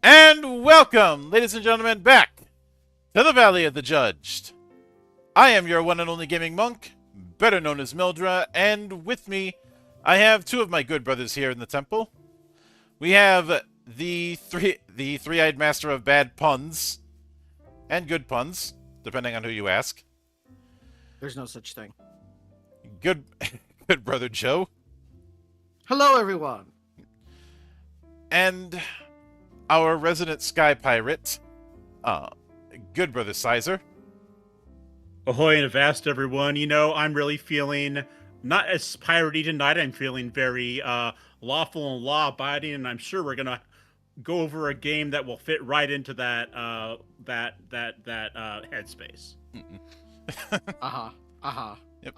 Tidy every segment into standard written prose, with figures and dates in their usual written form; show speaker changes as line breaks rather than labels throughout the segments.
And welcome, ladies and gentlemen, back to the Valley of the Judged. I am your one and only gaming monk, better known as Mildra, and with me, I have two of my good brothers here in the temple. We have the three-eyed master of bad puns, and good puns, depending on who you ask.
There's no such thing.
Good brother Joe.
Hello, everyone.
And our resident sky pirate, good brother Sizer.
Ahoy and avast, everyone. You know, I'm really feeling not as piratey tonight. I'm feeling very lawful and law-abiding, and I'm sure we're gonna go over a game that will fit right into that headspace.
Yep.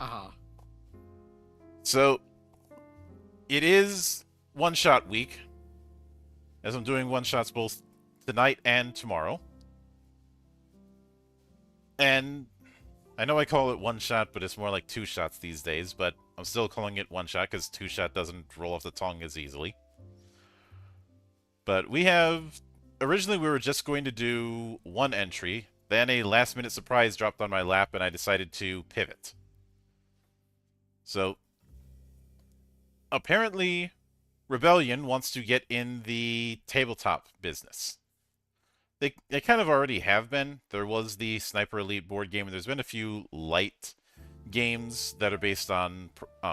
So it is one-shot week, as I'm doing one-shots both tonight and tomorrow. And I know I call it one-shot, but it's more like two-shots these days, but I'm still calling it one-shot because two-shot doesn't roll off the tongue as easily. But we have... Originally, we were just going to do one entry, then a last-minute surprise dropped on my lap, and I decided to pivot. So, apparently, Rebellion wants to get in the tabletop business. They kind of already have been. There was the Sniper Elite board game, and there's been a few light games that are based on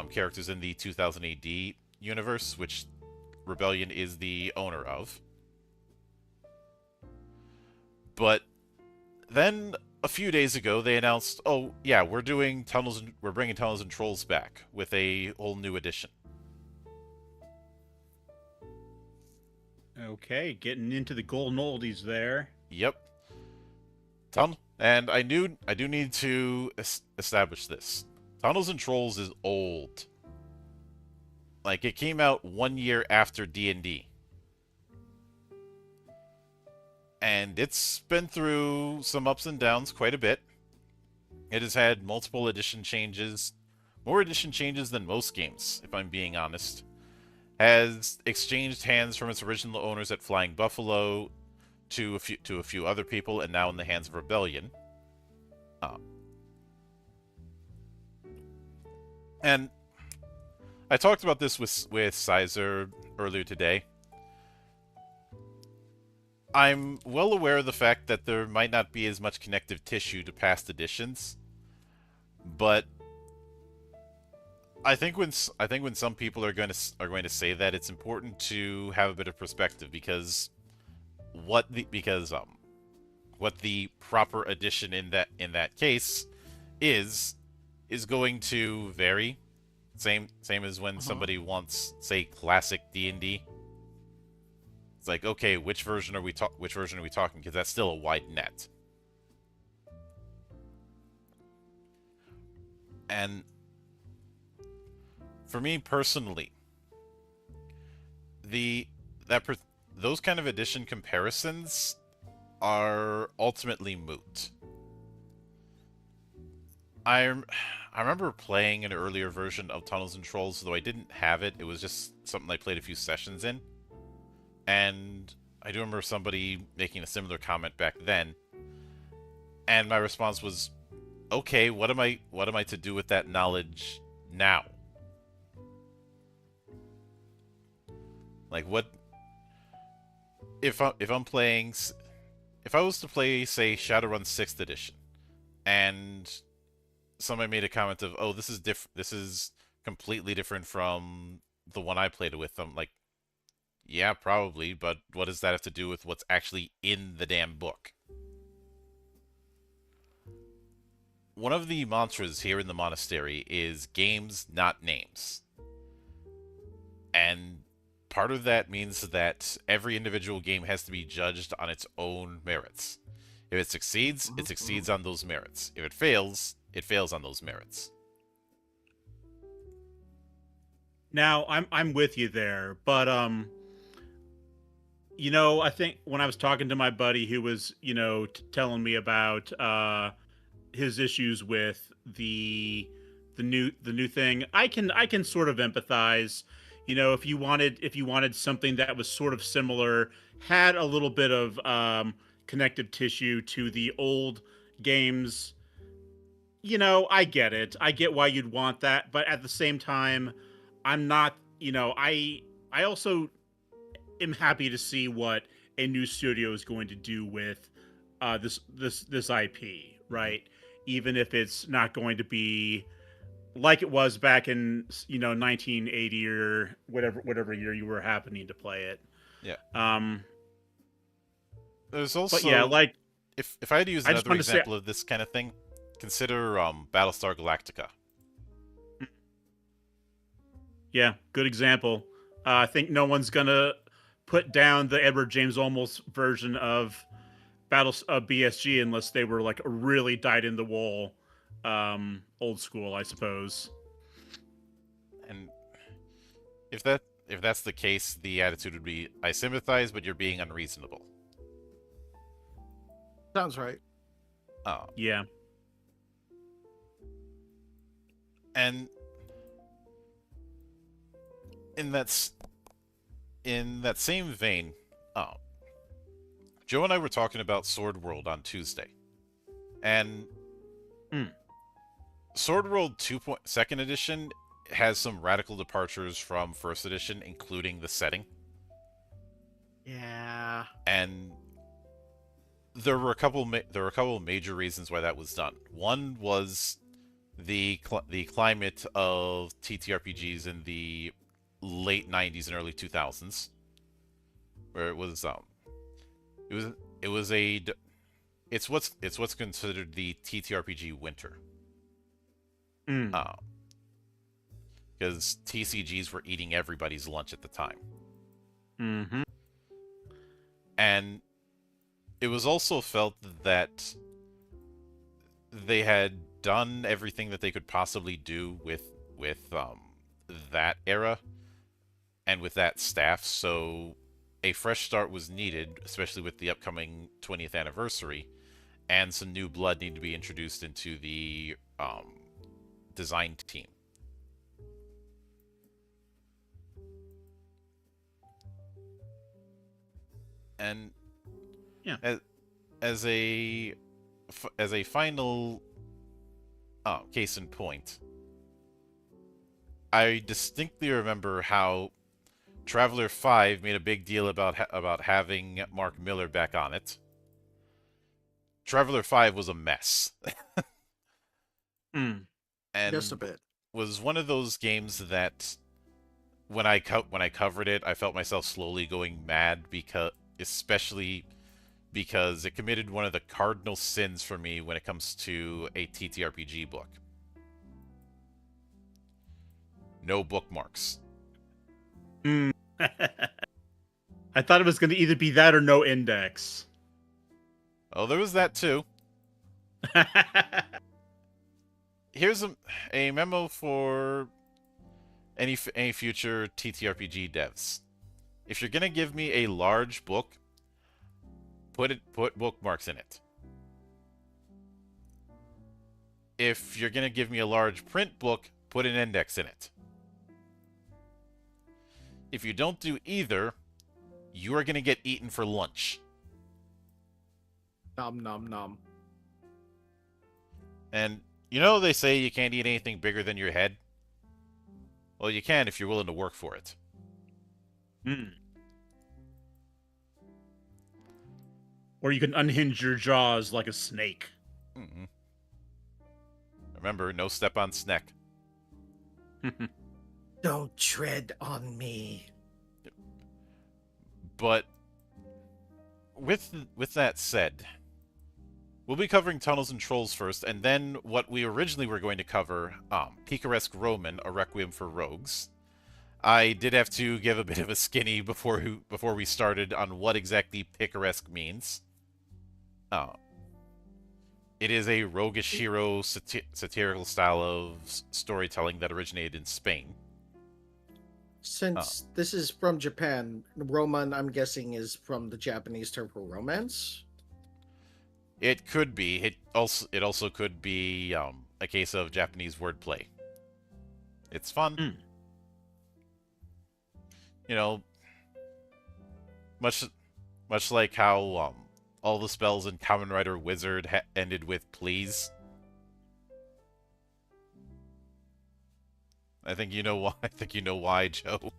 characters in the 2000 AD universe, which Rebellion is the owner of. But then a few days ago, they announced, "Oh yeah, we're bringing Tunnels and Trolls back with a whole new edition."
Okay, getting into the golden oldies there.
Yep. And I do need to establish this. Tunnels and Trolls is old. Like, it came out 1 year after D&D. And it's been through some ups and downs quite a bit. It has had multiple edition changes. More edition changes than most games, if I'm being honest. Has exchanged hands from its original owners at Flying Buffalo to a few other people, and now in the hands of Rebellion. And I talked about this with Sizer earlier today. I'm well aware of the fact that there might not be as much connective tissue to past editions, but I think when some people are going to say that, it's important to have a bit of perspective, because what the proper edition in that case is going to vary. Same as when somebody wants, say, classic D&D. It's like, okay, which version are we talking? Because that's still a wide net. And for me personally, those kind of edition comparisons are ultimately moot. I remember playing an earlier version of Tunnels and Trolls, though I didn't have it. It was just something I played a few sessions in. And I do remember somebody making a similar comment back then. And my response was, okay, what am I to do with that knowledge now? Like, what if I'm playing, if I was to play, say, Shadowrun 6th edition, and somebody made a comment of, oh, this is completely different from the one I played with. I'm like, yeah, probably, but what does that have to do with what's actually in the damn book? One of the mantras here in the monastery is games, not names. And part of that means that every individual game has to be judged on its own merits. If it succeeds, it succeeds on those merits. If it fails on those merits.
Now, I'm with you there, but you know, I think when I was talking to my buddy who was, you know, telling me about his issues with the new thing, I can sort of empathize. You know, if you wanted something that was sort of similar, had a little bit of connective tissue to the old games, you know, I get it. I get why you'd want that, but at the same time, I'm not, you know, I also am happy to see what a new studio is going to do with this IP, right? Even if it's not going to be like it was back in, you know, 1980 or whatever year you were happening to play it.
Yeah. There's also,
but yeah, like,
if I had to use another example of this kind of thing, consider Battlestar Galactica.
Yeah, good example. I think no one's gonna put down the Edward James Olmos version of BSG unless they were like a really dyed in the wool, old school, I suppose.
And if that's the case, the attitude would be, I sympathize, but you're being unreasonable.
Sounds right.
Oh.
Yeah.
And in that same vein, Joe and I were talking about Sword World on Tuesday, and Sword World 2.2nd edition has some radical departures from first edition, including the setting.
Yeah.
And there were a couple major reasons why that was done. One was the climate of TTRPGs in the late 90s and early 2000s, where it's what's considered the TTRPG winter. Because TCGs were eating everybody's lunch at the time. And it was also felt that they had done everything that they could possibly do with that era and with that staff, so a fresh start was needed, especially with the upcoming 20th anniversary, and some new blood needed to be introduced into the design team. And
yeah,
as a final case in point, I distinctly remember how Traveler 5 made a big deal about having Mark Miller back on it. Traveler 5 was a mess.
And just a bit.
Was one of those games that when I covered it, I felt myself slowly going mad, because especially because it committed one of the cardinal sins for me when it comes to a TTRPG book. No bookmarks.
Hmm. I thought it was going to either be that or no index.
Oh, there was that too. Here's a memo for any future TTRPG devs. If you're gonna give me a large book, put bookmarks in it. If you're gonna give me a large print book, put an index in it. If you don't do either, you are gonna get eaten for lunch.
Nom nom nom.
And you know they say you can't eat anything bigger than your head? Well, you can if you're willing to work for it.
Or you can unhinge your jaws like a snake.
Mm-hmm. Remember, no step on snack.
Don't tread on me.
But with that said, we'll be covering Tunnels and Trolls first, and then what we originally were going to cover, Picaresque Roman, A Requiem for Rogues. I did have to give a bit of a skinny before we started on what exactly Picaresque means. It is a roguish hero satirical style of storytelling that originated in Spain.
Since this is from Japan, Roman, I'm guessing, is from the Japanese term for romance.
It could be. It also could be a case of Japanese wordplay. It's fun. You know, much like how all the spells in Kamen Rider Wizard ended with please. I think you know why. I think you know why, Joe.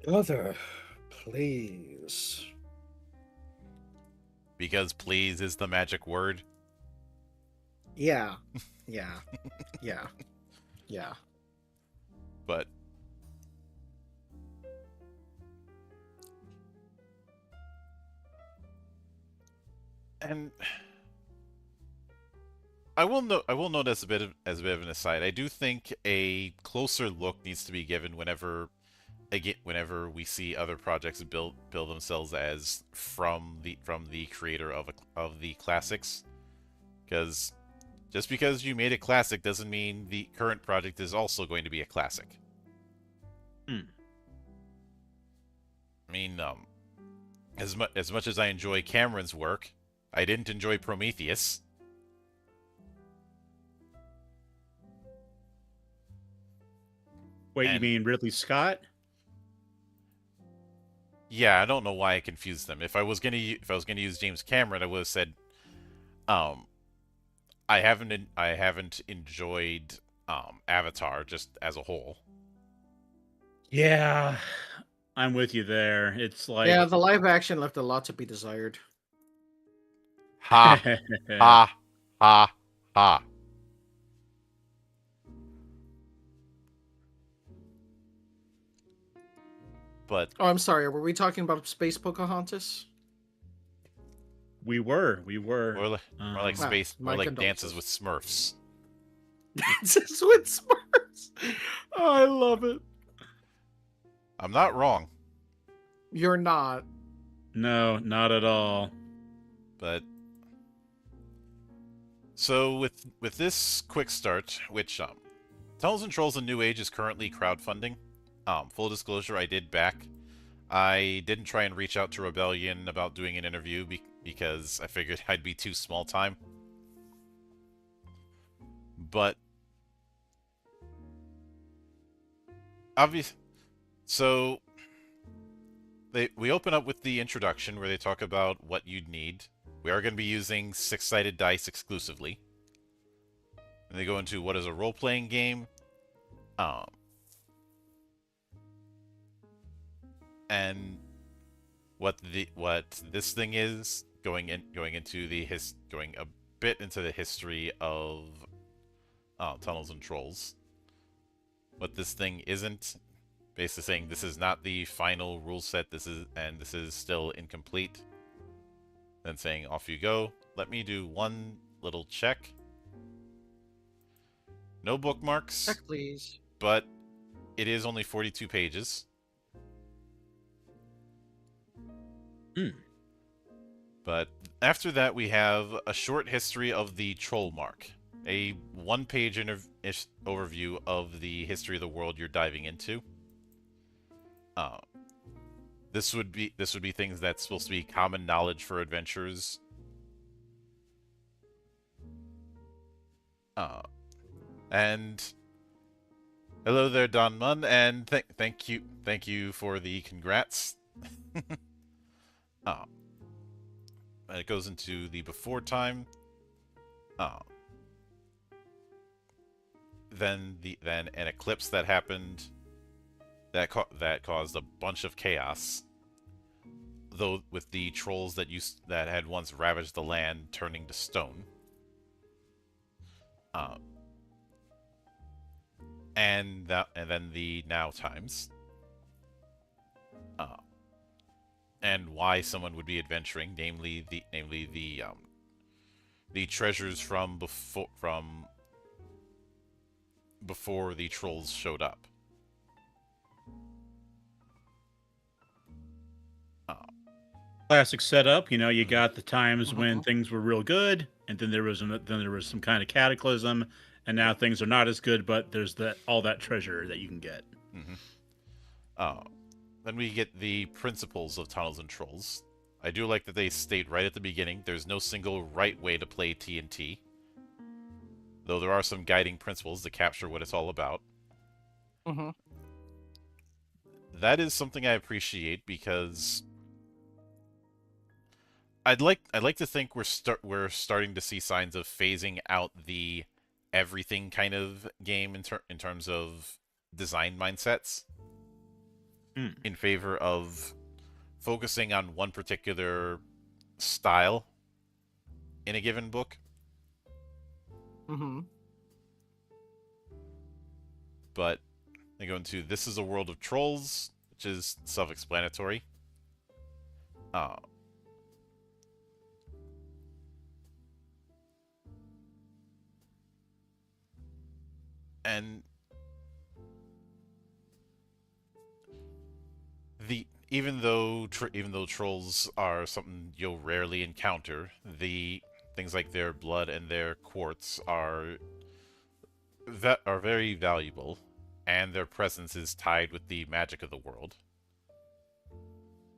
Brother, please.
Because please is the magic word.
Yeah. Yeah. Yeah. Yeah.
But and I will note as a bit of an aside. I do think a closer look needs to be given whenever we see other projects build themselves as from the creator of the classics, because just because you made a classic doesn't mean the current project is also going to be a classic. I mean, as much as I enjoy Cameron's work, I didn't enjoy Prometheus.
Wait, you mean Ridley Scott?
Yeah, I don't know why I confused them. If I was gonna use James Cameron, I would have said, I haven't enjoyed Avatar just as a whole.
Yeah, I'm with you there. It's like
Yeah, the live action left a lot to be desired.
Ha ha ha ha. But
Oh, I'm sorry. Were we talking about Space Pocahontas?
we were.
more like
Wow,
space,
my
more like
condolences.
Dances with Smurfs.
Dances with Smurfs. Oh, I love it.
I'm not wrong,
You're not.
No, not at all.
but so with this Quickstart, which Tunnels and Trolls: A New Age is currently crowdfunding. Full disclosure, I did back. I didn't try and reach out to Rebellion about doing an interview because I figured I'd be too small time. But obvious. So we open up with the introduction where they talk about what you'd need. We are going to be using 6-sided dice exclusively. And they go into what is a role-playing game. And what this thing is, going a bit into the history of Tunnels and Trolls. What this thing isn't, basically saying this is not the final rule set. This is still incomplete. Then saying off you go. Let me do one little check. No bookmarks,
Check, please.
but it is only 42 pages. But after that, we have a short history of the troll mark, a one-page overview of the history of the world you're diving into. This would be things that's supposed to be common knowledge for adventurers. And hello there, Don Munn, and thank you for the congrats. It goes into the before time. Then an eclipse that happened that caused a bunch of chaos. Though with the trolls that had once ravaged the land turning to stone. And then the now times. And why someone would be adventuring, namely the treasures from before the trolls showed up.
Classic setup. You got the times when things were real good, and then there was some kind of cataclysm, and now things are not as good. But there's all that treasure that you can get.
Then we get the principles of Tunnels and Trolls. I do like that they state right at the beginning there's no single right way to play TNT. Though there are some guiding principles to capture what it's all about. That is something I appreciate because I'd like to think we're starting to see signs of phasing out the everything kind of game in terms of design mindsets. In favor of focusing on one particular style in a given book. But they go into This is a World of Trolls, which is self-explanatory. And even though trolls are something you'll rarely encounter, the things like their blood and their quartz are very valuable, and their presence is tied with the magic of the world.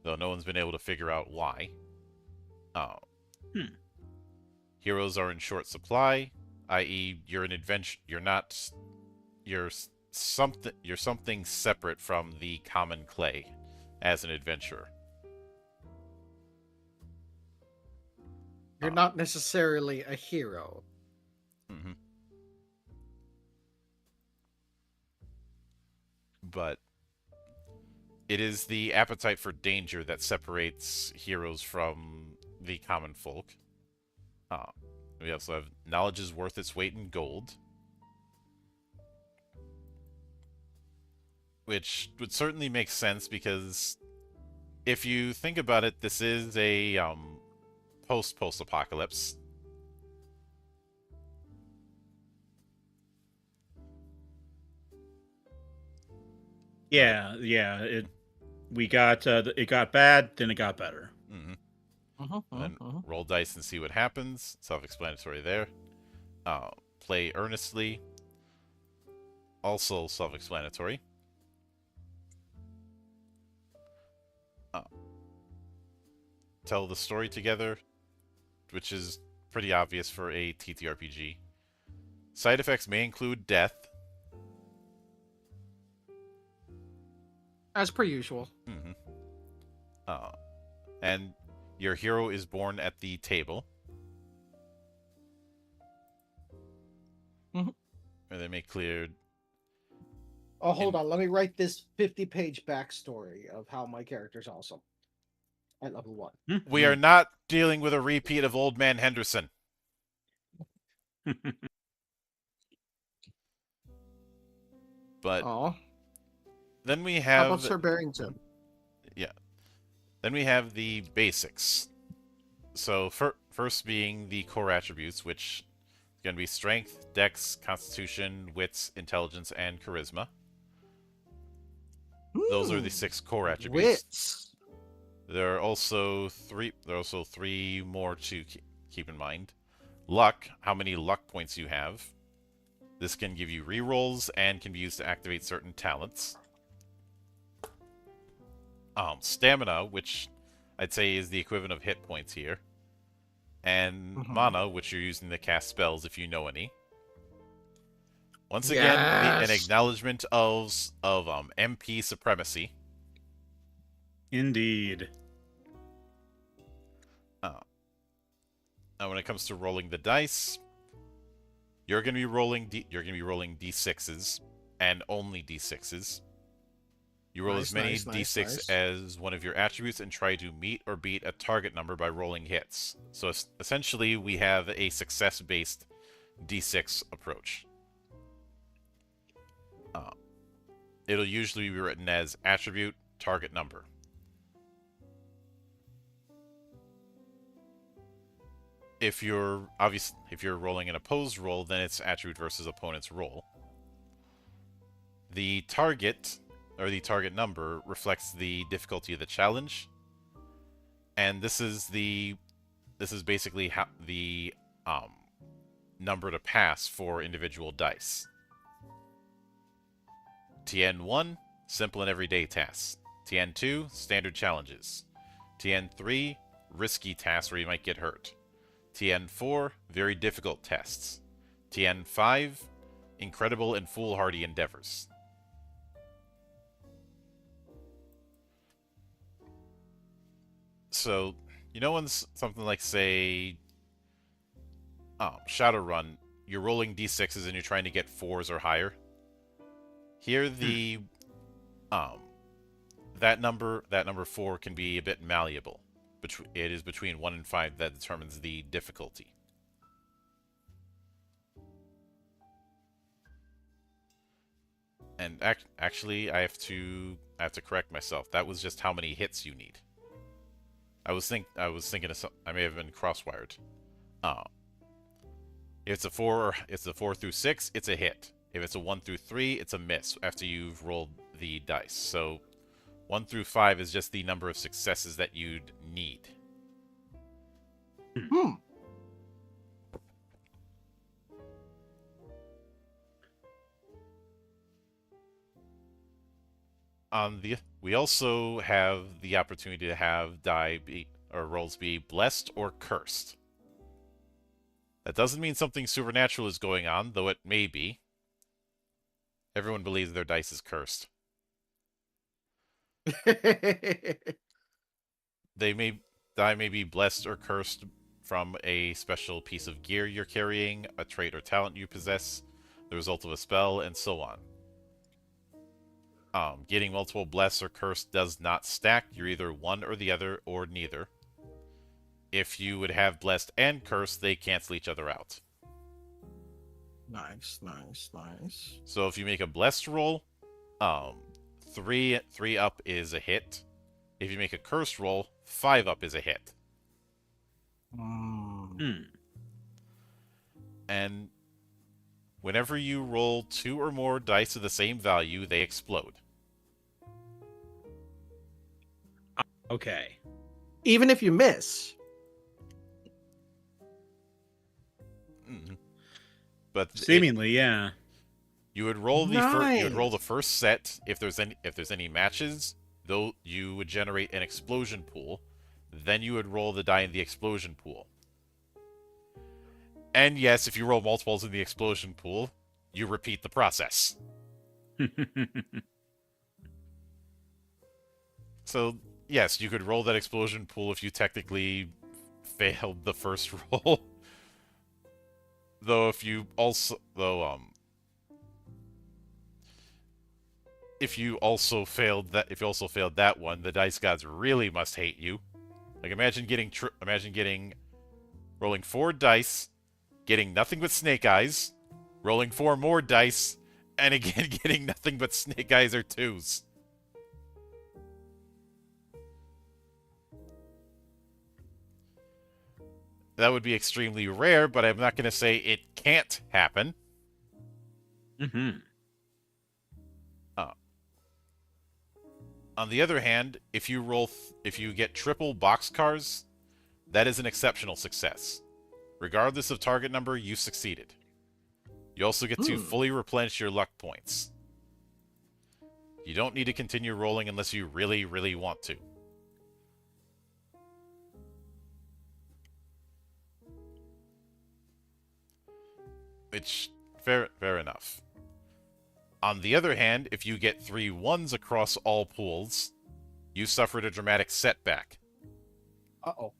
Though no one's been able to figure out why. Heroes are in short supply, i.e., you're an adventure. You're something separate from the common clay as an adventurer.
You're not necessarily a hero.
But it is the appetite for danger that separates heroes from the common folk. We also have knowledge is worth its weight in gold. Which would certainly make sense because if you think about it, this is a post-apocalypse.
Yeah. It got bad, then it got better.
Then roll dice and see what happens. Self-explanatory there. Play earnestly. Also self-explanatory. Tell the story together, which is pretty obvious for a TTRPG. Side effects may include death.
As per usual.
And your hero is born at the table. And they make clear...
Oh, hold on. Let me write this 50-page backstory of how my character's awesome. At level 1.
We are not dealing with a repeat of Old Man Henderson. But then we
How about
have
Sir Barrington?
then we have the basics. So first being the core attributes, which is going to be strength, dex, constitution, wits, intelligence, and charisma. Those are the 6 core attributes.
Wits.
There are also three more to keep in mind. Luck, how many luck points you have. This can give you rerolls and can be used to activate certain talents. Stamina, which I'd say is the equivalent of hit points here. And mana, which you're using to cast spells if you know any. Once again, an acknowledgement of MP supremacy.
Indeed.
Now, when it comes to rolling the dice, you're going to be rolling d6s and only d6s. You roll as many d6 as one of your attributes and try to meet or beat a target number by rolling hits. So essentially, we have a success-based d6 approach. It'll usually be written as attribute target number. If you're rolling an opposed roll, then it's attribute versus opponent's roll. The target or the target number reflects the difficulty of the challenge, and this is basically how the number to pass for individual dice. TN1, simple and everyday tasks. TN2, standard challenges. TN3, risky tasks where you might get hurt. TN4, very difficult tests. TN5, incredible and foolhardy endeavors. So, when something like, say, Shadowrun, you're rolling d6s and you're trying to get 4s or higher. Here, that number 4 can be a bit malleable. It is between 1 and 5 that determines the difficulty. And actually, I have to correct myself. That was just how many hits you need. I was thinking of something. I may have been crosswired. If it's a 4 through 6, it's a hit. If it's a 1 through 3, it's a miss after you've rolled the dice. So 1 through 5 is just the number of successes that you'd need. We also have the opportunity to have rolls be blessed or cursed. That doesn't mean something supernatural is going on, though it may be. Everyone believes their dice is cursed. Die may be blessed or cursed from a special piece of gear you're carrying, a trait or talent you possess, the result of a spell, and so on. Getting multiple blessed or cursed does not stack. You're either one or the other, or neither. If you would have blessed and cursed, they cancel each other out.
Nice.
So if you make a blessed roll, 3 up is a hit. If you make a cursed roll, 5 up is a hit. And whenever you roll 2 or more dice of the same value, they explode.
Okay.
Even if you miss.
But
seemingly, yeah.
You would roll the first set if there's any matches. Though you would generate an explosion pool, then you would roll the die in the explosion pool. And yes, if you roll multiples in the explosion pool, you repeat the process. So yes, you could roll that explosion pool if you technically failed the first roll. If you also failed that one, the dice gods really must hate you. Like imagine rolling 4 dice, getting nothing but snake eyes, rolling 4 more dice, and again getting nothing but snake eyes or 2s. That would be extremely rare, but I'm not going to say it can't happen.
Mm-hmm.
On the other hand, if you get triple boxcars, that is an exceptional success. Regardless of target number, you succeeded. You also get to fully replenish your luck points. You don't need to continue rolling unless you really, really want to. Which, fair enough. On the other hand, if you get 3 1s across all pools, you suffered a dramatic setback.
Uh-oh.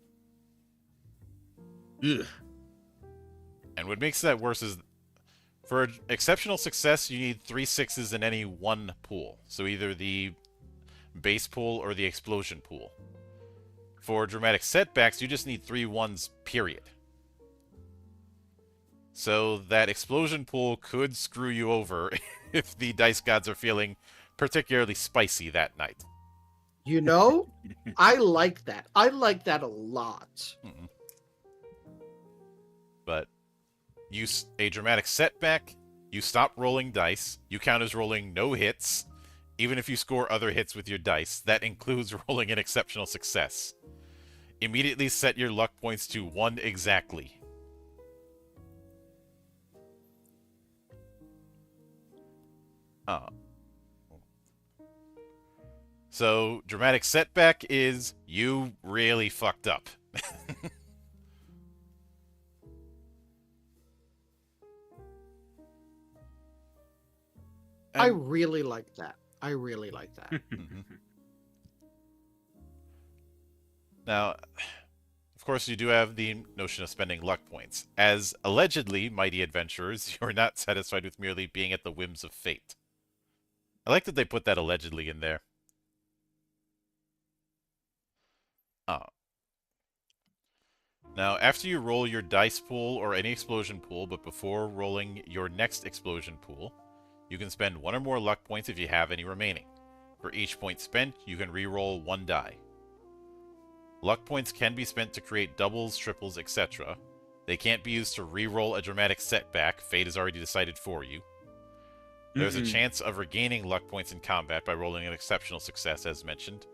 Ugh.
And what makes that worse is, for exceptional success, you need 3 6s in any one pool. So either the base pool or the explosion pool. For dramatic setbacks, you just need 3 1s, period. So that explosion pool could screw you over if the dice gods are feeling particularly spicy that night.
You know, I like that. I like that a lot.
But a dramatic setback, you stop rolling dice, you count as rolling no hits, even if you score other hits with your dice. That includes rolling an exceptional success. Immediately set your luck points to 1 exactly. So, dramatic setback is you really fucked up.
I really like that. I really like that.
Now, of course, you do have the notion of spending luck points. As allegedly mighty adventurers, you're not satisfied with merely being at the whims of fate. I like that they put that allegedly in there. Now, after you roll your dice pool or any explosion pool, but before rolling your next explosion pool, you can spend 1 or more luck points if you have any remaining. For each point spent, you can re-roll 1 die. Luck points can be spent to create doubles, triples, etc. They can't be used to re-roll a dramatic setback. Fate is already decided for you. There's a chance of regaining luck points in combat by rolling an exceptional success, as mentioned.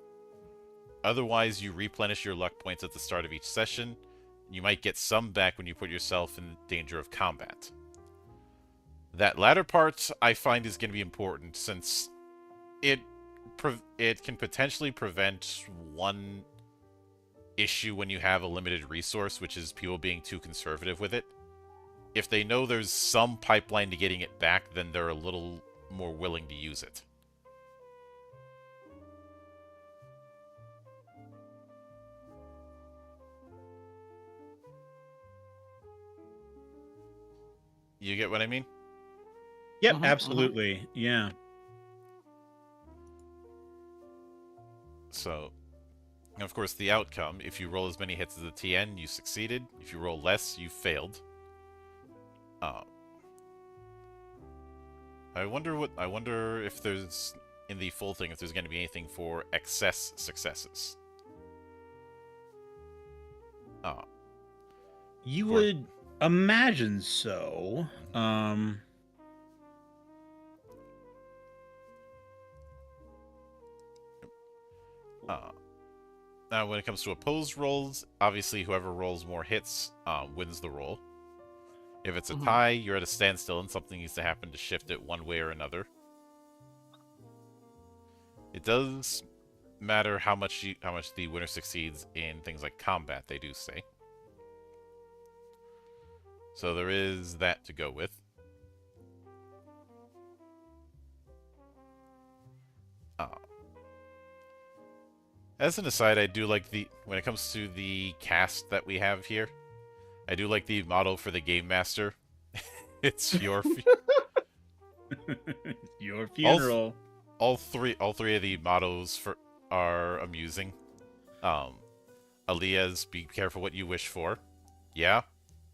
Otherwise, you replenish your luck points at the start of each session. You might get some back when you put yourself in danger of combat. That latter part, I find, is going to be important, since it can potentially prevent one issue when you have a limited resource, which is people being too conservative with it. If they know there's some pipeline to getting it back, then they're a little more willing to use it. You get what I mean?
Yep, absolutely. Yeah.
So, and of course, the outcome, if you roll as many hits as a TN, you succeeded. If you roll less, you failed. I wonder if there's, in the full thing, if there's going to be anything for excess successes.
You would imagine so.
Now, when it comes to opposed rolls, obviously whoever rolls more hits wins the roll. If it's a tie, you're at a standstill and something needs to happen to shift it one way or another. It does matter how much the winner succeeds in things like combat, they do say. So there is that to go with. As an aside, I do like when it comes to the cast that we have here, I do like the motto for the Game Master. It's your
your funeral.
All three of the mottos are amusing. Aaliyah's "Be careful what you wish for." Yeah.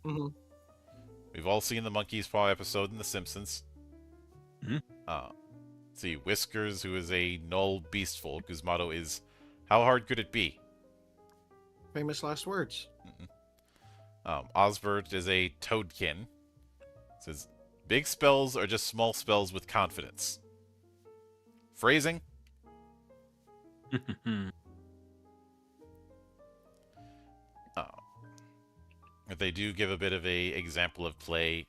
We've all seen the Monkey's Paw episode in The Simpsons. See, Whiskers, who is a null beastfolk, whose motto is, "How hard could it be?"
Famous last words.
Osbert is a toadkin. It says, big spells are just small spells with confidence. Phrasing? They do give a bit of a example of play,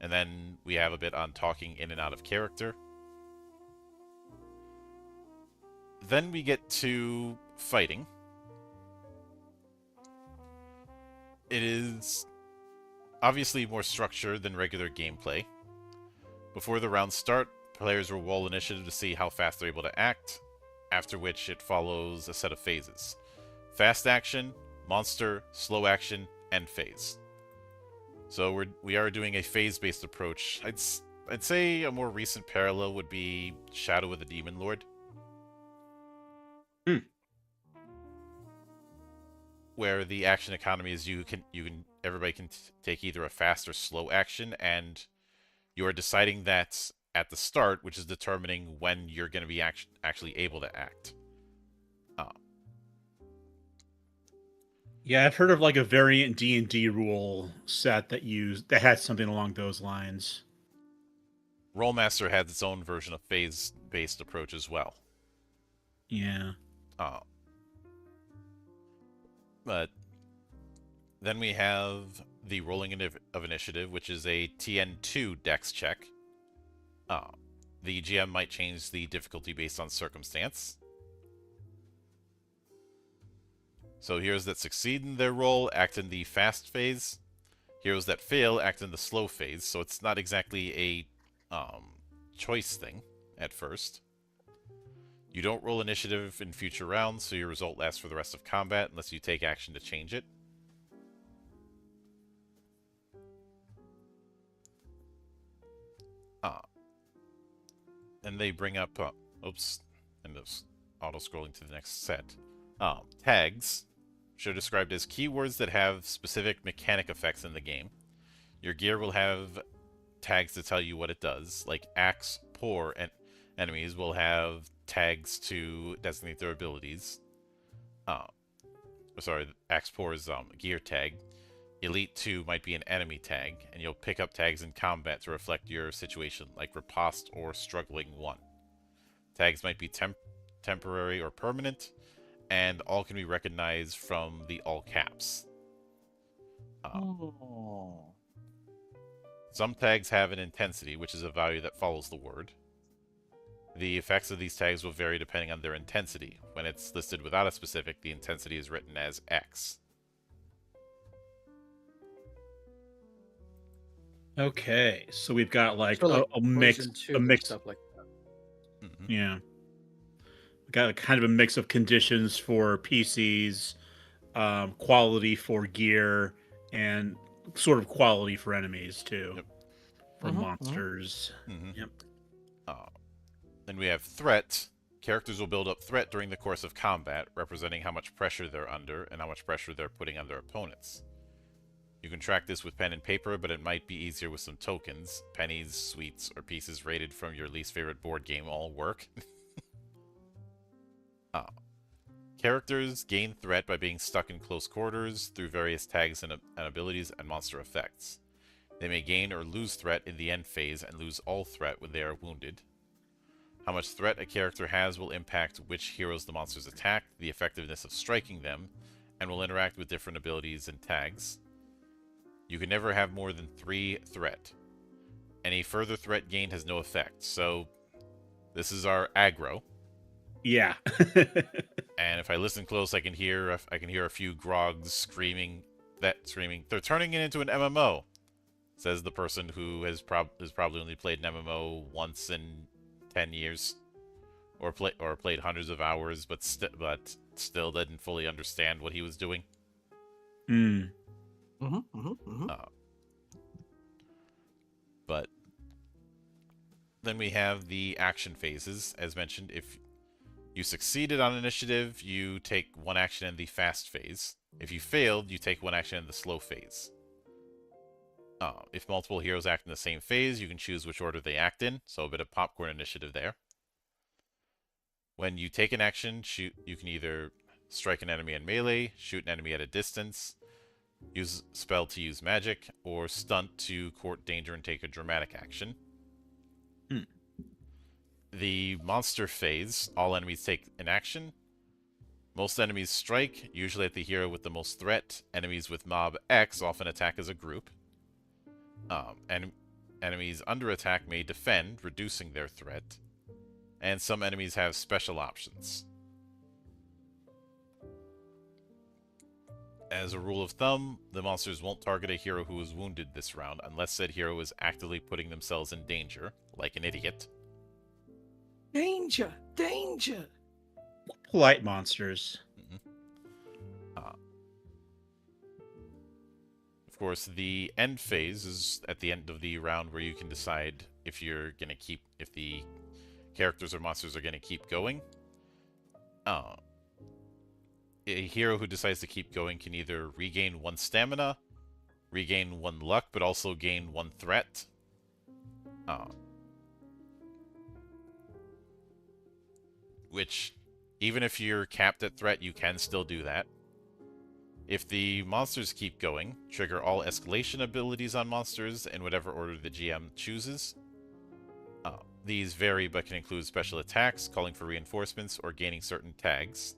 and then we have a bit on talking in and out of character. Then we get to fighting. It is obviously more structured than regular gameplay. Before the rounds start, players will roll initiative to see how fast they're able to act, after which it follows a set of phases. Fast action, monster, slow action, end phase. So we are doing a phase-based approach. I'd say a more recent parallel would be Shadow of the Demon Lord. Where the action economy is everybody can take either a fast or slow action, and you are deciding that at the start, which is determining when you're going to be actually able to act.
Yeah, I've heard of like a variant D&D rule set that has something along those lines.
Rollmaster has its own version of phase-based approach as well.
Yeah.
But then we have the rolling of initiative, which is a TN2 dex check. The GM might change the difficulty based on circumstance. So heroes that succeed in their roll act in the fast phase. Heroes that fail act in the slow phase. So it's not exactly a choice thing at first. You don't roll initiative in future rounds, so your result lasts for the rest of combat unless you take action to change it. And they bring up, oops, and just auto-scrolling to the next set. Tags, which are described as keywords that have specific mechanic effects in the game. Your gear will have tags to tell you what it does, like axe, pour, and enemies will have tags to designate their abilities. Axe pour is gear tag. Elite 2 might be an enemy tag, and you'll pick up tags in combat to reflect your situation, like Riposte or Struggling 1. Tags might be temporary or permanent, and all can be recognized from the all caps. Some tags have an intensity, which is a value that follows the word. The effects of these tags will vary depending on their intensity. When it's listed without a specific, the intensity is written as X.
Okay, so we've got like
So,
a mix,
stuff like that.
Mm-hmm.
Yeah, we got kind of a mix of conditions for PCs, quality for gear, and sort of quality for enemies too.
Yep.
For monsters.
Mm-hmm.
Yep.
Then we have threat. Characters will build up threat during the course of combat, representing how much pressure they're under and how much pressure they're putting on their opponents. You can track this with pen and paper, but it might be easier with some tokens. Pennies, sweets, or pieces rated from your least favorite board game all work. Characters gain threat by being stuck in close quarters through various tags and abilities and monster effects. They may gain or lose threat in the end phase and lose all threat when they are wounded. How much threat a character has will impact which heroes the monsters attack, the effectiveness of striking them, and will interact with different abilities and tags. You can never have more than 3 threat. Any further threat gained has no effect, so this is our aggro.
Yeah.
And if I listen close, I can hear a few grogs screaming. They're turning it into an MMO, says the person who has probably only played an MMO once in 10 years, or played hundreds of hours, but still didn't fully understand what he was doing. But then we have the action phases. As mentioned, if you succeeded on initiative, you take 1 action in the fast phase. If you failed, you take 1 action in the slow phase. If multiple heroes act in the same phase, you can choose which order they act in, so a bit of popcorn initiative there. When you take an action, you can either strike an enemy in melee, shoot an enemy at a distance, use spell to use magic, or stunt to court danger and take a dramatic action.
Hmm.
The monster phase, all enemies take an action. Most enemies strike, usually at the hero with the most threat. Enemies with mob X often attack as a group. And enemies under attack may defend, reducing their threat. And some enemies have special options. As a rule of thumb, the monsters won't target a hero who is wounded this round unless said hero is actively putting themselves in danger, like an idiot.
Danger! Danger!
Polite monsters.
Of course, the end phase is at the end of the round where you can decide if you're going to keep, if the characters or monsters are going to keep going. A hero who decides to keep going can either regain 1 stamina, regain 1 luck, but also gain 1 threat. Which, even if you're capped at threat, you can still do that. If the monsters keep going, trigger all escalation abilities on monsters in whatever order the GM chooses. These vary but can include special attacks, calling for reinforcements, or gaining certain tags.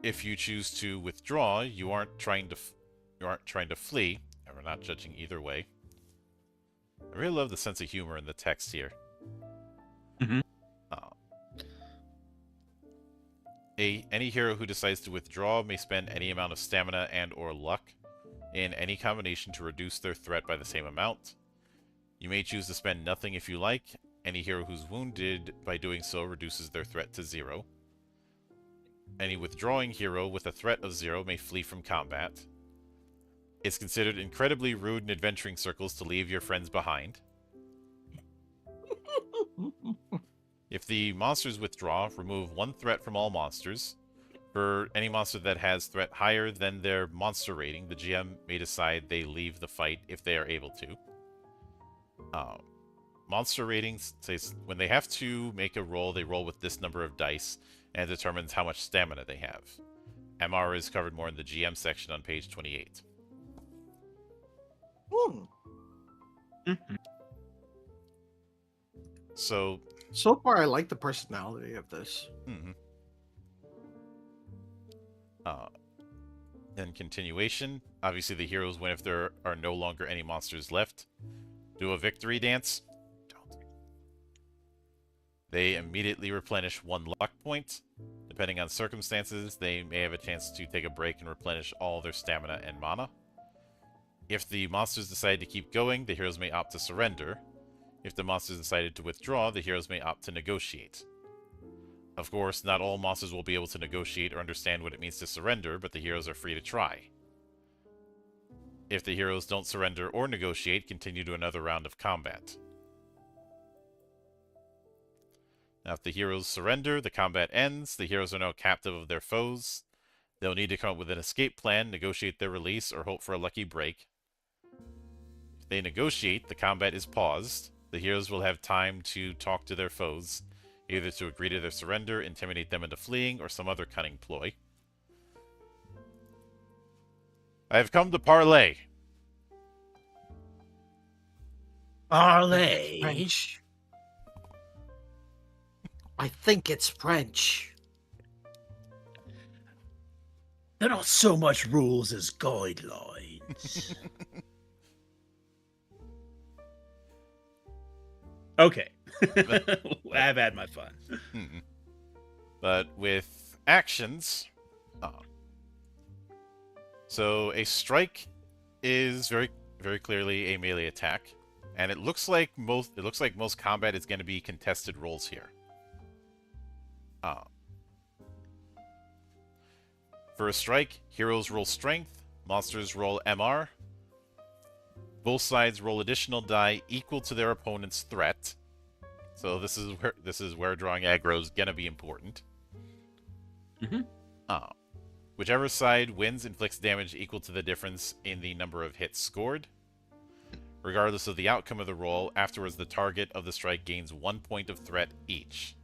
If you choose to withdraw, you aren't trying to flee, and we're not judging either way. I really love the sense of humor in the text here.
Mm-hmm.
Any hero who decides to withdraw may spend any amount of stamina and or luck in any combination to reduce their threat by the same amount. You may choose to spend nothing if you like. Any hero who's wounded by doing so reduces their threat to 0. Any withdrawing hero with a threat of 0 may flee from combat. It's considered incredibly rude in adventuring circles to leave your friends behind. If the monsters withdraw, remove 1 threat from all monsters. For any monster that has threat higher than their monster rating, the GM may decide they leave the fight if they are able to. Monster ratings says when they have to make a roll, they roll with this number of dice, and it determines how much stamina they have. MR is covered more in the GM section on page 28.
Mm-hmm.
So
far, I like the personality of this.
In continuation, obviously the heroes win if there are no longer any monsters left. Do a victory dance. Don't. They immediately replenish 1 luck point. Depending on circumstances, they may have a chance to take a break and replenish all their stamina and mana. If the monsters decide to keep going, the heroes may opt to surrender. If the monsters decided to withdraw, the heroes may opt to negotiate. Of course, not all monsters will be able to negotiate or understand what it means to surrender, but the heroes are free to try. If the heroes don't surrender or negotiate, continue to another round of combat. Now, if the heroes surrender, the combat ends. The heroes are now captive of their foes. They'll need to come up with an escape plan, negotiate their release, or hope for a lucky break. If they negotiate, the combat is paused. The heroes will have time to talk to their foes, either to agree to their surrender, intimidate them into fleeing, or some other cunning ploy. I have come to parley.
Parlay.
French. I think it's French.
They're not so much rules as guidelines. Okay. I've had my fun.
But with actions, so a strike is very, very clearly a melee attack, and it looks like most combat is going to be contested rolls here. For a strike, heroes roll strength, monsters roll MR. Both sides roll additional die equal to their opponent's threat. So this is where drawing aggro is gonna be important. Whichever side wins inflicts damage equal to the difference in the number of hits scored. Regardless of the outcome of the roll, afterwards the target of the strike gains 1 point of threat each.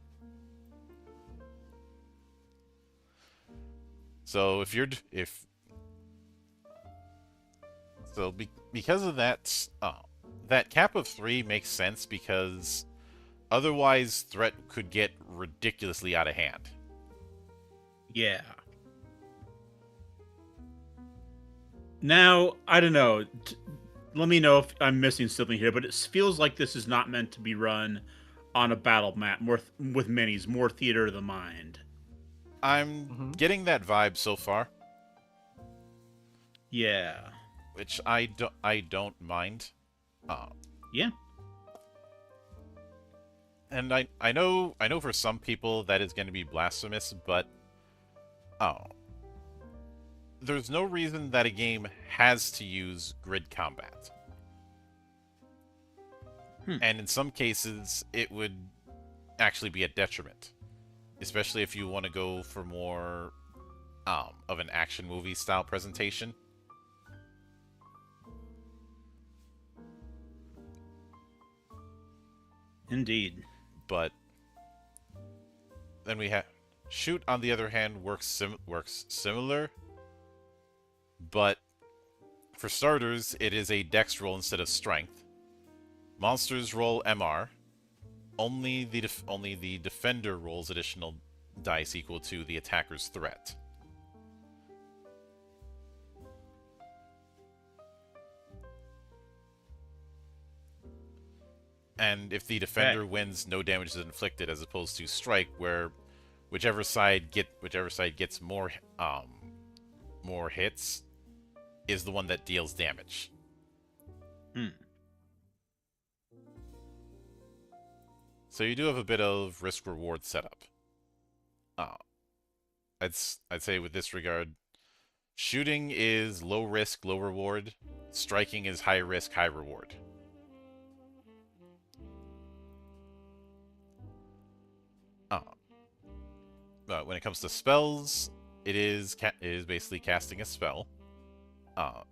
So because of that, that cap of 3 makes sense because otherwise threat could get ridiculously out of hand.
Yeah. Now, I don't know. Let me know if I'm missing something here, but it feels like this is not meant to be run on a battle map, more with minis, more theater of the mind.
I'm getting that vibe so far.
Yeah.
Which I don't mind.
Yeah.
And I know for some people that is going to be blasphemous, but there's no reason that a game has to use grid combat. And in some cases, it would actually be a detriment. Especially if you want to go for more of an action movie style presentation.
Indeed.
But then we have shoot, on the other hand, works similar. But for starters, it is a dex roll instead of strength. Monsters roll MR. Only the defender rolls additional dice equal to the attacker's threat. And if the defender wins, no damage is inflicted, as opposed to strike, where whichever side gets more hits is the one that deals damage. So you do have a bit of risk-reward setup. I'd say with this regard, shooting is low risk, low reward. Striking is high risk, high reward. But when it comes to spells, it is basically casting a spell,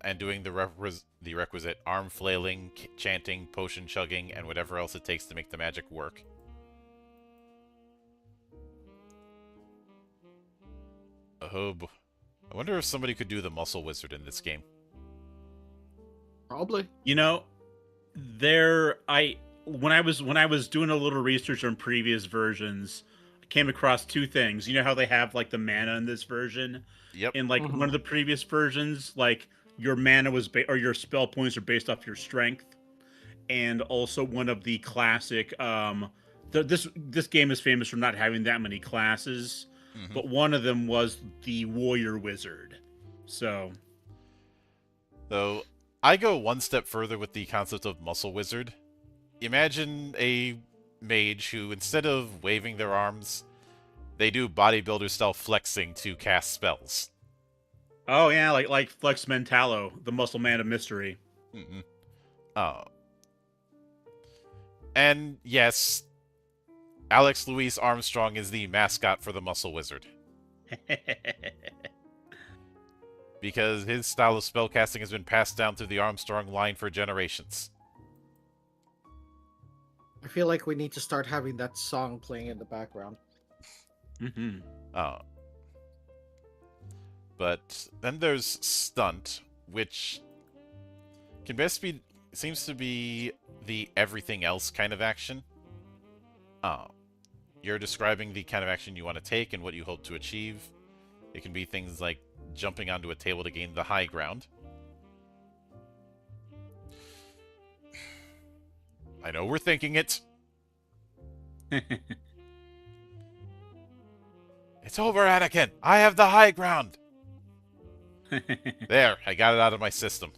and doing the requisite arm flailing, chanting, potion chugging, and whatever else it takes to make the magic work. I wonder if somebody could do the muscle wizard in this game.
Probably.
You know, when I was doing a little research on previous versions, I came across two things. You know how they have like the mana in this version?
Yep.
In like one of the previous versions, like your mana was or your spell points are based off your strength, and also one of the classic this game is famous for not having that many classes, but one of them was the warrior wizard. So
I go one step further with the concept of muscle wizard. Imagine a mage who, instead of waving their arms, they do bodybuilder style flexing to cast spells.
Oh yeah, like Flex Mentalo, the muscle man of mystery.
And yes, Alex Louis Armstrong is the mascot for the Muscle Wizard. Because his style of spellcasting has been passed down through the Armstrong line for generations.
I feel like we need to start having that song playing in the background.
But then there's Stunt, which can best be seems to be the everything else kind of action. You're describing the kind of action you want to take and what you hope to achieve. It can be things like jumping onto a table to gain the high ground. I know we're thinking it. It's over, Anakin. I have the high ground. There, I got it out of my system.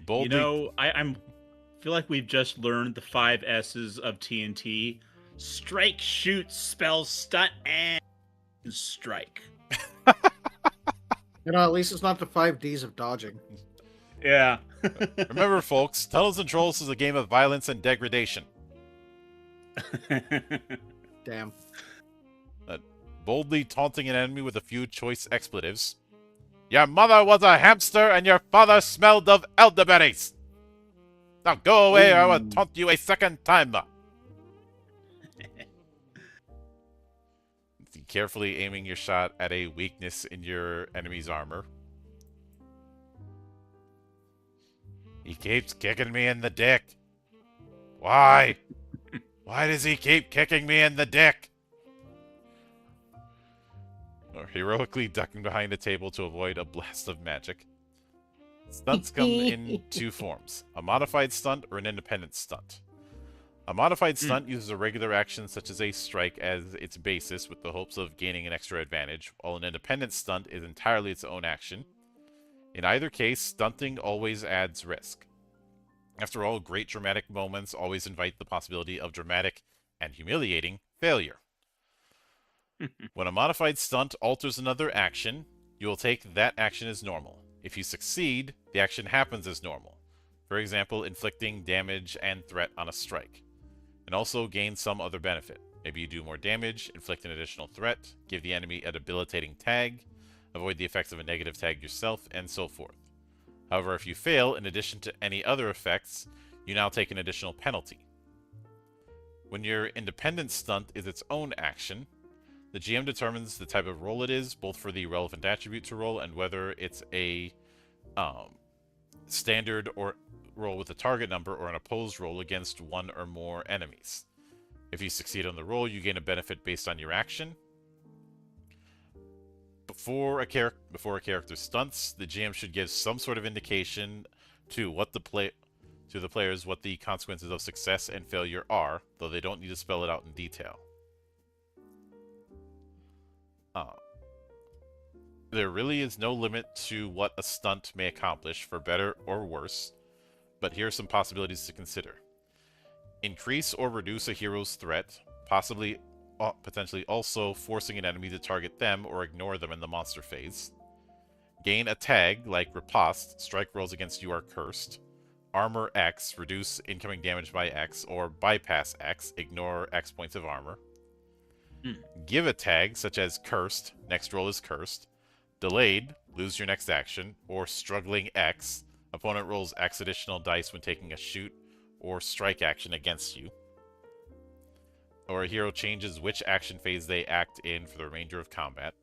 Boldly...
You know, I feel like we've just learned the 5 S's of TNT: strike, shoot, spell, stunt, and strike.
You know, at least it's not the 5 Ds of dodging.
Yeah.
Remember, folks, Tunnels and Trolls is a game of violence and degradation.
Damn.
Boldly taunting an enemy with a few choice expletives. Your mother was a hamster and your father smelled of elderberries. Now go away or I will taunt you a second time. carefully aiming your shot at a weakness in your enemy's armor. He keeps kicking me in the dick. Why? Why does he keep kicking me in the dick? Or heroically ducking behind a table to avoid a blast of magic. Stunts come in two forms, a modified stunt or an independent stunt. A modified stunt uses a regular action such as a strike as its basis with the hopes of gaining an extra advantage, while an independent stunt is entirely its own action. In either case, stunting always adds risk. After all, great dramatic moments always invite the possibility of dramatic and humiliating failure. When a modified stunt alters another action, you will take that action as normal. If you succeed, the action happens as normal. For example, inflicting damage and threat on a strike. And also gain some other benefit. Maybe you do more damage, inflict an additional threat, give the enemy a debilitating tag, avoid the effects of a negative tag yourself, and so forth. However, if you fail, in addition to any other effects, you now take an additional penalty. When your independent stunt is its own action, the GM determines the type of roll it is, both for the relevant attribute to roll and whether it's a standard or roll with a target number or an opposed roll against one or more enemies. If you succeed on the roll, you gain a benefit based on your action. Before a character stunts, the GM should give some sort of indication to the players what the consequences of success and failure are, though they don't need to spell it out in detail. There really is no limit to what a stunt may accomplish, for better or worse, but here are some possibilities to consider. Increase or reduce a hero's threat, potentially also forcing an enemy to target them or ignore them in the monster phase. Gain a tag, like Riposte, strike rolls against you are cursed. Armor X, reduce incoming damage by X, or bypass X, ignore X points of armor. Give a tag, such as Cursed, next roll is cursed. Delayed, lose your next action. Or Struggling X, opponent rolls X additional dice when taking a shoot or strike action against you. Or a hero changes which action phase they act in for the remainder of combat.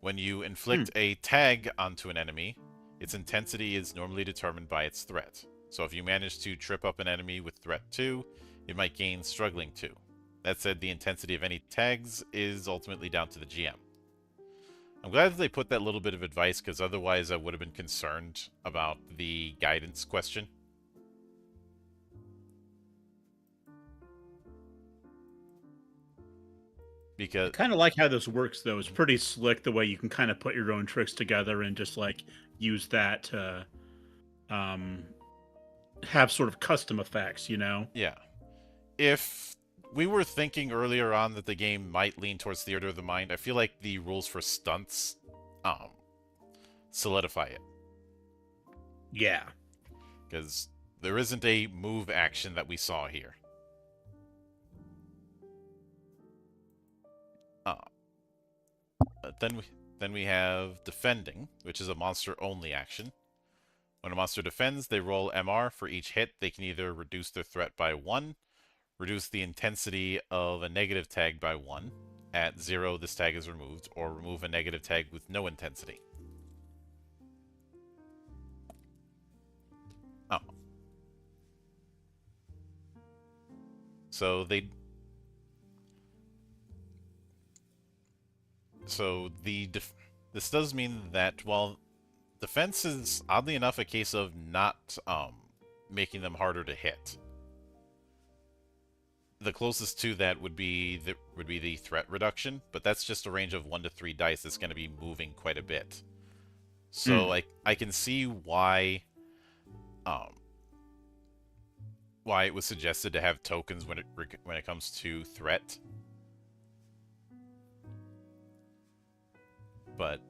When you inflict a tag onto an enemy, its intensity is normally determined by its threat. So if you manage to trip up an enemy with threat 2, it might gain Struggling 2. That said, the intensity of any tags is ultimately down to the GM. I'm glad that they put that little bit of advice, because otherwise I would have been concerned about the guidance question. Because
I kind of like how this works, though. It's pretty slick the way you can kind of put your own tricks together and just like use that to have sort of custom effects, you know?
Yeah. If we were thinking earlier on that the game might lean towards theater of the mind, I feel like the rules for stunts solidify it.
Yeah.
Because there isn't a move action that we saw here. Then we have defending, which is a monster-only action. When a monster defends, they roll MR. For each hit, they can either reduce their threat by 1, reduce the intensity of a negative tag by 1. At 0, this tag is removed, or remove a negative tag with no intensity. Oh. This does mean that, while defense is oddly enough a case of not making them harder to hit. The closest to that would be the threat reduction, but that's just a range of 1 to 3 dice that's going to be moving quite a bit. So I can see why it was suggested to have tokens when it comes to threat. But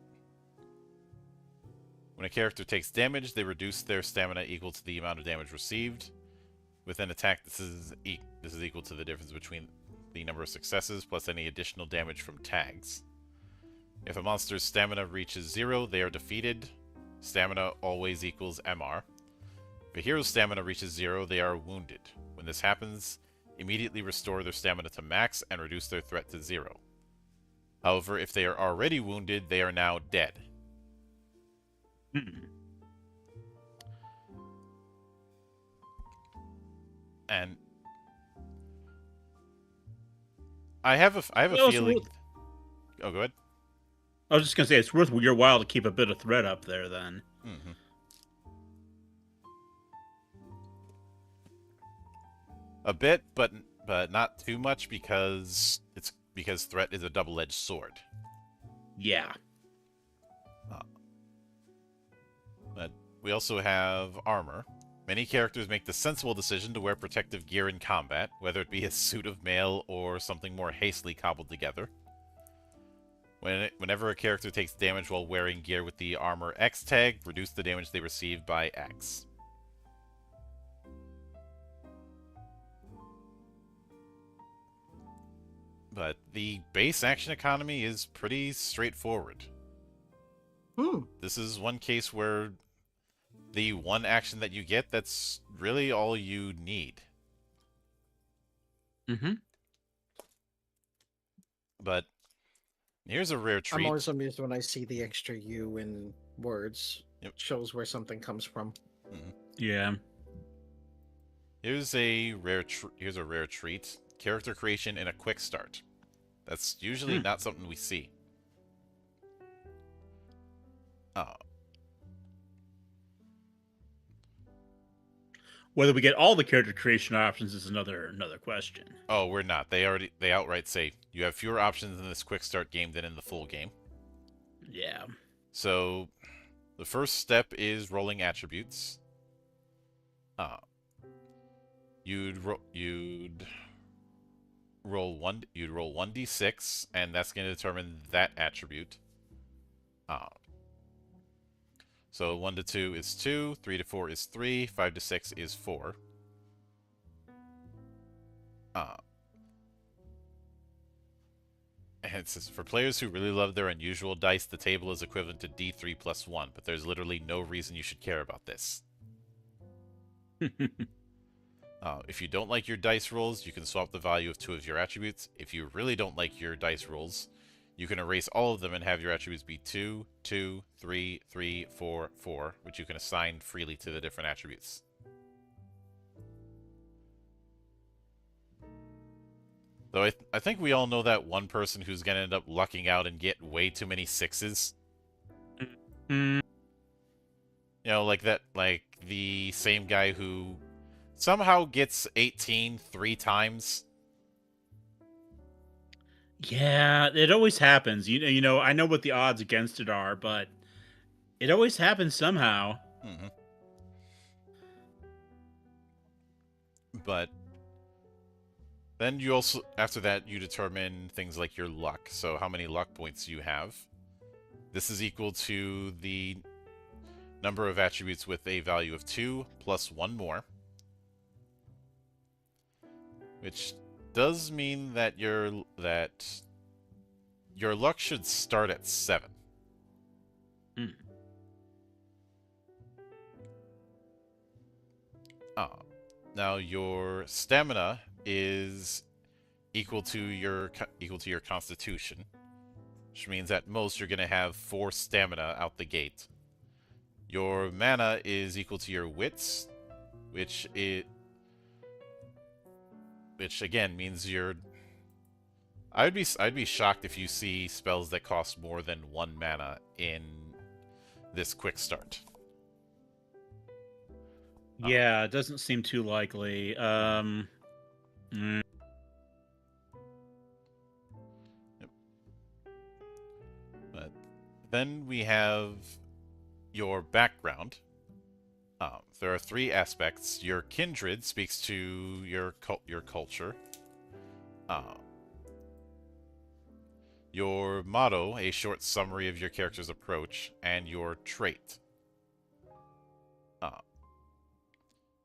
when a character takes damage, they reduce their stamina equal to the amount of damage received. With an attack, this is equal to the difference between the number of successes plus any additional damage from tags. If a monster's stamina reaches 0, they are defeated. Stamina always equals MR. If a hero's stamina reaches 0, they are wounded. When this happens, immediately restore their stamina to max and reduce their threat to 0. However, if they are already wounded, they are now dead. And I have a feeling. Oh, go ahead.
I was just gonna say it's worth your while to keep a bit of threat up there. Then.
Mm-hmm. A bit, but not too much because threat is a double-edged sword.
Yeah.
But we also have armor. Many characters make the sensible decision to wear protective gear in combat, whether it be a suit of mail or something more hastily cobbled together. Whenever a character takes damage while wearing gear with the armor X tag, reduce the damage they receive by X. But the base action economy is pretty straightforward. This is one case where the one action that you get, that's really all you need.
Mm-hmm.
But here's a rare treat.
I'm always amused when I see the extra U in words.
Yep.
It shows where something comes from.
Mm-hmm.
Yeah.
Here's a rare treat. Character creation in a quick start. That's usually not something we see.
Whether we get all the character creation options is another question.
Oh, we're not. They outright say you have fewer options in this quick start game than in the full game.
Yeah.
So the first step is rolling attributes. You'd roll 1d6, and that's going to determine that attribute. So 1 to 2 is 2, 3 to 4 is 3, 5 to 6 is 4. And it says, for players who really love their unusual dice, the table is equivalent to D3 plus 1, but there's literally no reason you should care about this. If you don't like your dice rolls, you can swap the value of 2 of your attributes. If you really don't like your dice rolls, you can erase all of them and have your attributes be 2, 2, 3, 3, 4, 4, which you can assign freely to the different attributes. Though I think we all know that one person who's going to end up lucking out and get way too many 6s. You know, like the same guy who somehow gets 18 3 times.
Yeah, it always happens. You know, I know what the odds against it are, but it always happens somehow.
Mm-hmm. But then you also, after that, you determine things like your luck. So how many luck points you have. This is equal to the number of attributes with a value of 2 plus 1 more. Which does mean that your luck should start at 7. Now your stamina is equal to your constitution, which means at most you're going to have 4 stamina out the gate. Your mana is equal to your wits, which again means I'd be shocked if you see spells that cost more than 1 mana in this quick start.
Yeah, it doesn't seem too likely.
Yep. But then we have your background. There are 3 aspects. Your kindred speaks to your culture. Your motto, a short summary of your character's approach, and your trait.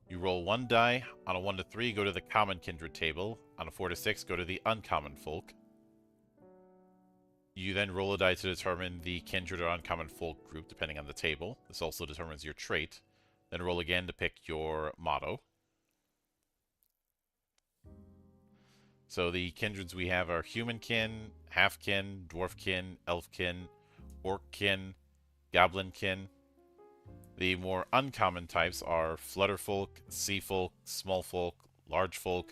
You roll 1 die. On a 1 to 3, go to the common kindred table. On a 4 to 6, go to the uncommon folk. You then roll a die to determine the kindred or uncommon folk group, depending on the table. This also determines your trait. Then roll again to pick your motto. So the kindreds we have are humankin, halfkin, dwarfkin, elfkin, orckin, goblinkin. The more uncommon types are flutterfolk, seafolk, smallfolk, largefolk,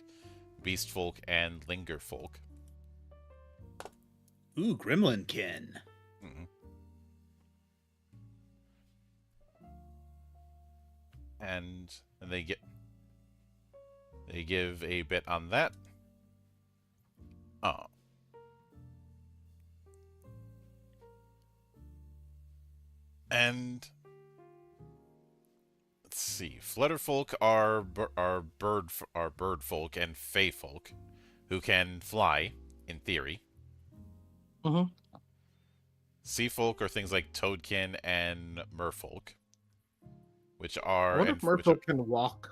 beastfolk, and lingerfolk.
Ooh, gremlinkin.
Mm-hmm. And they give a bit on that. Oh. And let's see. Flutterfolk are bird folk and fey folk who can fly in theory.
Mm-hmm.
Sea folk are things like toadkin and merfolk, which
I
are
wonder if Merfolk can walk.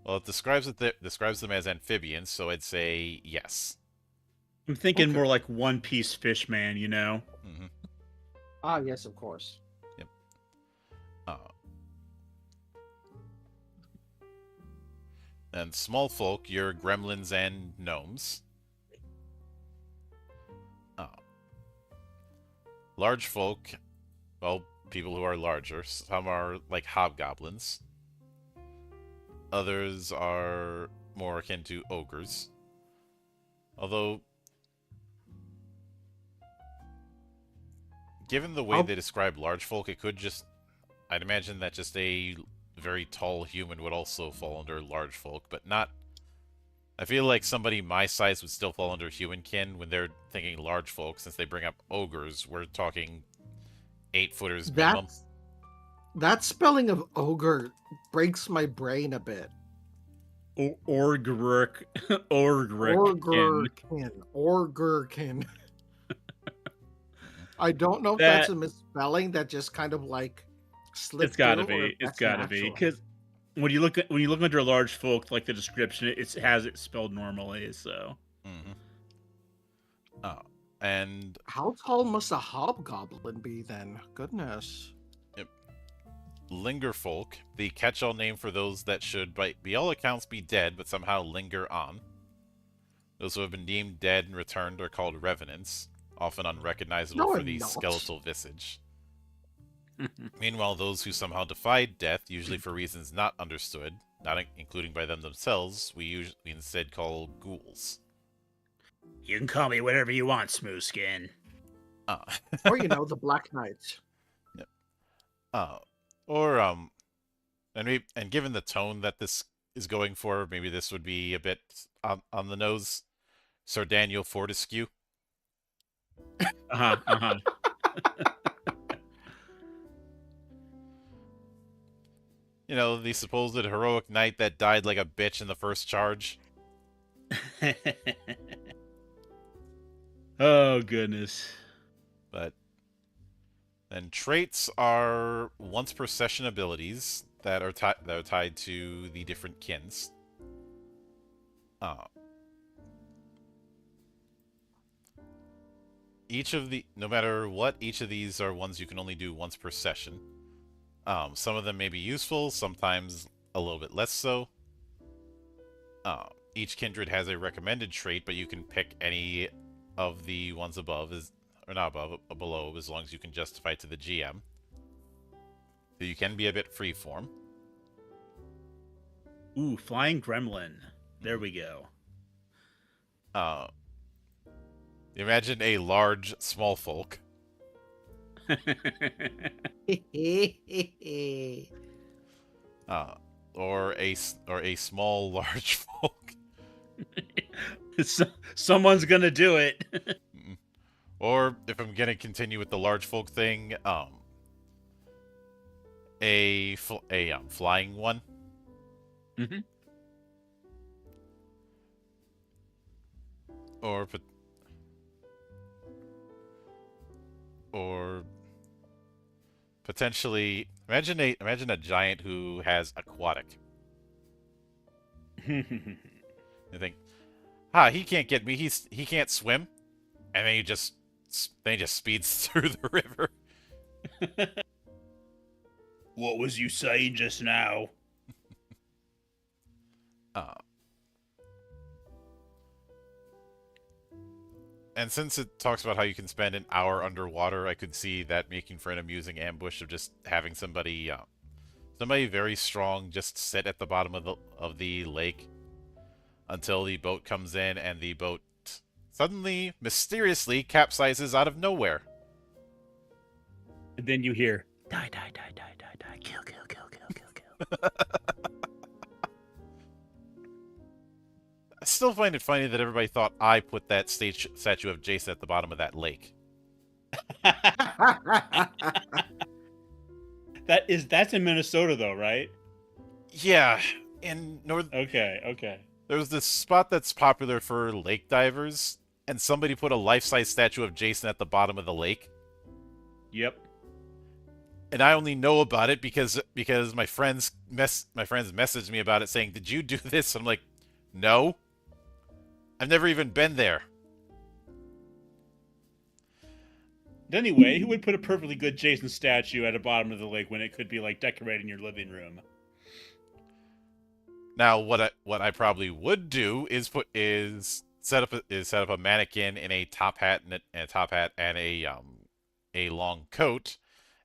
well, it describes them as amphibians, so I'd say yes.
I'm thinking
Okay.
more like One Piece Fishman, you know?
Mm-hmm.
Ah, yes, of course.
Yep. Uh, and small folk, your gremlins and gnomes. Uh, large folk, well, people who are larger. Some are like hobgoblins. Others are more akin to ogres. Although, given the way
How
they describe large folk, it could just... I'd imagine that just a very tall human would also fall under large folk, but not... I feel like somebody my size would still fall under humankin when they're thinking large folk, since they bring up ogres. We're talking 8-footers minimum.
that spelling of ogre breaks my brain a bit.
Orgrick.
Orgurkin. I don't know if that's
That
a misspelling that just kind of like slipped
it's gotta
through, or if
be. It's
that's
gotta be.
natural.
Because when you look under large folk, like the description, it has it spelled normally, so.
Mm-hmm. Oh, and
How tall must a hobgoblin be then? Goodness.
lingerfolk, the catch-all name for those that should, by all accounts, be dead, but somehow linger on. Those who have been deemed dead and returned are called revenants, often unrecognizable
No,
for
I'm
the
not.
skeletal visage. Meanwhile, those who somehow defied death, usually for reasons not understood, not including by them themselves, we instead call ghouls.
You can call me whatever you want, Smoothskin.
Or the Black Knight.
Yep. Or and given the tone that this is going for, maybe this would be a bit on the nose. Sir Daniel Fortescue.
Uh-huh.
The supposed heroic knight that died like a bitch in the first charge.
Oh, goodness.
But then traits are once per session abilities that are tied to the different kins. No matter what, each of these are ones you can only do once per session. Some of them may be useful, sometimes a little bit less so. Each kindred has a recommended trait, but you can pick any of the ones above, or not above, below, as long as you can justify it to the GM. So you can be a bit freeform.
Ooh, flying gremlin. There we go.
Imagine a large small folk. Or a small large folk.
Someone's gonna do it.
Or if I'm gonna continue with the large folk thing, a flying one.
Mm-hmm.
Or potentially imagine a giant who has aquatic. You think, he can't get me. He can't swim, and then he just speeds through the river.
What was you saying just now?
And since it talks about how you can spend an hour underwater, I could see that making for an amusing ambush of just having somebody very strong just sit at the bottom of the lake until the boat comes in and the boat suddenly, mysteriously capsizes out of nowhere.
And then you hear, die, die, die, die, die, die, kill, kill, kill, kill, kill, kill.
I still find it funny that everybody thought I put that statue of Jason at the bottom of that lake.
That's in Minnesota though, right?
Yeah, in North.
Okay.
There's this spot that's popular for lake divers, and somebody put a life-size statue of Jason at the bottom of the lake.
Yep.
And I only know about it because my friends messaged me about it saying, "Did you do this?" I'm like, "No. I've never even been there."
Anyway, who would put a perfectly good Jason statue at the bottom of the lake when it could be like decorating your living room?
Now, what I probably would do is set up a mannequin in a top hat and a long coat,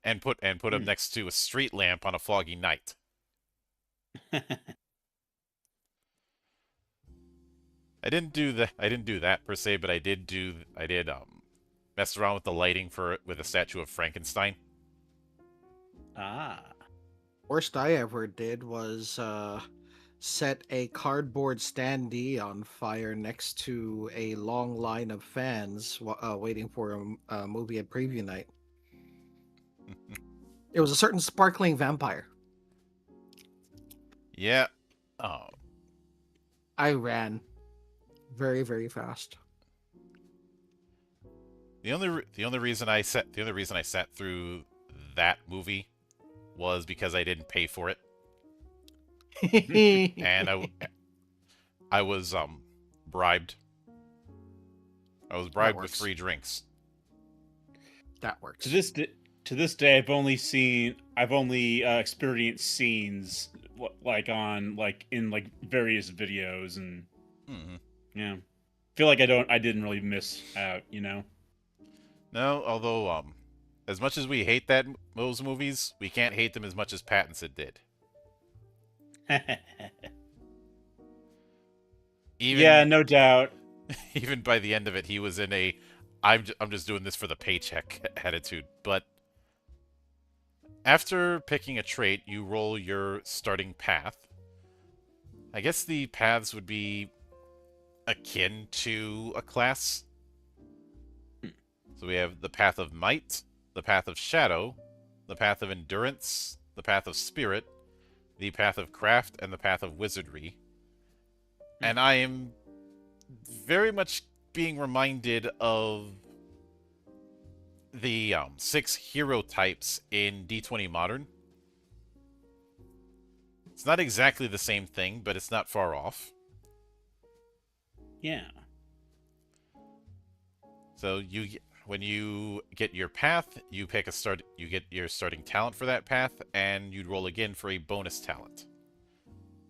and put him next to a street lamp on a foggy night. I didn't do that per se, but I did mess around with the lighting with a statue of Frankenstein.
Ah.
Worst I ever did was set a cardboard standee on fire next to a long line of fans waiting for a movie at preview night. It was a certain sparkling vampire.
Yeah. Oh.
I ran very, very fast.
The only reason I sat through that movie was because I didn't pay for it. And I was bribed. I was bribed with free drinks.
That works.
To this day, I've only experienced scenes in various videos, and yeah, feel like I didn't really miss out, you know.
No, although as much as we hate those movies, we can't hate them as much as Pattinson did.
Yeah, no doubt.
Even by the end of it, he was in a I'm just doing this for the paycheck attitude. But after picking a trait, you roll your starting path. I guess the paths would be akin to a class. So we have the path of might, the path of shadow, the path of endurance, the path of spirit, the path of craft, and the path of wizardry. And I am very much being reminded of the 6 hero types in D20 Modern. It's not exactly the same thing, but it's not far off.
Yeah.
So when you get your path, you get your starting talent for that path, and you'd roll again for a bonus talent.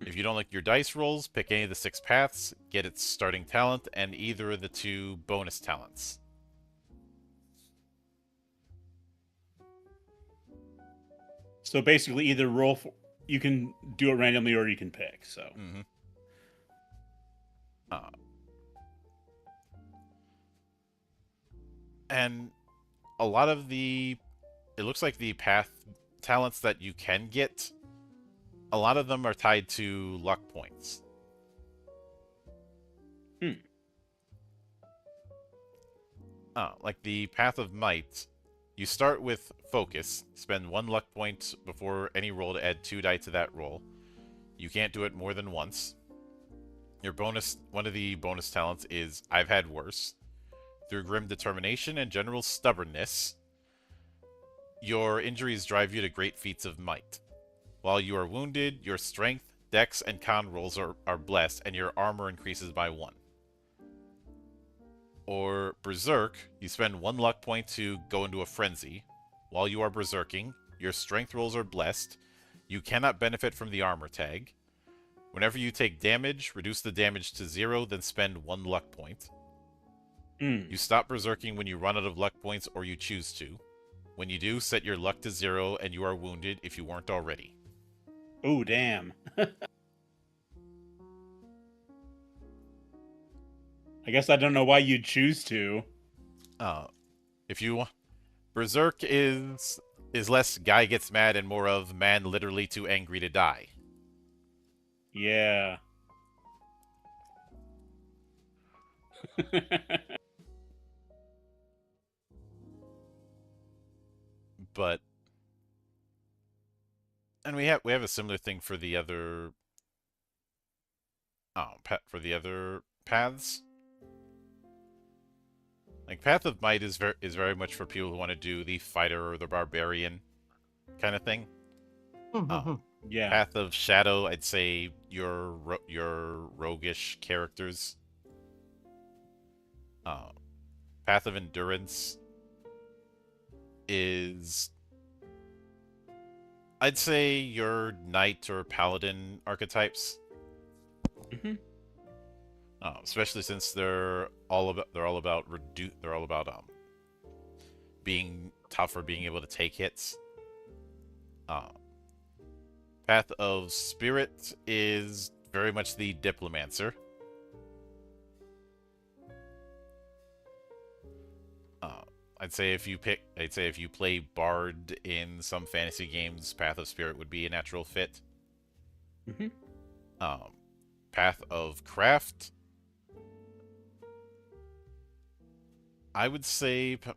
If you don't like your dice rolls, pick any of the 6 paths, get its starting talent, and either of the 2 bonus talents.
So basically, either you can do it randomly, or you can pick. So.
Mm-hmm. And a lot of it looks like the path talents that you can get, a lot of them are tied to luck points. Like the Path of Might, you start with Focus, spend 1 luck point before any roll to add 2 die to that roll. You can't do it more than once. One of the bonus talents is I've Had Worse. Through grim determination and general stubbornness, your injuries drive you to great feats of might. While you are wounded, your strength, dex, and con rolls are blessed, and your armor increases by 1. Or Berserk, you spend 1 luck point to go into a frenzy. While you are berserking, your strength rolls are blessed. You cannot benefit from the armor tag. Whenever you take damage, reduce the damage to 0, then spend 1 luck point.
Mm.
You stop berserking when you run out of luck points or you choose to. When you do, set your luck to 0 and you are wounded if you weren't already.
Oh, damn. I guess I don't know why you'd choose to.
Uh, if you berserk is less guy gets mad and more of man literally too angry to die.
Yeah.
But and we have a similar thing for the other for the other paths. Like Path of Might is very much for people who want to do the fighter or the barbarian kind of thing. Uh,
Yeah.
Path of Shadow, I'd say your roguish characters. Uh, Path of Endurance is, I'd say, your knight or paladin archetypes.
Hmm.
Especially since they're all about being tougher, being able to take hits. Uh, Path of Spirit is very much the Diplomancer. Uh, I'd say if you play Bard in some fantasy games, Path of Spirit would be a natural fit.
Hmm.
Um, Path of Craft, I would say, Path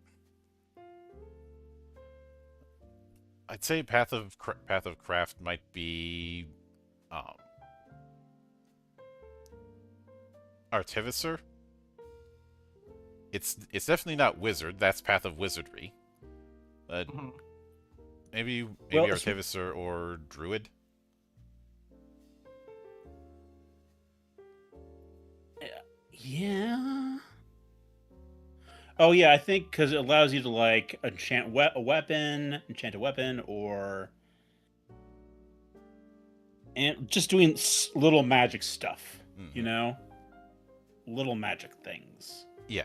of Craft might be um, Artificer. It's definitely not Wizard. That's Path of Wizardry. But maybe
Well, it's,
Artificer or Druid.
yeah. Oh yeah, I think because it allows you to like enchant enchant a weapon, or and just doing little magic stuff. You
Mm-hmm.
know, little magic things.
Yeah.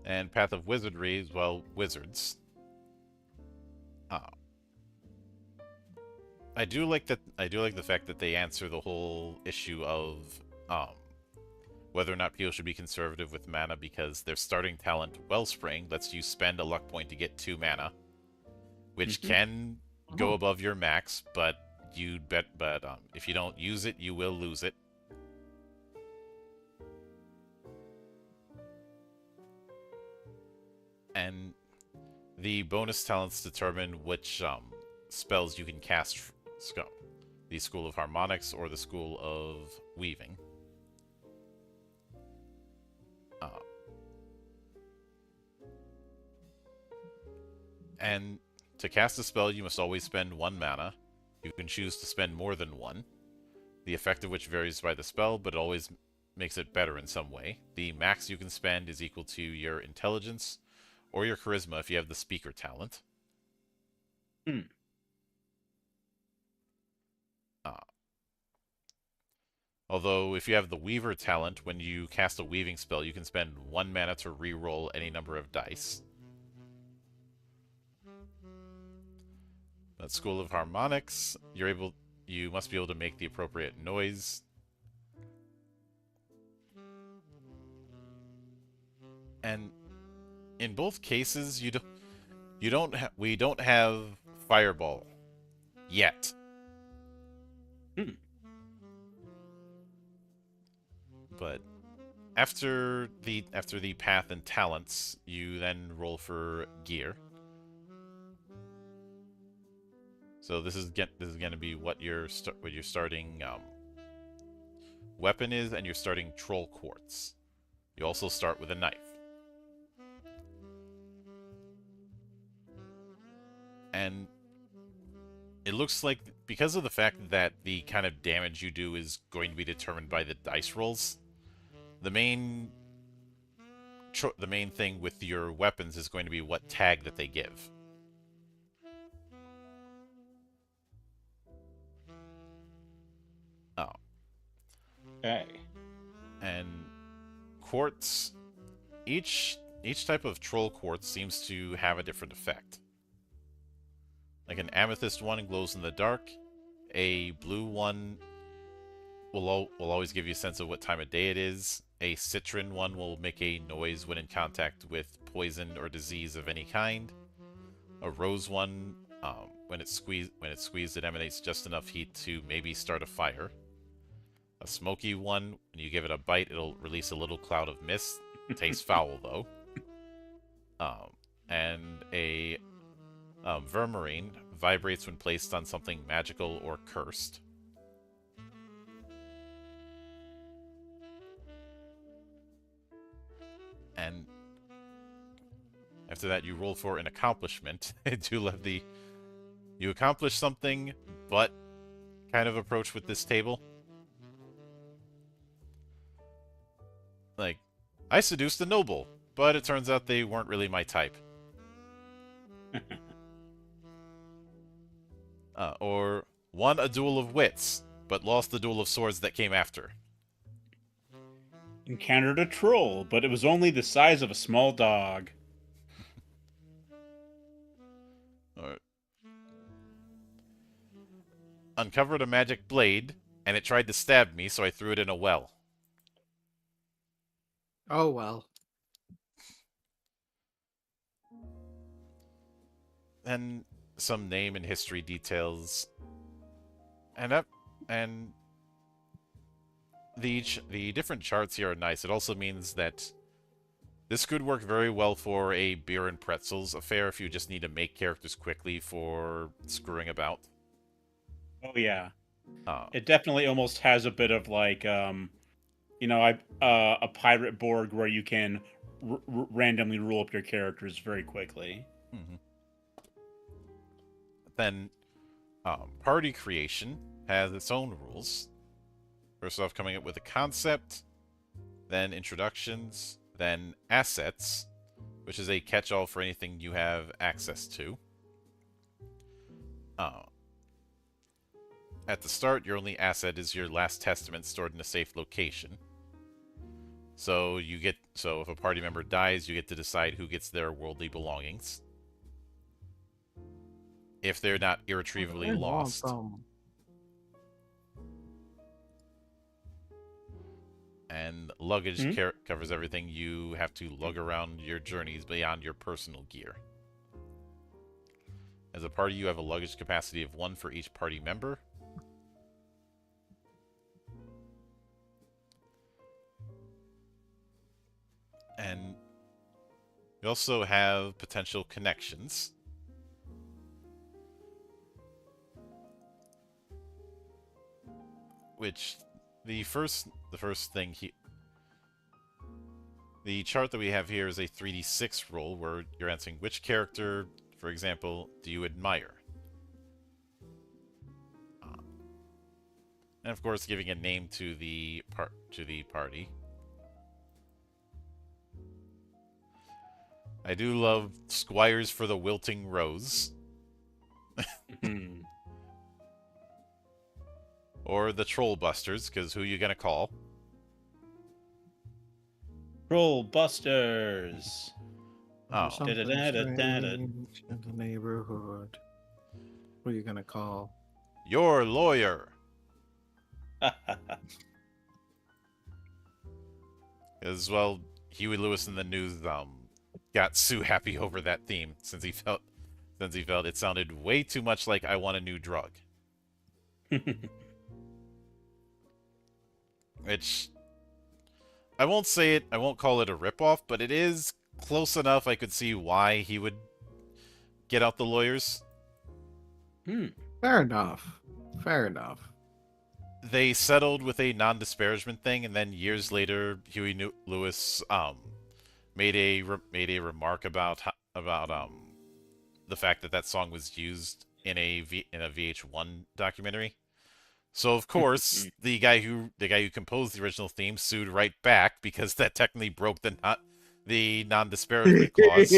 And Path of Wizardry is, well, wizards. Uh, I do like that. I do like the fact that they answer the whole issue of um, whether or not people should be conservative with mana, because their starting talent, Wellspring, lets you spend a luck point to get 2 mana, which
Hmm.
can go above your max, but if you don't use it, you will lose it. And the bonus talents determine which spells you can cast. The School of Harmonics or the School of Weaving. Uh, and to cast a spell, you must always spend 1 mana. You can choose to spend more than 1. The effect of which varies by the spell, but it always makes it better in some way. The max you can spend is equal to your intelligence or your charisma if you have the speaker talent.
Hmm.
Uh, Although, if you have the Weaver talent, when you cast a weaving spell, you can spend 1 mana to re-roll any number of dice. That School of Harmonics, you must be able to make the appropriate noise. And in both cases, we don't have Fireball yet.
Hmm.
But after the path and talents, you then roll for gear. So this is going to be what your starting weapon is, and your starting troll quartz. You also start with a knife. And it looks like, because of the fact that the kind of damage you do is going to be determined by the dice rolls, the main thing with your weapons is going to be what tag that they give. Oh,
Okay.
and quartz. Each type of troll quartz seems to have a different effect. Like an amethyst one glows in the dark. A blue one will always give you a sense of what time of day it is. A citron one will make a noise when in contact with poison or disease of any kind. A rose one, when it's squeezed, it emanates just enough heat to maybe start a fire. A smoky one, when you give it a bite, it'll release a little cloud of mist. It tastes foul though. And a vermarine vibrates when placed on something magical or cursed. And after that, you roll for an accomplishment. You accomplish something, but kind of approach with this table. Like, I seduced a noble, but it turns out they weren't really my type. Or won a duel of wits, but lost the duel of swords that came after.
Encountered a troll, but it was only the size of a small dog.
Or uncovered a magic blade, and it tried to stab me, so I threw it in a well.
Oh well.
And some name and history details. And the different charts here are nice. It also means that this could work very well for a beer and pretzels affair if you just need to make characters quickly for screwing about.
Oh yeah, it definitely almost has a bit of like, a pirate board where you can randomly rule up your characters very quickly.
Mm-hmm. Then, party creation has its own rules. First off, coming up with a concept, then introductions, then assets, which is a catch-all for anything you have access to. At the start, your only asset is your last testament stored in a safe location. So if a party member dies, you get to decide who gets their worldly belongings. If they're not irretrievably lost. And luggage covers everything you have to lug around your journeys beyond your personal gear. As a party, you have a luggage capacity of 1 for each party member. And you also have potential connections. Which the first thing the chart that we have here is a 3d6 roll where you're answering which character, for example, do you admire? And of course, giving a name to the party. I do love Squires for the Wilting Rose. Or the Troll Busters, because who you gonna call?
Troll Busters.
Oh.
Something strange in the neighborhood. Who are you gonna call?
Your lawyer. As well, Huey Lewis in the News got Sue happy over that theme since he felt it sounded way too much like I Want a New Drug. Which I won't call it a ripoff, but it is close enough I could see why he would get out the lawyers.
Fair enough.
They settled with a non-disparagement thing, and then years later, Huey Lewis made a remark about the fact that song was used in a VH1 documentary. So of course, the guy who composed the original theme sued right back because that technically broke the non-disparagement clause.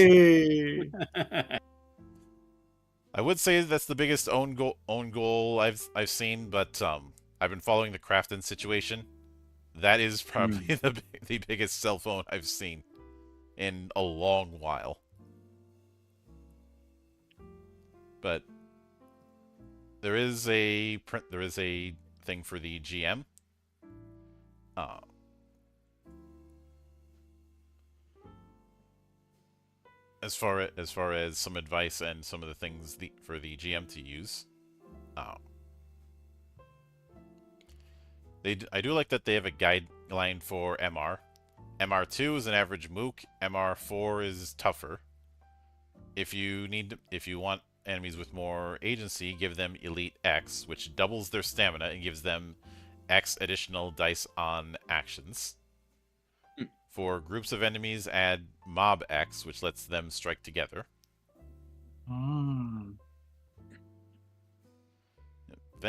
I would say that's the biggest own goal I've seen, but I've been following the Crafton situation. That is probably the biggest cell phone I've seen in a long while. But there is a thing for the GM. Uh, as far as some advice and some of the things for the GM to use. Uh, I do like that they have a guideline for MR. MR2 is an average mook. MR4 is tougher. If you want enemies with more agency, give them Elite X, which doubles their stamina and gives them X additional dice on actions. For groups of enemies, add Mob X, which lets them strike together. Then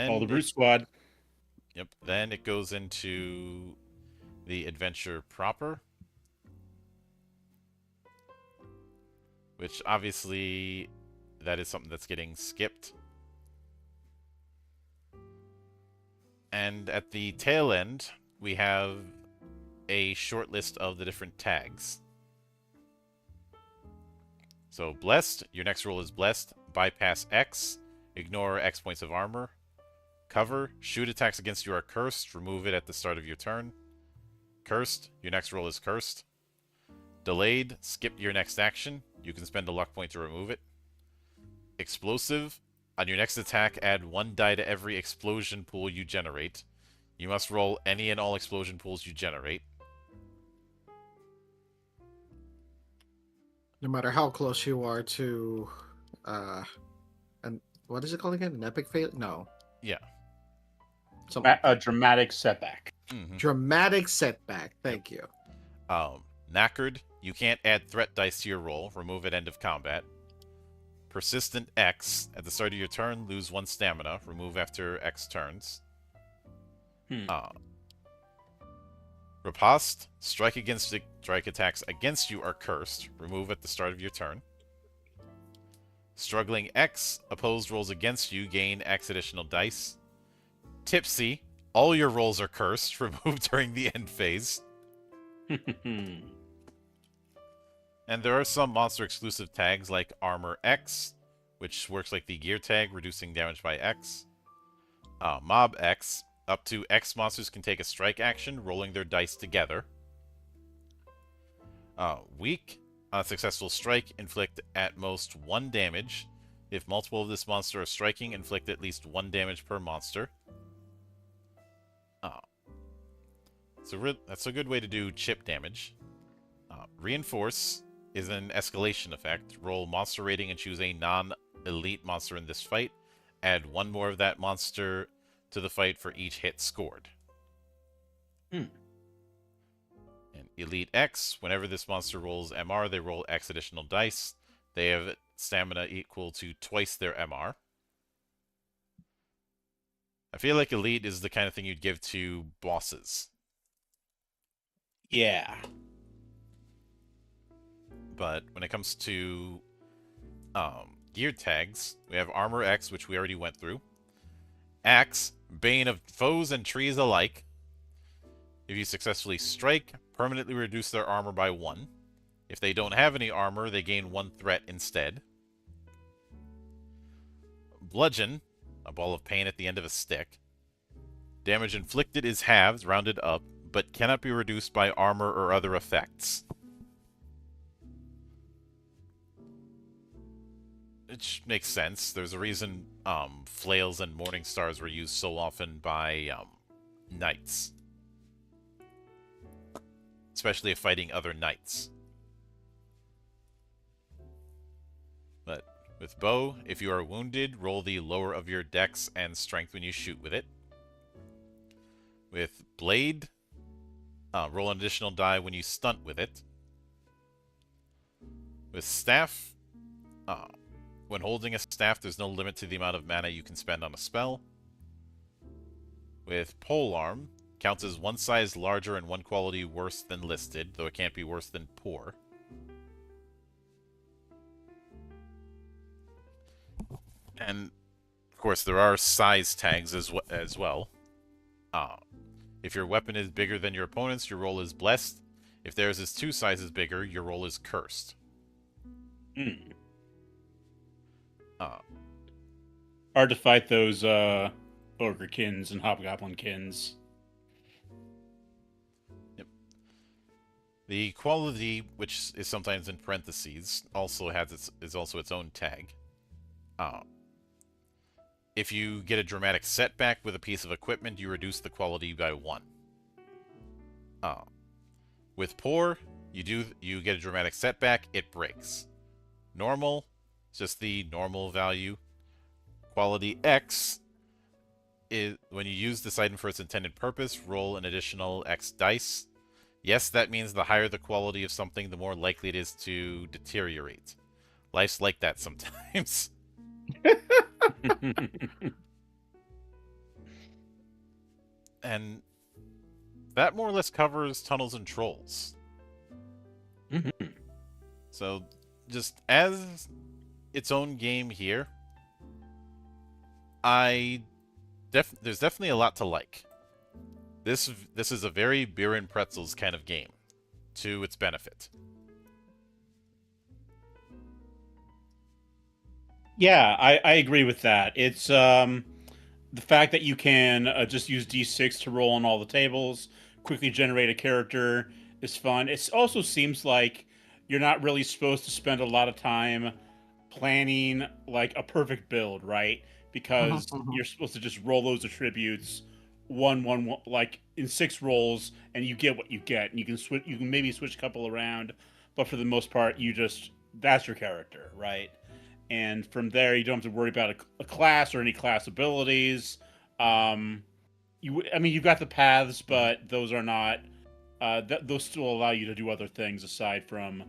All the Brute Squad.
Yep. Then it goes into the adventure proper, which obviously that is something that's getting skipped. And at the tail end, we have a short list of the different tags. So Blessed, your next roll is Blessed. Bypass X, ignore X points of armor. Cover, shoot attacks against you are cursed. Remove it at the start of your turn. Cursed, your next roll is Cursed. Delayed, skip your next action. You can spend a luck point to remove it. Explosive, on your next attack, add 1 die to every explosion pool you generate. You must roll any and all explosion pools you generate.
No matter how close you are to, and what is it called again? An epic fail? No.
Yeah.
A dramatic setback.
Mm-hmm.
Dramatic setback. Thank you.
Knackered, you can't add threat dice to your roll. Remove at end of combat. Persistent X, at the start of your turn, lose 1 stamina. Remove after X turns. Riposte, strike attacks against you are cursed. Remove at the start of your turn. Struggling X, opposed rolls against you gain X additional dice. Tipsy, all your rolls are cursed. Remove during the end phase. And there are some monster-exclusive tags like Armor X, which works like the gear tag, reducing damage by X. Mob X, up to X monsters can take a strike action, rolling their dice together. Weak, on a successful strike, inflict at most 1 damage. If multiple of this monster are striking, inflict at least 1 damage per monster. So that's a good way to do chip damage. Reinforce is an escalation effect. Roll monster rating and choose a non-elite monster in this fight. Add 1 more of that monster to the fight for each hit scored. And Elite X, whenever this monster rolls MR, they roll X additional dice. They have stamina equal to twice their MR. I feel like Elite is the kind of thing you'd give to bosses.
Yeah.
But when it comes to gear tags, we have Armor X, which we already went through. Axe, bane of foes and trees alike. If you successfully strike, permanently reduce their armor by 1. If they don't have any armor, they gain 1 threat instead. Bludgeon, a ball of pain at the end of a stick. Damage inflicted is halved, rounded up, but cannot be reduced by armor or other effects. Which makes sense. There's a reason flails and morning stars were used so often by knights. Especially if fighting other knights. But with bow, if you are wounded, roll the lower of your dex and strength when you shoot with it. With blade, roll an additional die when you stunt with it. With staff, when holding a staff, there's no limit to the amount of mana you can spend on a spell. With polearm, counts as 1 size larger and 1 quality worse than listed, though it can't be worse than poor. And, of course, there are size tags as well. If your weapon is bigger than your opponent's, your roll is blessed. If theirs is 2 sizes bigger, your roll is cursed.
Hmm.
Uh,
Hard to fight those Ogrekins and Hobgoblinkins.
Yep. The quality, which is sometimes in parentheses, also is also its own tag. If you get a dramatic setback with a piece of equipment, you reduce the quality by 1. With poor, you get a dramatic setback, it breaks. Normal, just the normal value. Quality X is when you use this item for its intended purpose, roll an additional X dice. Yes, that means the higher the quality of something, the more likely it is to deteriorate. Life's like that sometimes. And that more or less covers Tunnels and Trolls.
Mm-hmm.
So, just as its own game here, there's definitely a lot to like. This is a very beer and pretzels kind of game, to its benefit.
Yeah, I agree with that. It's the fact that you can just use D6 to roll on all the tables, quickly generate a character is fun. It also seems like you're not really supposed to spend a lot of time planning like a perfect build, right? Because you're supposed to just roll those attributes one, like in 6 rolls, and you get what you get, and you can switch. You can maybe switch a couple around, but for the most part, that's your character, right? And from there, you don't have to worry about a class or any class abilities. You've got the paths, but those are not. Those still allow you to do other things aside from,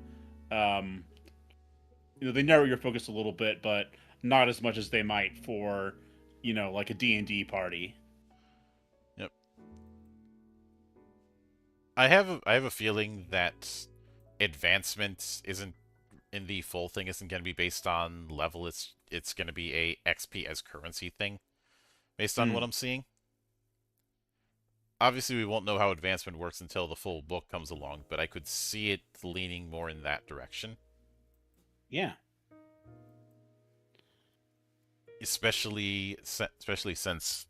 they narrow your focus a little bit, but not as much as they might for, like a D&D party.
Yep. I have a feeling that advancement isn't in the full thing isn't going to be based on level. It's going to be a XP as currency thing, based on what I'm seeing. Obviously, we won't know how advancement works until the full book comes along, but I could see it leaning more in that direction.
Yeah.
Especially since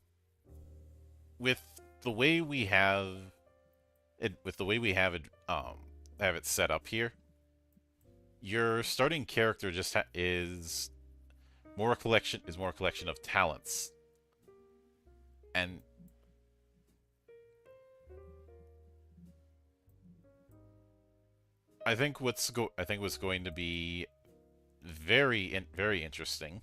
with the way we have it, have it set up here, your starting character just is more a collection of talents, and I think what's going to be very interesting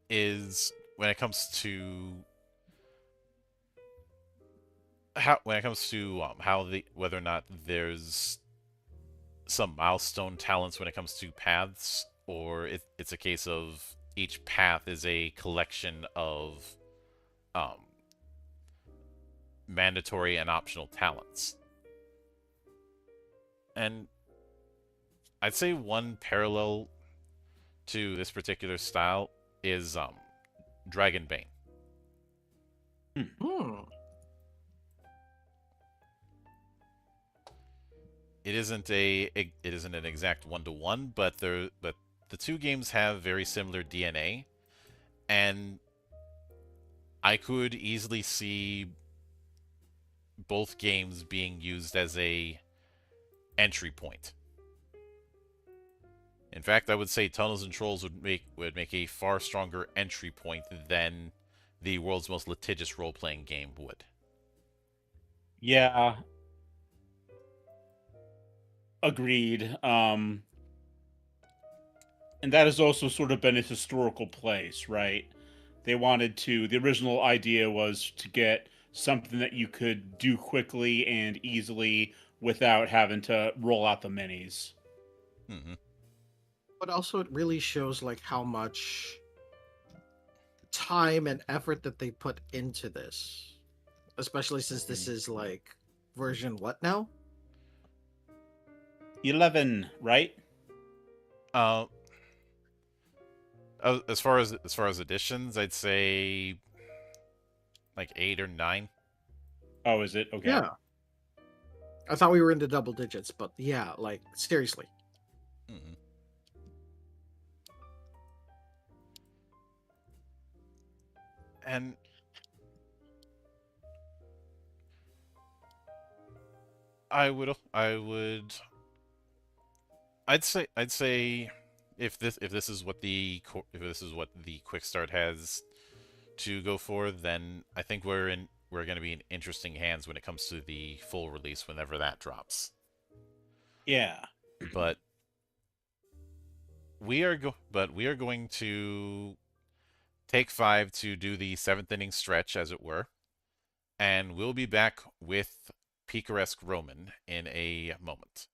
is when it comes to whether or not there's some milestone talents when it comes to paths, or it's a case of each path is a collection of mandatory and optional talents. And I'd say one parallel to this particular style is Dragonbane. It isn't an exact 1-to-1, but the two games have very similar DNA, and I could easily see both games being used as a entry point. In fact, I would say Tunnels and Trolls would make a far stronger entry point than the world's most litigious role-playing game would.
Yeah. Agreed. And that has also sort of been its historical place, right? The original idea was to get something that you could do quickly and easily without having to roll out the minis.
Mm-hmm.
But also, it really shows like how much time and effort that they put into this, especially since this is like version what now?
11, right?
as far as additions, I'd say like 8 or 9.
Oh, is it? Okay.
Yeah. I thought we were into double digits, but yeah, like seriously.
Mm-hmm. And I'd say if this is what the Quickstart has to go for, then I think we're going to be in interesting hands when it comes to the full release whenever that drops.
Yeah.
But we are going to take 5 to do the 7th inning stretch, as it were, and we'll be back with Picaresque Roman in a moment.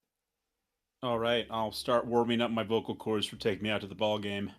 All right. I'll start warming up my vocal cords for Take Me Out to the Ball Game.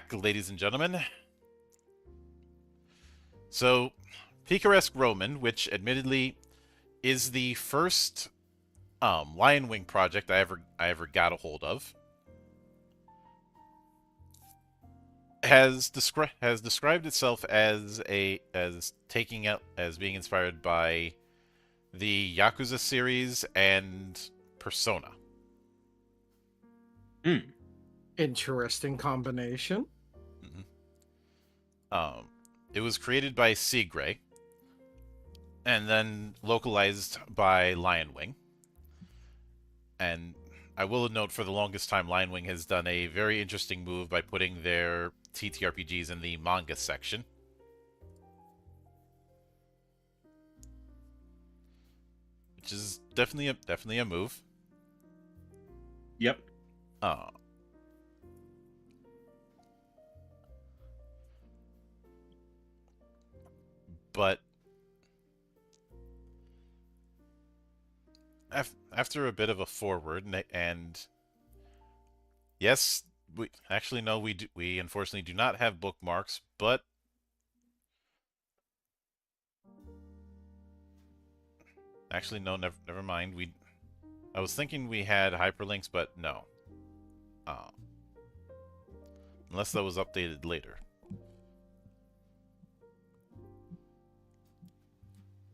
back, ladies and gentlemen. So, Picaresque Roman, which admittedly is the first Lion Wing project I ever got a hold of, has described itself as being inspired by the Yakuza series and Persona.
Interesting combination.
It was created by Seagray and then localized by Lion Wing. And I will note, for the longest time, Lion Wing has done a very interesting move by putting their TTRPGs in the manga section. Which is definitely a move.
Yep.
But after a bit of a forward, and yes, we unfortunately do not have bookmarks, but actually no, never mind. I was thinking we had hyperlinks, but no. Unless that was updated later.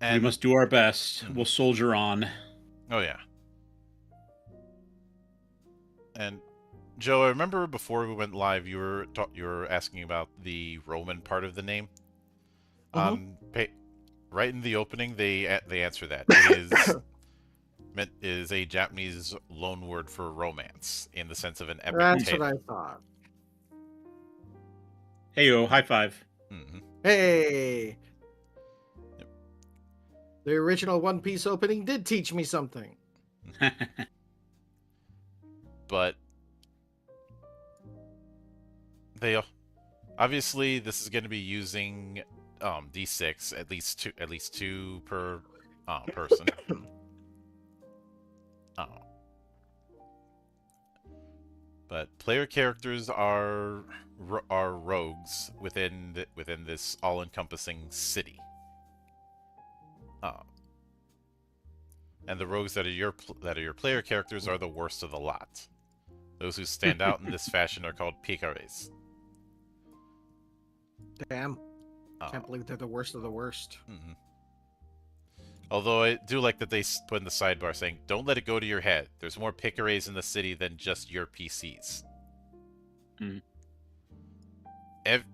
We must do our best. We'll soldier on.
Oh yeah. And Joe, I remember before we went live, you were asking about the Roman part of the name. Right in the opening, they answer that it is a Japanese loan word for romance in the sense of an epic
That's
tale.
what I thought.
Hey yo, high five.
Hey.
Yep.
The original One Piece opening did teach me something.
But they obviously this is going to be using D6 at least two per person. But player characters are rogues within this all-encompassing city. And the rogues that are your player characters are the worst of the lot. Those who stand out in this fashion are called Picaresque.
Damn. Can't believe they're the worst of the worst.
Although I do like that they put in the sidebar saying, don't let it go to your head. There's more Picaresques in the city than just your PCs.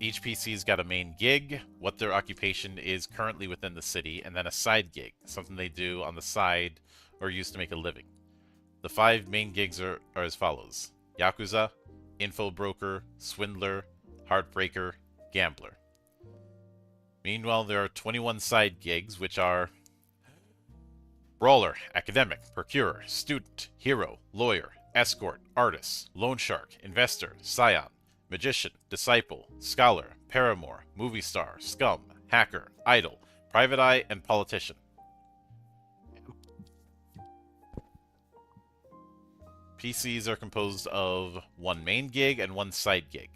Each PC's got a main gig, what their occupation is currently within the city, and then a side gig, something they do on the side or use to make a living. The 5 main gigs are as follows: Yakuza, Info Broker, Swindler, Heartbreaker, Gambler. Meanwhile, there are 21 side gigs, which are Brawler, Academic, Procurer, Student, Hero, Lawyer, Escort, Artist, Loan Shark, Investor, Scion, Magician, Disciple, Scholar, Paramour, Movie Star, Scum, Hacker, Idol, Private Eye, and Politician. PCs are composed of 1 main gig and 1 side gig.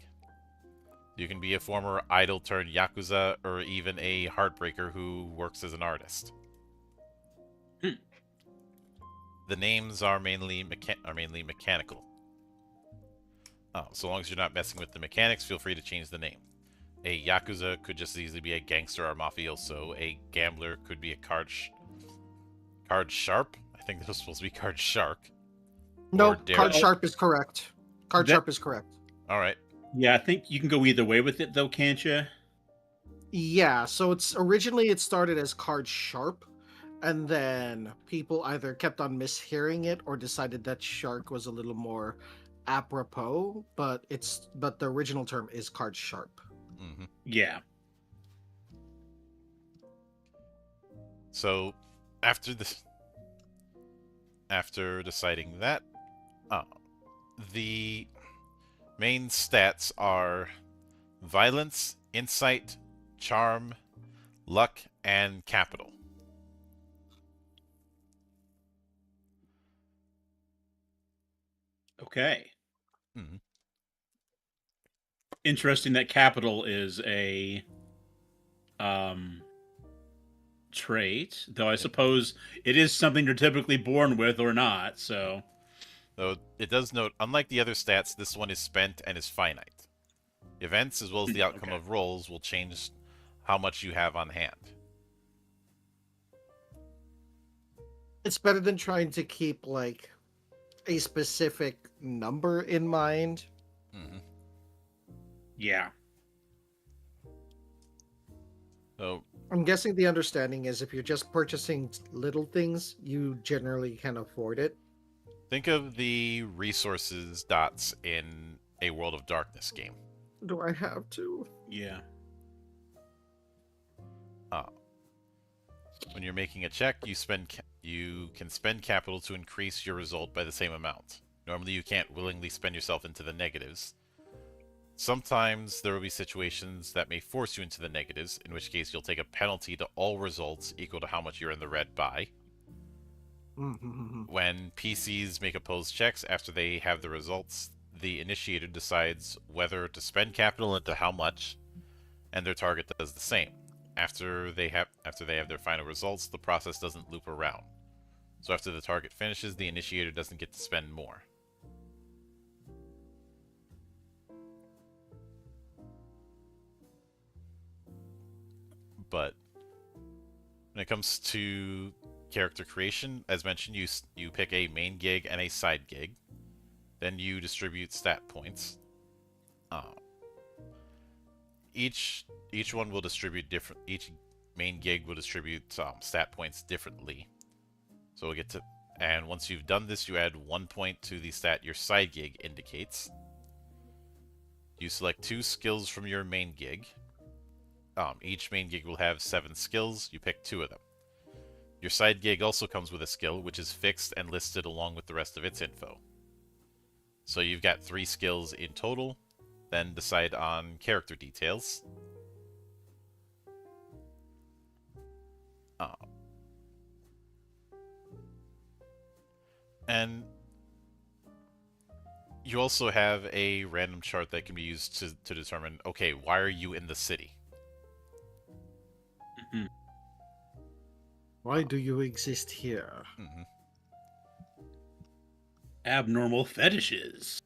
You can be a former idol turned Yakuza or even a heartbreaker who works as an artist. The names are mainly mechanical. So long as you're not messing with the mechanics, feel free to change the name. A Yakuza could just as easily be a gangster or mafioso. A gambler could be a card sharp. I think that was supposed to be card shark.
No, card sharp is correct. Sharp is correct.
All right.
Yeah, I think you can go either way with it, though, can't you?
Yeah, so it started as card sharp, and then people either kept on mishearing it or decided that shark was a little more apropos, but the original term is card sharp.
Yeah.
So after deciding that, the main stats are violence, insight, charm, luck, and capital.
Okay. interesting that capital is a trait, though I suppose it is something you're typically born with or not, so...
Though it does note, unlike the other stats, this one is spent and is finite. Events, as well as the outcome of rolls, will change how much you have on hand.
It's better than trying to keep, like, a specific number in mind.
Mm-hmm.
Yeah.
So,
I'm guessing the understanding is if you're just purchasing little things, you generally can afford it.
think of the resources dots in a World of Darkness game.
Do I have to?
Yeah.
When you're making a check, you can spend capital to increase your result by the same amount. Normally, you can't willingly spend yourself into the negatives. Sometimes there will be situations that may force you into the negatives, in which case you'll take a penalty to all results equal to how much you're in the red by. When PCs make opposed checks after they have the results, the initiator decides whether to spend capital into how much, and their target does the same. After they have their final results, the process doesn't loop around. So after the target finishes, the initiator doesn't get to spend more. But when it comes to character creation, as mentioned, you pick a main gig and a side gig. Then you distribute stat points. Each one will distribute different. Each main gig will distribute stat points differently. So we'll get to, and once you've done this, you add 1 point to the stat your side gig indicates. You select 2 skills from your main gig. Each main gig will have 7 skills. You pick 2 of them. Your side gig also comes with a skill, which is fixed and listed along with the rest of its info. So you've got 3 skills in total. Then decide on character details. And you also have a random chart that can be used to determine, okay, why are you in the city?
Why do you exist here?
Mm-hmm.
Abnormal fetishes.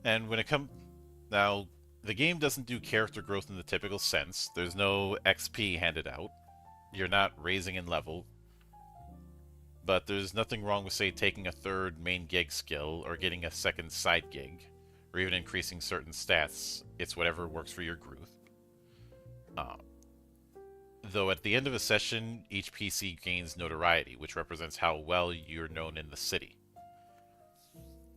And when it comes... Now, the game doesn't do character growth in the typical sense. There's no XP handed out. You're not raising in level. But there's nothing wrong with, say, taking a 3rd main gig skill, or getting a 2nd side gig, or even increasing certain stats. It's whatever works for your growth. Though at the end of a session, each PC gains notoriety, which represents how well you're known in the city.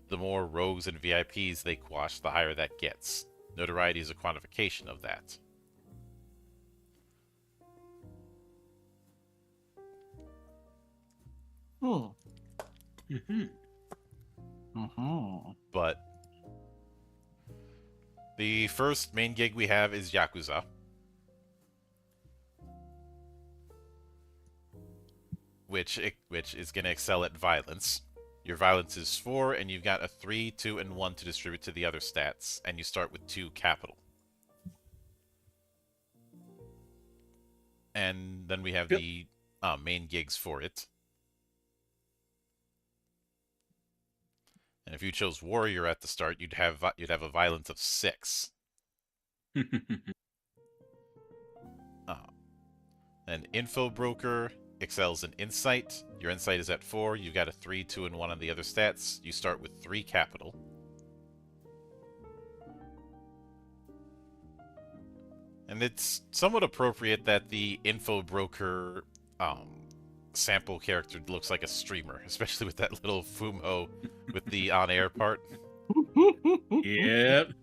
The more rogues and VIPs they quash, the higher that gets. Notoriety is a quantification of that. But the first main gig we have is Yakuza. Which is going to excel at violence. Your violence is 4, and you've got a 3, 2, and 1 to distribute to the other stats, and you start with 2 capital. And then we have the main gigs for it. And if you chose warrior at the start, you'd have a violence of 6. And info broker excels in insight. Your insight is at 4. You've got a 3, 2, and 1 on the other stats. You start with 3 capital. And it's somewhat appropriate that the info broker sample character looks like a streamer, especially with that little Fumho with the on-air part.
Yep.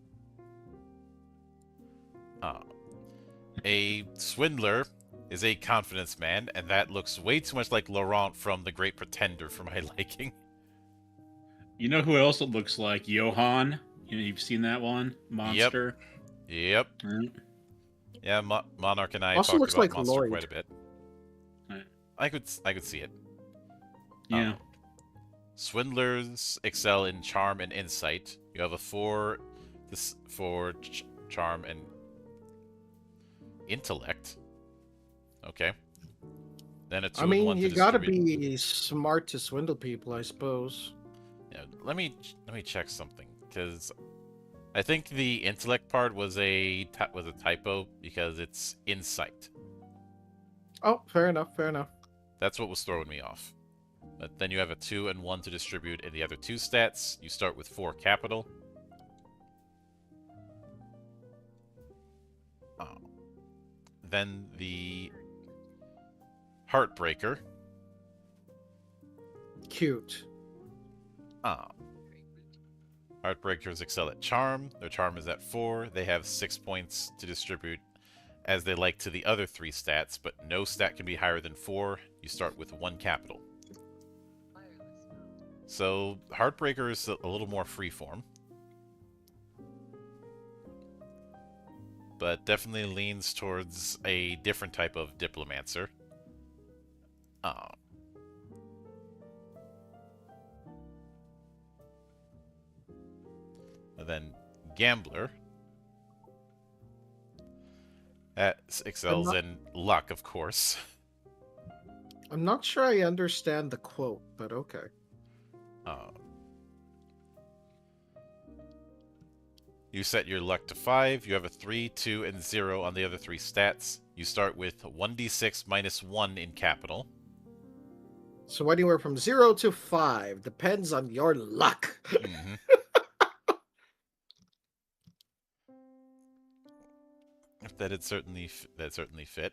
A swindler is a confidence man, and that looks way too much like Laurent from The Great Pretender for my liking.
You know who else it looks like? Johan. You've seen that one? Monster.
Yep. Yeah, Monarch and I
Also
talked
looks
about
like
Monster
Lloyd.
quite a bit.
Right.
I could see it.
Yeah.
Swindlers excel in charm and insight. You have a 4 for charm and intellect. Okay. Then a 2
I
and
mean,
1 to
you gotta
distribute.
be smart to swindle people, I suppose.
Yeah, let me check something, because I think the intellect part was a typo because it's insight.
Oh, fair enough, fair enough.
That's what was throwing me off. But then you have a 2 and 1 to distribute in the other 2 stats. You start with 4 capital. Then the Heartbreaker.
Cute.
Heartbreakers excel at charm. Their charm is at 4. They have 6 points to distribute as they like to the other 3 stats, but no stat can be higher than 4. You start with 1 capital. So Heartbreaker is a little more freeform, but definitely leans towards a different type of Diplomancer. And then Gambler excels in luck, of course.
I'm not sure I understand the quote, but okay.
You set your luck to 5. You have a 3, 2, and 0 on the other 3 stats. You start with 1d6 minus 1 in capital.
So anywhere from 0 to 5 depends on your luck.
Mm-hmm. That certainly fit.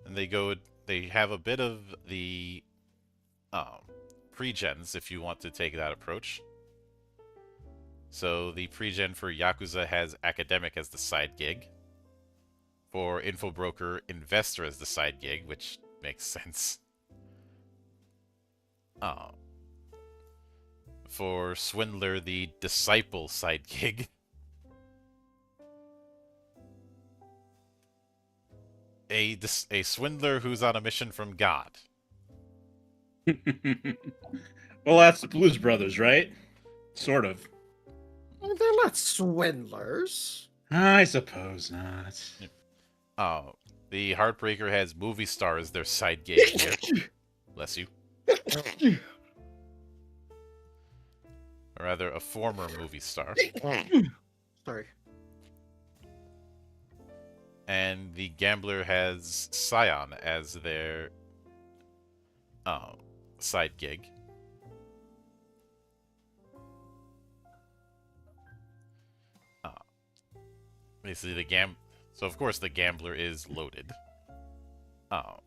And they have a bit of the pre-gens if you want to take that approach. So the pre-gen for Yakuza has Academic as the side gig. For Infobroker, Investor as the side gig, which makes sense. For Swindler, the Disciple side gig. A swindler who's on a mission from God.
Well, that's the Blues Brothers, right? Sort of.
They're not swindlers.
I suppose not.
The Heartbreaker has Movie Star as their side gig here. Bless you. Or rather, a former movie star.
Sorry.
And the Gambler has Scion as their side gig. Basically, so of course the Gambler is loaded. Now,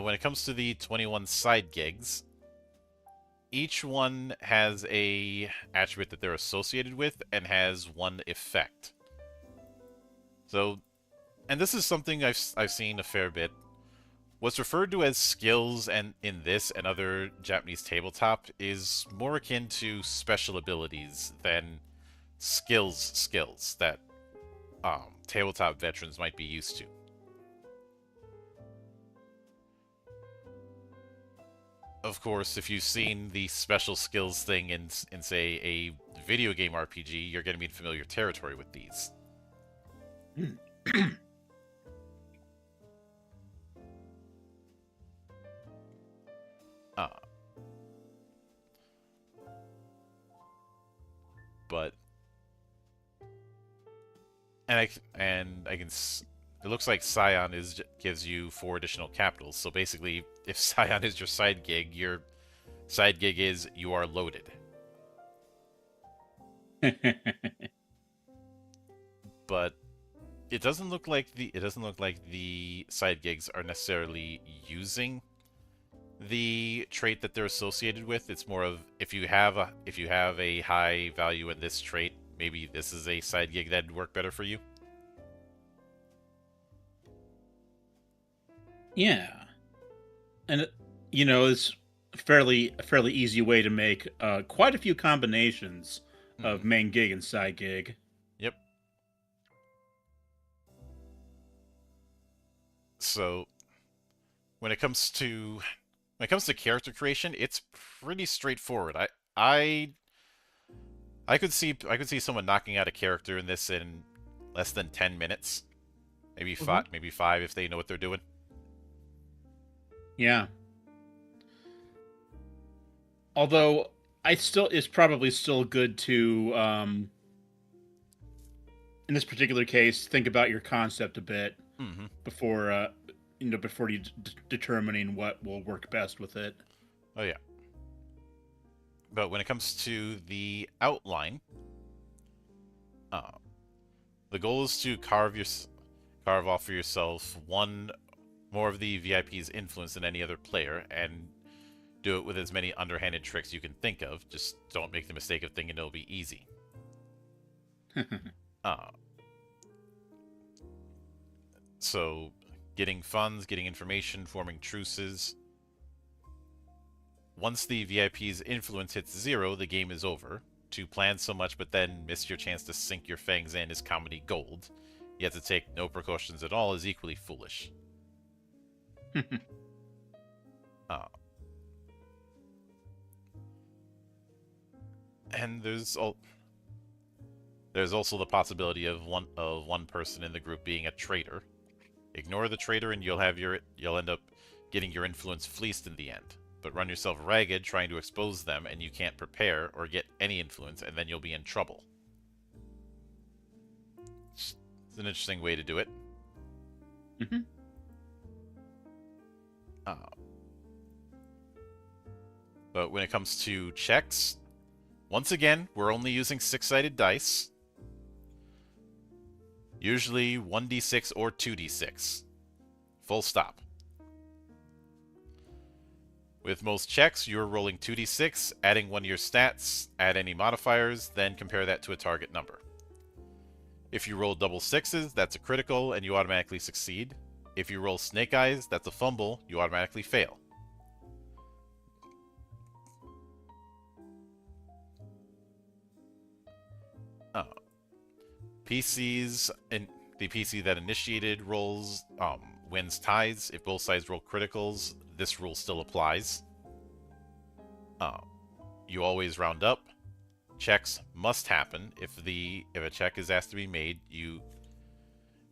when it comes to the 21 side gigs, each one has a attribute that they're associated with and has one effect. So, and this is something I've seen a fair bit. What's referred to as skills and in this and other Japanese tabletop is more akin to special abilities than skills that tabletop veterans might be used to. Of course, if you've seen the special skills thing in say, a video game RPG, you're going to be in familiar territory with these. But I can. It looks like Scion gives you 4 additional capitals. So basically, if Scion is your side gig, your side gig is you are loaded. But it doesn't look like the side gigs are necessarily using the trait that they're associated with. It's more of if you have a high value in this trait, maybe this is a side gig that'd work better for you.
Yeah, and it's a fairly easy way to make quite a few combinations of main gig and side gig.
Yep. So when it comes to character creation, it's pretty straightforward. I could see someone knocking out a character in this in less than 10 minutes. Maybe five if they know what they're doing.
Yeah. Although it's probably still good to in this particular case think about your concept a bit before determining what will work best with it.
Oh yeah. But when it comes to the outline, the goal is to carve off for yourself one more of the VIP's influence than any other player, and do it with as many underhanded tricks you can think of. Just don't make the mistake of thinking it'll be easy. So, getting funds, getting information, forming truces. Once the VIP's influence hits 0, the game is over. To plan so much but then miss your chance to sink your fangs in is comedy gold. Yet to take no precautions at all is equally foolish. And there's also the possibility of one person in the group being a traitor. Ignore the traitor and you'll end up getting your influence fleeced in the end. But run yourself ragged trying to expose them and you can't prepare or get any influence, and then you'll be in trouble. It's an interesting way to do it. But when it comes to checks, once again, we're only using 6-sided dice. Usually 1d6 or 2d6. Full stop. With most checks, you're rolling 2d6, adding 1 to your stats, add any modifiers, then compare that to a target number. If you roll double 6s, that's a critical and you automatically succeed. If you roll snake eyes, that's a fumble, you automatically fail. PCs, and the PC that initiated rolls wins ties. If both sides roll criticals, this rule still applies. You always round up. Checks must happen. If a check is asked to be made, you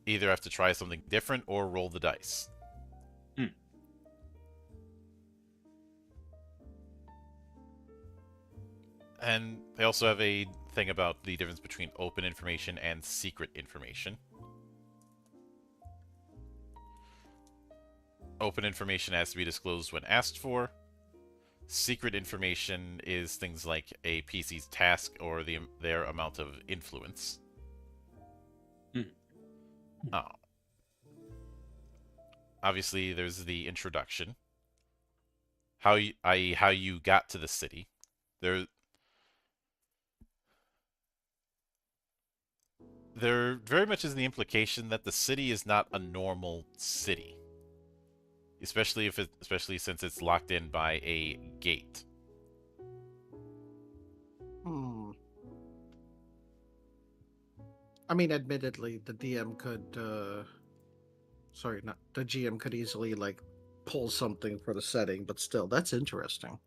either have to try something different or roll the dice. And they also have a thing about the difference between open information and secret information. Open information has to be disclosed when asked for. Secret information is things like a PC's task or their amount of influence. Obviously, there's the introduction. I.e., how you got to the city. There very much is the implication that the city is not a normal city. Especially since it's locked in by a gate.
I mean, admittedly, the DM could, the GM could easily, pull something for the setting, but still, that's interesting.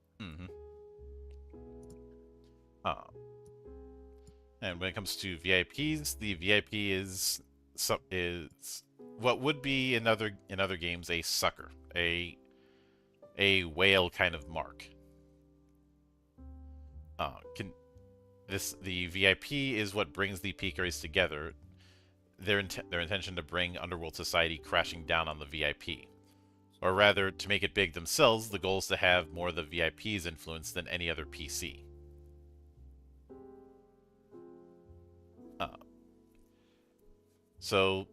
And when it comes to VIPs, the VIP is what would be in other games a sucker, a whale kind of mark. The VIP is what brings the Picaresque together. Their intention to bring Underworld Society crashing down on the VIP. Or rather, to make it big themselves, the goal is to have more of the VIP's influence than any other PC. So,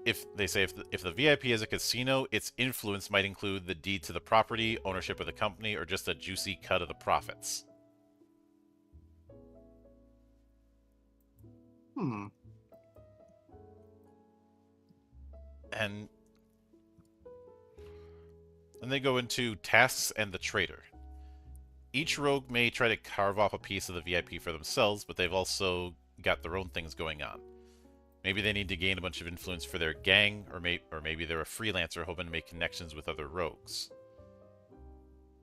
if the VIP is a casino, its influence might include the deed to the property, ownership of the company, or just a juicy cut of the profits. And then they go into tasks and the traitor. Each rogue may try to carve off a piece of the VIP for themselves, but they've also got their own things going on. Maybe they need to gain a bunch of influence for their gang, or maybe they're a freelancer hoping to make connections with other rogues.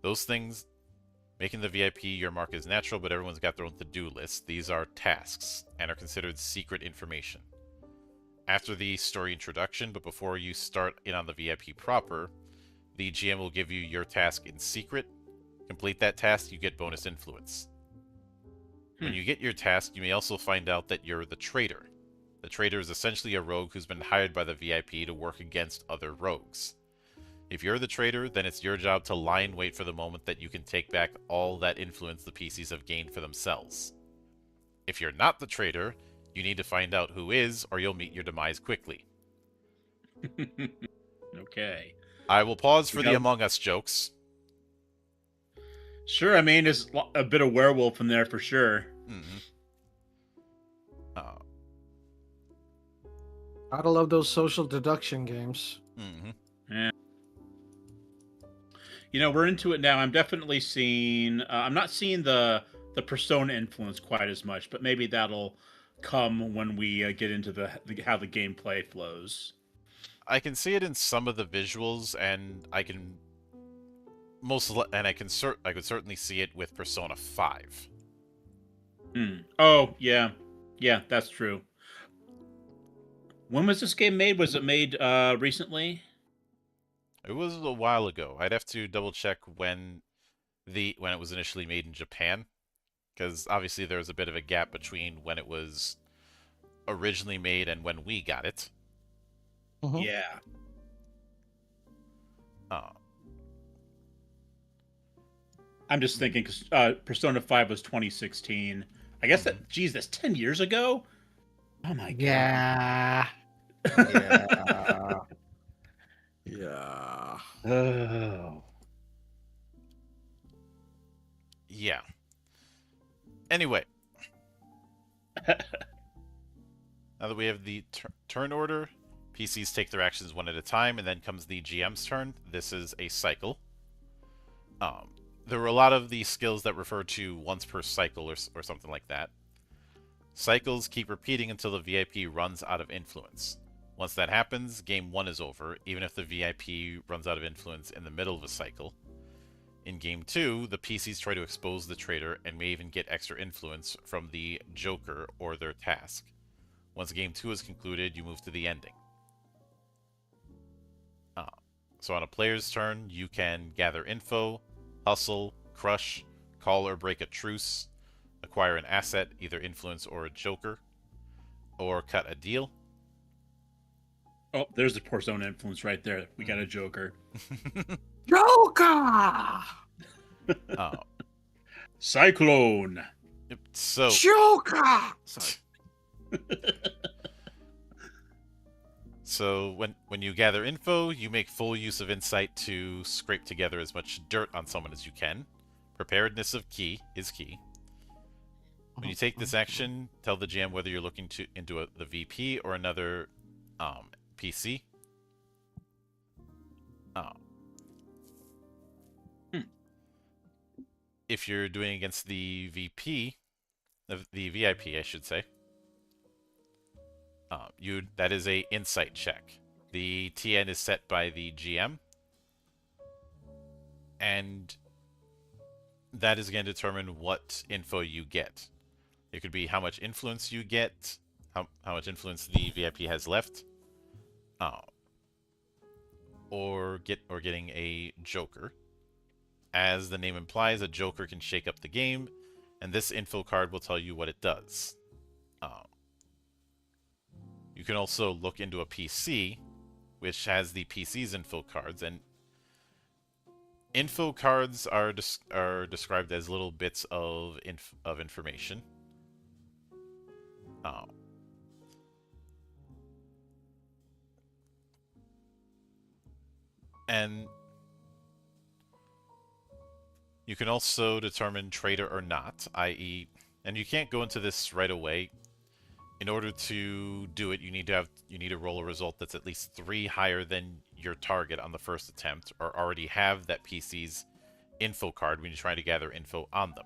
Those things, making the VIP your mark is natural, but everyone's got their own to-do list. These are tasks, and are considered secret information. After the story introduction, but before you start in on the VIP proper, the GM will give you your task in secret. Complete that task, you get bonus influence. When you get your task, you may also find out that you're the traitor. The traitor is essentially a rogue who's been hired by the VIP to work against other rogues. If you're the traitor, then it's your job to lie in wait for the moment that you can take back all that influence the PCs have gained for themselves. If you're not the traitor, you need to find out who is, or you'll meet your demise quickly.
Okay.
I will pause for the Among Us jokes.
Sure, I mean, there's a bit of werewolf in there for sure.
Mm-hmm.
Gotta love those social deduction games.
Mm-hmm.
Yeah. You know, we're into it now. I'm definitely seeing... I'm not seeing the persona influence quite as much, but maybe that'll come when we get into how the gameplay flows.
I can see it in some of the visuals, and I can I could certainly see it with Persona 5.
Oh, yeah. Yeah, that's true. When was this game made? Was it made recently?
It was a while ago. I'd have to double check when it was initially made in Japan, because obviously there was a bit of a gap between when it was originally made and when we got it.
Mm-hmm.
Yeah. I'm just thinking because Persona 5 was 2016. I guess that's 10 years ago. Oh my god.
Yeah. Yeah. Yeah.
Oh.
Yeah. Anyway. Now that we have the turn order, PCs take their actions one at a time, and then comes the GM's turn. This is a cycle. There were a lot of the skills that refer to once per cycle or something like that. Cycles keep repeating until the VIP runs out of influence. Once that happens, game 1 is over, even if the VIP runs out of influence in the middle of a cycle. In game 2, the PCs try to expose the traitor and may even get extra influence from the Joker or their task. Once game 2 is concluded, you move to the ending. So on a player's turn, you can gather info, hustle, crush, call or break a truce, acquire an asset, either influence or a Joker, or cut a deal.
Oh, there's the Persona influence right there. We got a Joker.
Joker!
Cyclone!
So...
Joker! Sorry.
So when you gather info, you make full use of insight to scrape together as much dirt on someone as you can. Preparedness is key. When you take this action, tell the GM whether you're looking into the VP or another PC. If you're doing against the VP, the VIP, I should say, that is a insight check. The TN is set by the GM, and that is going to determine what info you get. It could be how much influence you get, how much influence the VIP has left, or getting a Joker. As the name implies, a Joker can shake up the game, and this info card will tell you what it does. You can also look into a PC, which has the PC's info cards, and info cards are described as little bits of information. And you can also determine traitor or not, i.e., and you can't go into this right away. In order to do it, you need to roll a result that's at least 3 higher than your target on the first attempt, or already have that PC's info card when you try to gather info on them.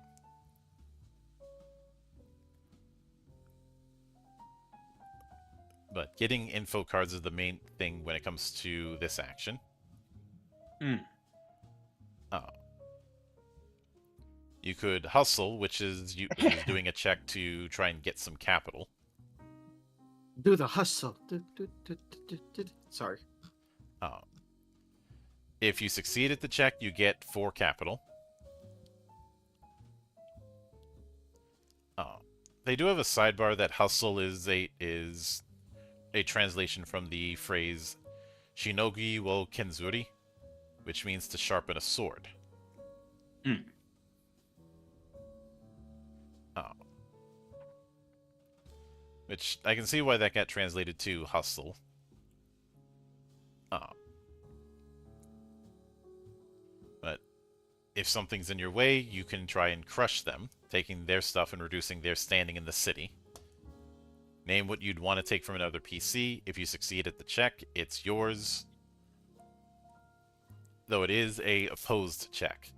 But getting info cards is the main thing when it comes to this action.
Mm.
You could hustle, which is doing a check to try and get some capital.
Do the hustle. Sorry.
If you succeed at the check, you get 4 capital. They do have a sidebar that hustle is a translation from the phrase shinogi wo kenzuri, which means to sharpen a sword.
Mm.
Which I can see why that got translated to hustle. But if something's in your way, you can try and crush them, taking their stuff and reducing their standing in the city. Name what you'd want to take from another PC. If you succeed at the check, it's yours. Though it is a opposed check.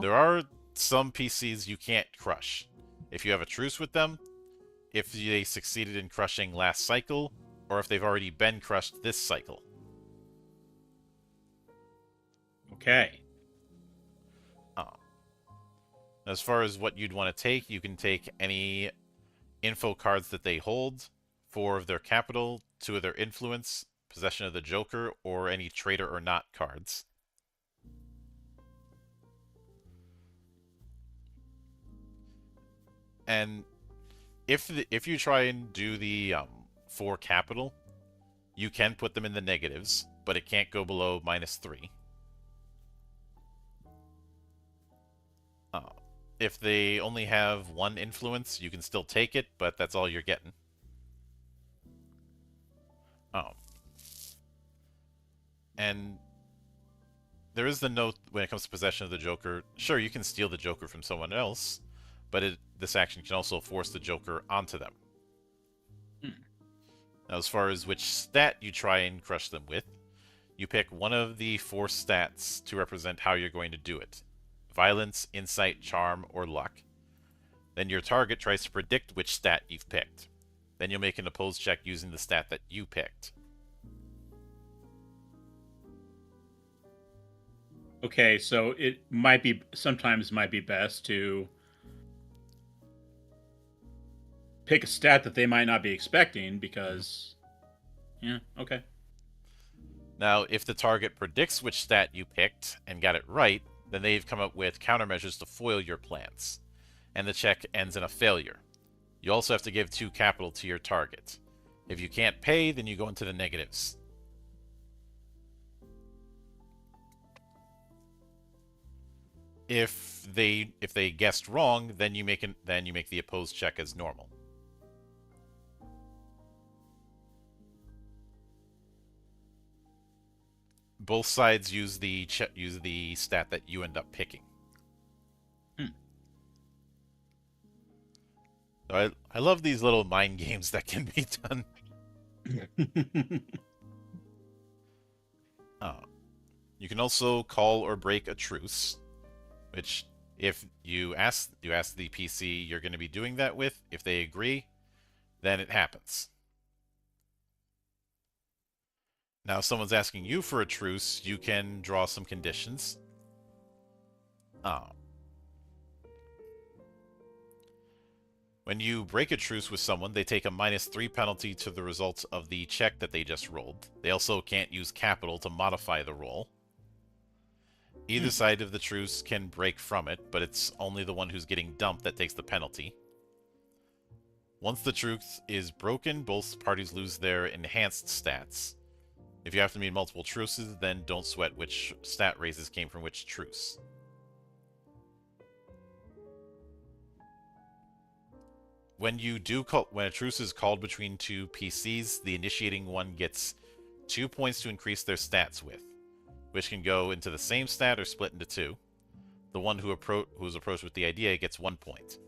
There are some PCs you can't crush. If you have a truce with them, if they succeeded in crushing last cycle, or if they've already been crushed this cycle.
Okay.
As far as what you'd want to take, you can take any info cards that they hold, 4 of their capital, 2 of their influence, possession of the Joker, or any traitor or not cards. And if you try and do the 4 capital, you can put them in the negatives, but it can't go below -3. If they only have 1 influence, you can still take it, but that's all you're getting. And there is the note when it comes to possession of the Joker. Sure, you can steal the Joker from someone else, but this action can also force the Joker onto them. Now, as far as which stat you try and crush them with, you pick one of the 4 stats to represent how you're going to do it. Violence, Insight, Charm, or Luck. Then your target tries to predict which stat you've picked. Then you'll make an opposed check using the stat that you picked.
Okay, so it might be sometimes might be best to pick a stat that they might not be expecting because yeah, okay.
Now, if the target predicts which stat you picked and got it right, then they've come up with countermeasures to foil your plans, and the check ends in a failure. You also have to give 2 capital to your target. If you can't pay, then you go into the negatives. If they guessed wrong, then you make the opposed check as normal. Both sides use the stat that you end up picking. So I love these little mind games that can be done. You can also call or break a truce, which if you ask the PC you're going to be doing that with, if they agree, then it happens. Now, if someone's asking you for a truce, you can draw some conditions. When you break a truce with someone, they take a -3 penalty to the results of the check that they just rolled. They also can't use capital to modify the roll. Either side of the truce can break from it, but it's only the one who's getting dumped that takes the penalty. Once the truce is broken, both parties lose their enhanced stats. If you have to meet multiple truces, then don't sweat which stat raises came from which truce. When a truce is called between 2 PCs, the initiating one gets 2 points to increase their stats with, which can go into the same stat or split into 2. The one who's approached with the idea gets 1 point.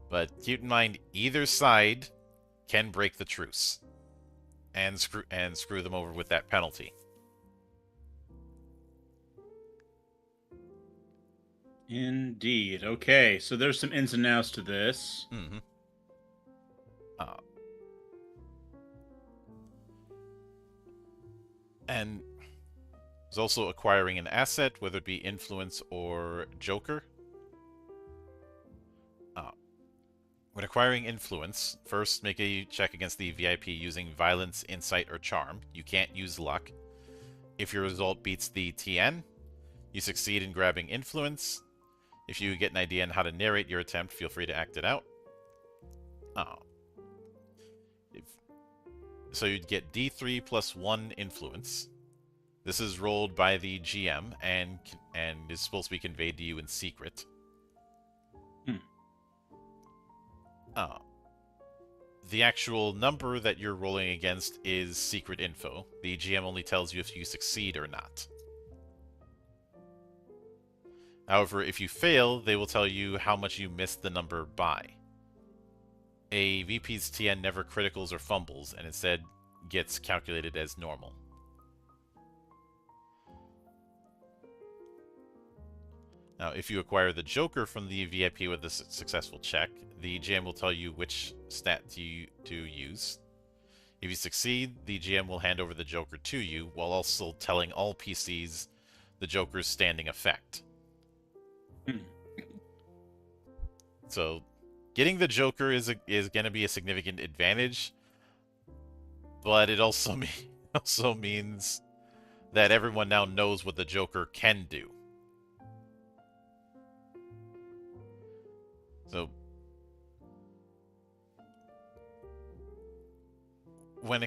But keep in mind, either side can break the truce and screw them over with that penalty.
Indeed. Okay, so there's some ins and outs to this.
And there's also acquiring an asset, whether it be influence or joker. When acquiring influence, first make a check against the VIP using violence, insight, or charm. You can't use luck. If your result beats the TN, you succeed in grabbing influence. If you get an idea on how to narrate your attempt, feel free to act it out. So you'd get D3 plus 1 influence. This is rolled by the GM and is supposed to be conveyed to you in secret. The actual number that you're rolling against is secret info. The GM only tells you if you succeed or not. However, if you fail, they will tell you how much you missed the number by. A VP's TN never criticals or fumbles, and instead gets calculated as normal. Now, if you acquire the Joker from the VIP with a successful check, the GM will tell you which stat to use. If you succeed, the GM will hand over the Joker to you, while also telling all PCs the Joker's standing effect. So, getting the Joker is going to be a significant advantage, but it also means that everyone now knows what the Joker can do. So, when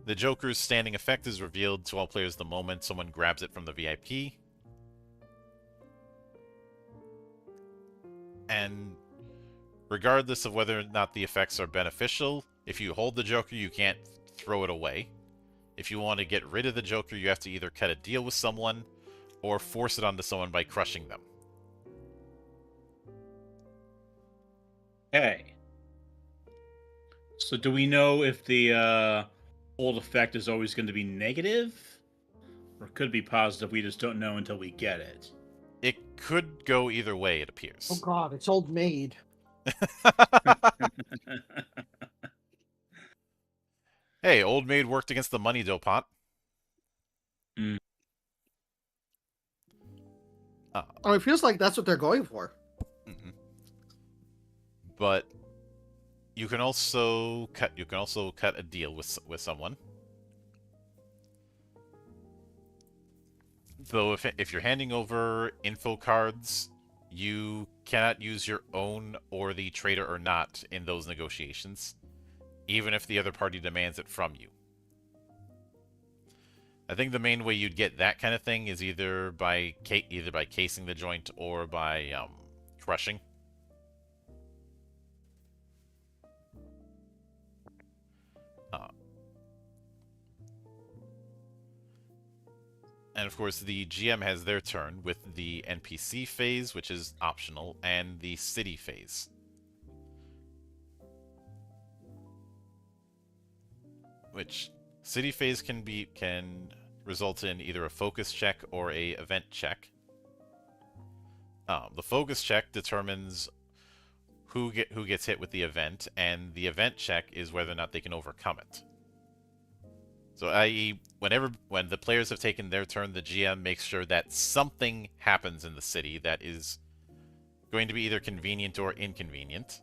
the Joker's standing effect is revealed to all players the moment someone grabs it from the VIP, and regardless of whether or not the effects are beneficial, if you hold the Joker, you can't throw it away. If you want to get rid of the Joker, you have to either cut a deal with someone or force it onto someone by crushing them.
Okay. So do we know if the old effect is always going to be negative? Or could it be positive? We just don't know until we get it.
It could go either way, it appears.
Oh god, it's Old Maid.
Hey, Old Maid worked against the Money Dough Pot.
Oh, it feels like that's what they're going for.
But you can also cut a deal with someone. Though if you're handing over info cards, you cannot use your own or the traitor or not in those negotiations, even if the other party demands it from you. I think the main way you'd get that kind of thing is either by casing the joint or by crushing. And of course, the GM has their turn with the NPC phase, which is optional, and the city phase. Which city phase can result in either a focus check or a event check. The focus check determines who gets hit with the event, and the event check is whether or not they can overcome it. So, i.e., when the players have taken their turn, the GM makes sure that something happens in the city that is going to be either convenient or inconvenient.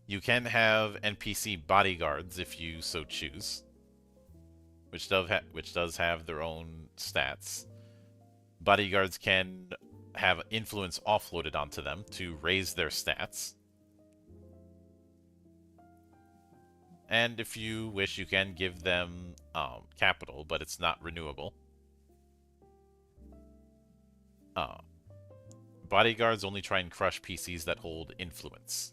You can have NPC bodyguards if you so choose, which does have their own stats. Bodyguards can have influence offloaded onto them to raise their stats. And if you wish, you can give them capital, but it's not renewable. Bodyguards only try and crush PCs that hold influence.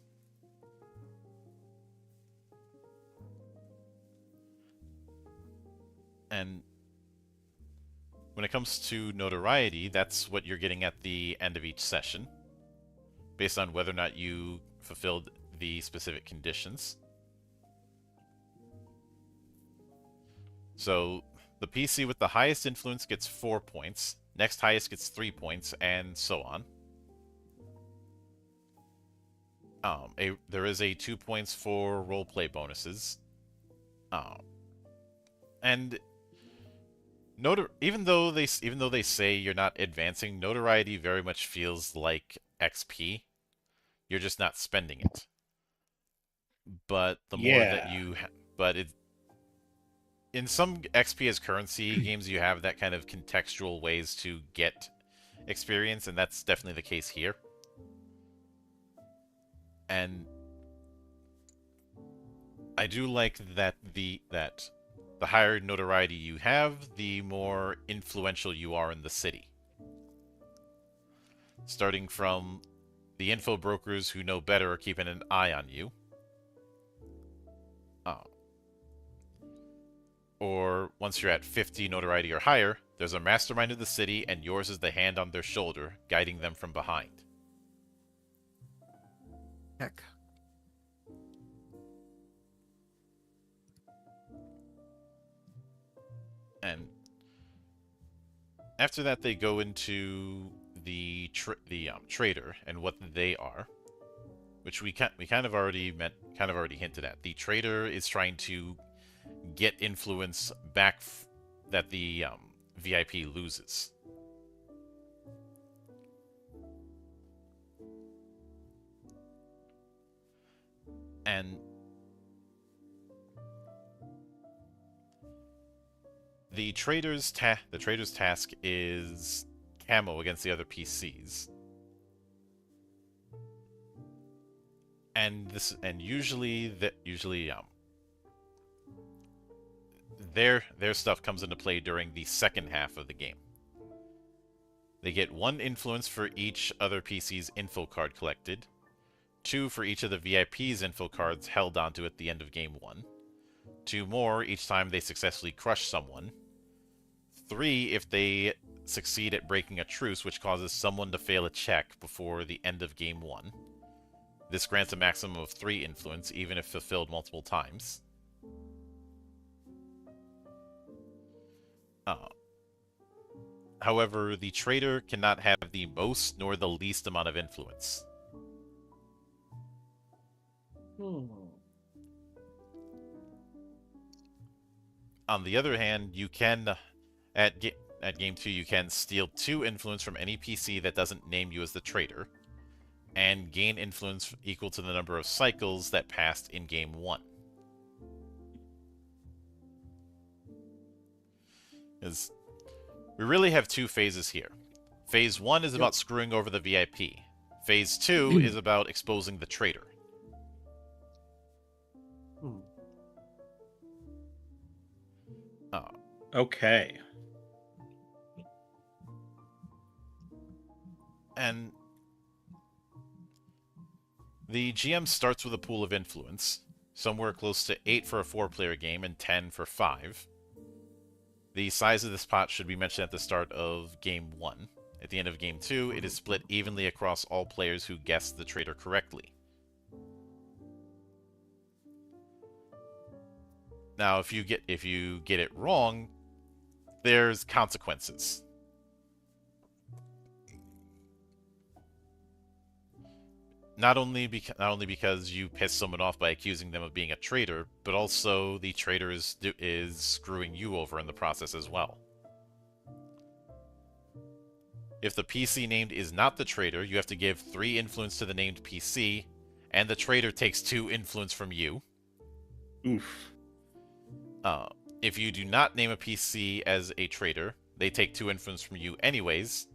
And when it comes to notoriety, that's what you're getting at the end of each session, based on whether or not you fulfilled the specific conditions. So, the PC with the highest influence gets 4 points, next highest gets 3 points, and so on. There is a 2 points for roleplay bonuses, And even though they say you're not advancing, notoriety very much feels like XP. You're just not spending it. But the more that
Yeah.
but in some XP as currency games, you have that kind of contextual ways to get experience, and that's definitely the case here. And I do like that the higher notoriety you have, the more influential you are in the city. Starting from the info brokers who know better are keeping an eye on you. Or once you're at 50 notoriety or higher, there's a mastermind of the city, and yours is the hand on their shoulder, guiding them from behind.
Heck.
And after that, they go into the trader and what they are, which we kind of already hinted at. The trader is trying to get influence back that the VIP loses. And the trader's task is camo against the other PCs. And usually their stuff comes into play during the second half of the game. They get 1 influence for each other PC's info card collected, 2 for each of the VIP's info cards held onto at the end of game 1, 2 more each time they successfully crush someone, 3 if they succeed at breaking a truce, which causes someone to fail a check before the end of game 1. This grants a maximum of 3 influence, even if fulfilled multiple times. However, the trader cannot have the most nor the least amount of influence. On the other hand, you can, at game 2, you can steal 2 influence from any PC that doesn't name you as the trader, and gain influence equal to the number of cycles that passed in game 1. We really have 2 phases here. Phase 1 is about screwing over the VIP. Phase 2 is about exposing the traitor.
Okay.
And the GM starts with a pool of influence, somewhere close to 8 for a 4-player game and 10 for 5. The size of this pot should be mentioned at the start of Game 1. At the end of Game 2, it is split evenly across all players who guessed the traitor correctly. Now, if you get it wrong, there's consequences. Not only because you piss someone off by accusing them of being a traitor, but also the traitor is screwing you over in the process as well. If the PC named is not the traitor, you have to give 3 influence to the named PC, and the traitor takes 2 influence from you.
Oof.
If you do not name a PC as a traitor, they take 2 influence from you anyways.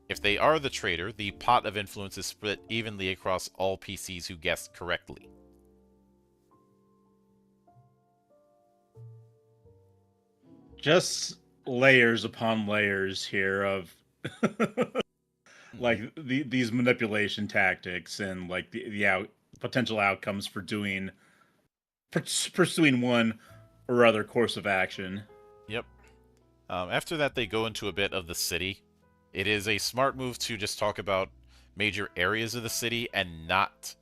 If they are the traitor, the pot of influence is split evenly across all PCs who guessed correctly.
Just layers upon layers here of like these manipulation tactics and like the potential outcomes for pursuing one or other course of action.
Yep. After that, they go into a bit of the city. It is a smart move to just talk about major areas of the city and not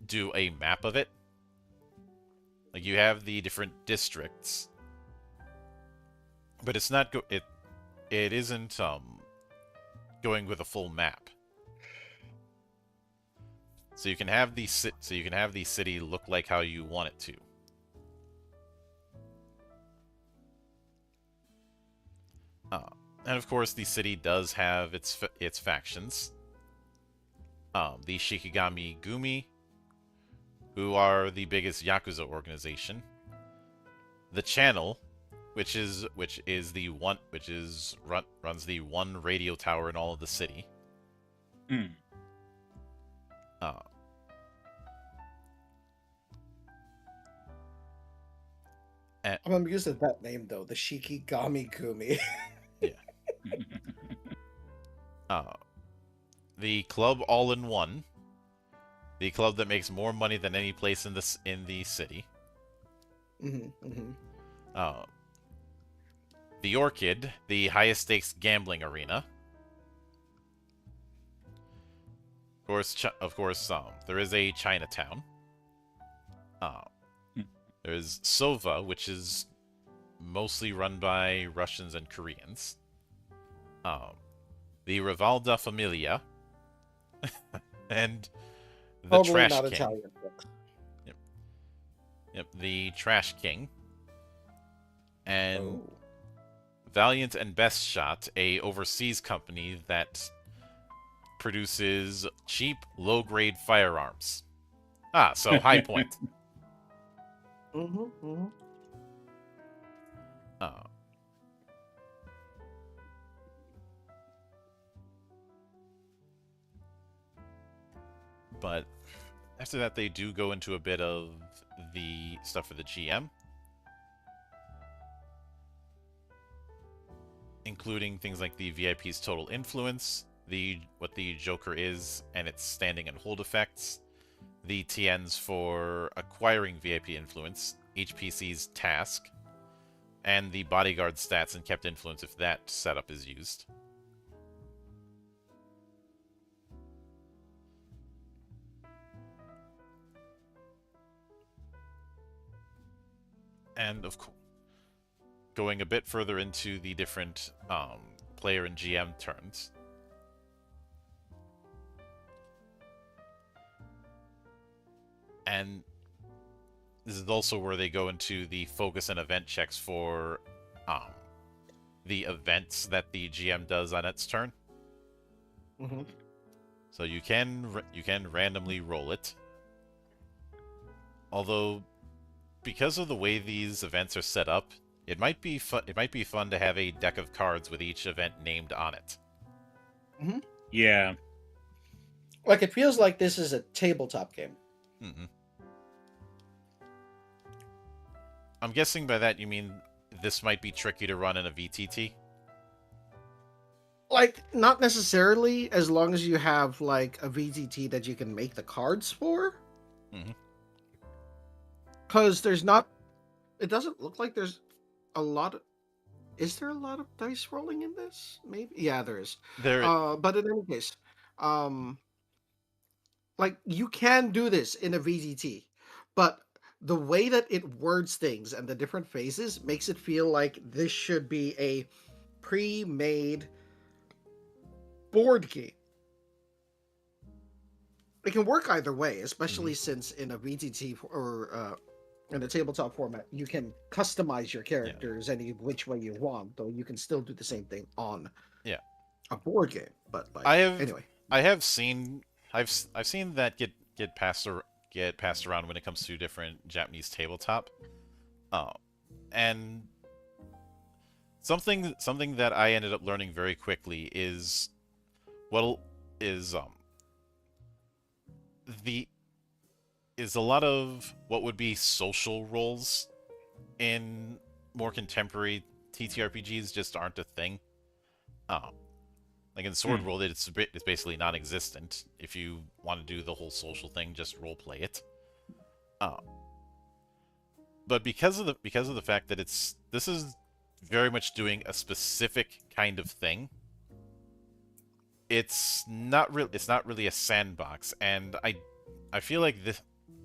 do a map of it. Like, you have the different districts, but it's not it isn't going with a full map. So you can have the city look like how you want it to. And of course, the city does have its factions. The Shikigami Gumi, who are the biggest Yakuza organization. The Channel, which runs the one radio tower in all of the city.
Mm.
I'm amused at that name though, the Shikigami Gumi.
The Club All-in-One, the club that makes more money than any place in the city. The Orchid, the highest stakes gambling arena. Of course, there is a Chinatown. There's Sova, which is mostly run by Russians and Koreans. The Rivalda Familia, and the
Probably
Trash
not
King.
Italian books.
Yep, the Trash King. And
Oh.
Valiant and Best Shot, a overseas company that produces cheap, low-grade firearms. So High Point. But after that, they do go into a bit of the stuff for the GM, including things like the VIP's total influence, what the Joker is and its standing and hold effects, the TNs for acquiring VIP influence, each PC's task, and the bodyguard stats and kept influence if that setup is used. And of course, going a bit further into the different player and GM turns. And this is also where they go into the focus and event checks for the events that the GM does on its turn. So you can randomly roll it. Although, because of the way these events are set up, it might be fun to have a deck of cards with each event named on it.
Yeah.
Like, it feels like this is a tabletop game.
I'm guessing by that you mean this might be tricky to run in a VTT?
Like, not necessarily, as long as you have, like, a VTT that you can make the cards for. Because there's not... It doesn't look like there's a lot of... Is there a lot of dice rolling in this? Maybe? Yeah, there is. But in any case, like, you can do this in a VTT, but the way that it words things and the different phases makes it feel like this should be a pre-made board game. It can work either way, especially since in a VTT or in a tabletop format, you can customize your characters any which way you want, though you can still do the same thing on a board game. But like, anyway,
I have seen I've seen that get passed around when it comes to different Japanese tabletop. And something that I ended up learning very quickly is a lot of what would be social roles in more contemporary TTRPGs just aren't a thing. Like in Sword World, it's basically non-existent. If you want to do the whole social thing, just roleplay it. But because of the fact that this is very much doing a specific kind of thing, it's not really a sandbox, and I feel like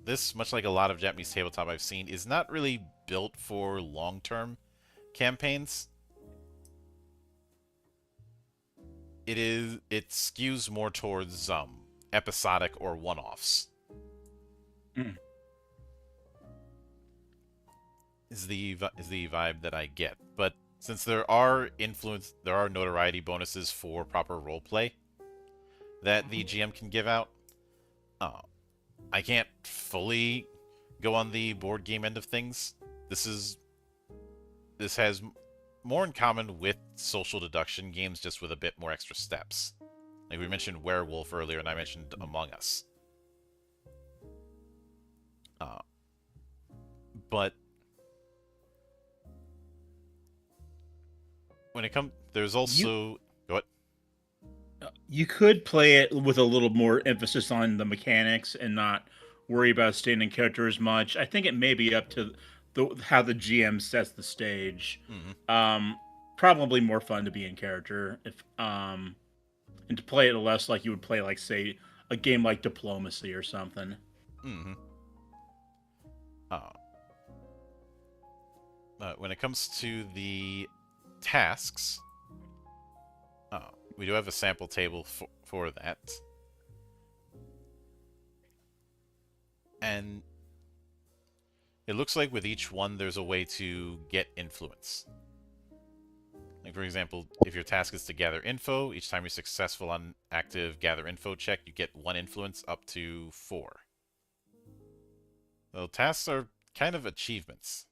this much like a lot of Japanese tabletop I've seen is not really built for long-term campaigns. It skews more towards episodic or one-offs. Is the vibe that I get. But since there are notoriety bonuses for proper roleplay that the GM can give out. Uh, I can't fully go on the board game end of things. This has more in common with social deduction games, just with a bit more extra steps. Like we mentioned Werewolf earlier, and I mentioned Among Us. But when it comes, there's also what
you could play it with a little more emphasis on the mechanics and not worry about staying in character as much. I think it may be up to how the GM sets the stage.
Mm-hmm.
Probably more fun to be in character if and to play it less like you would play, like, say, a game like Diplomacy or something.
Mm-hmm. When it comes to the tasks, we do have a sample table for that. And it looks like with each one, there's a way to get influence. Like, for example, if your task is to gather info, each time you're successful on active gather info check, you get 1 influence up to 4. So tasks are kind of achievements.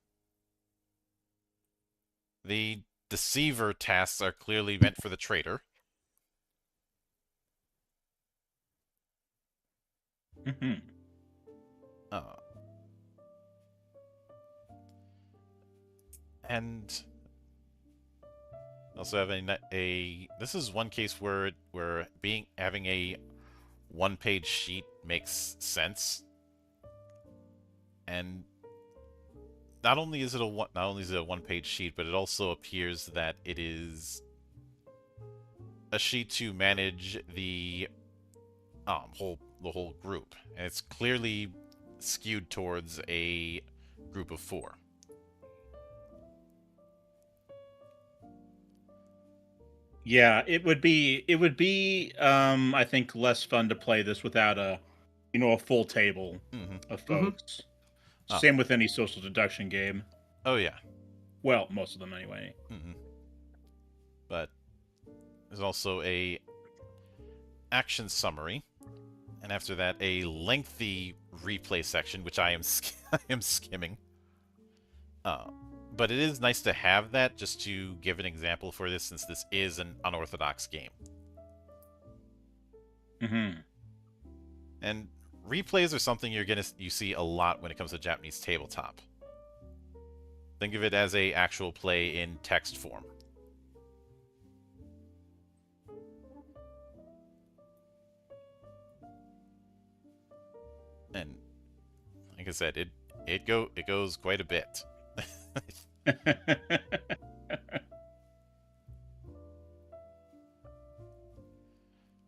The Deceiver tasks are clearly meant for the traitor.
Mm-hmm.
And also having this is one case where having a 1-page sheet makes sense. And not only is it a 1-page sheet, but it also appears that it is a sheet to manage the whole group, and it's clearly skewed towards a group of 4.
Yeah, it would be I think less fun to play this without a full table of folks. Same with any social deduction game.
Oh yeah.
Well, most of them anyway.
But there's also a action summary, and after that a lengthy replay section, which I am skimming. But it is nice to have that just to give an example for this, since this is an unorthodox game. And replays are something you see a lot when it comes to Japanese tabletop. Think of it as a actual play in text form. And like I said, it goes quite a bit.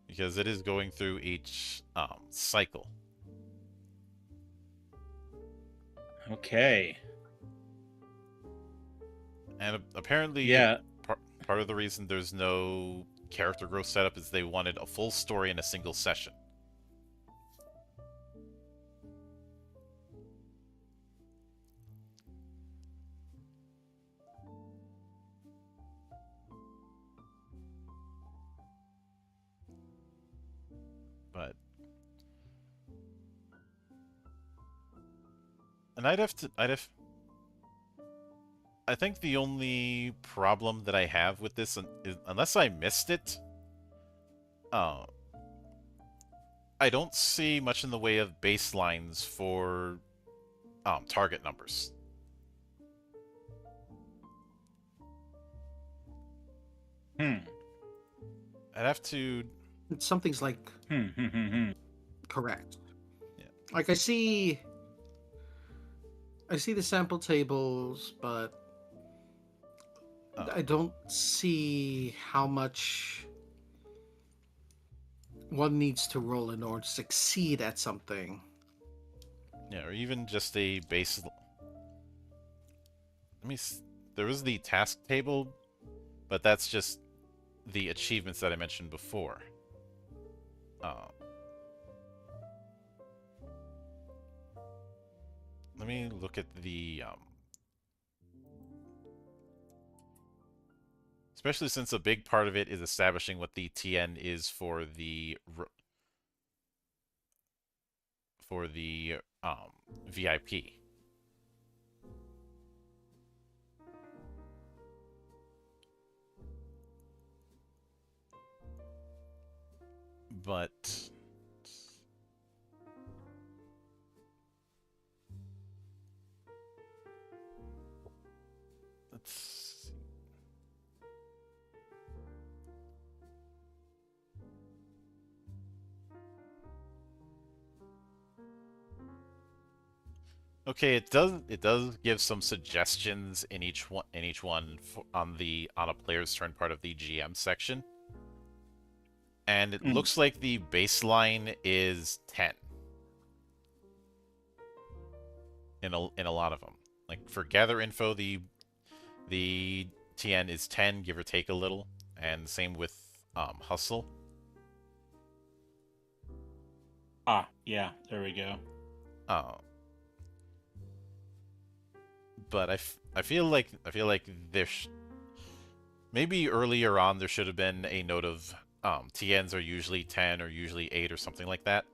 Because it is going through each cycle.
Okay.
And apparently,
yeah,
part of the reason there's no character growth setup is they wanted a full story in a single session. But and I think the only problem that I have with this, is, unless I missed it, I don't see much in the way of baselines for target numbers. I'd have to.
Something's like correct.
Yeah.
Like I see the sample tables, but I don't see how much one needs to roll in order to succeed at something.
Yeah, or even just a base. There is the task table, but that's just the achievements that I mentioned before. Let me look at the Especially since a big part of it is establishing what the TN is for the VIP. But let's see. Okay, it does give some suggestions in each one on a player's turn part of the GM section. And it looks like the baseline is 10 in a lot of them. Like for gather info, the TN is 10, give or take a little, and same with hustle.
Yeah, there we go.
But I feel like there maybe earlier on there should have been a note of TNs are usually 10 or usually 8 or something like that.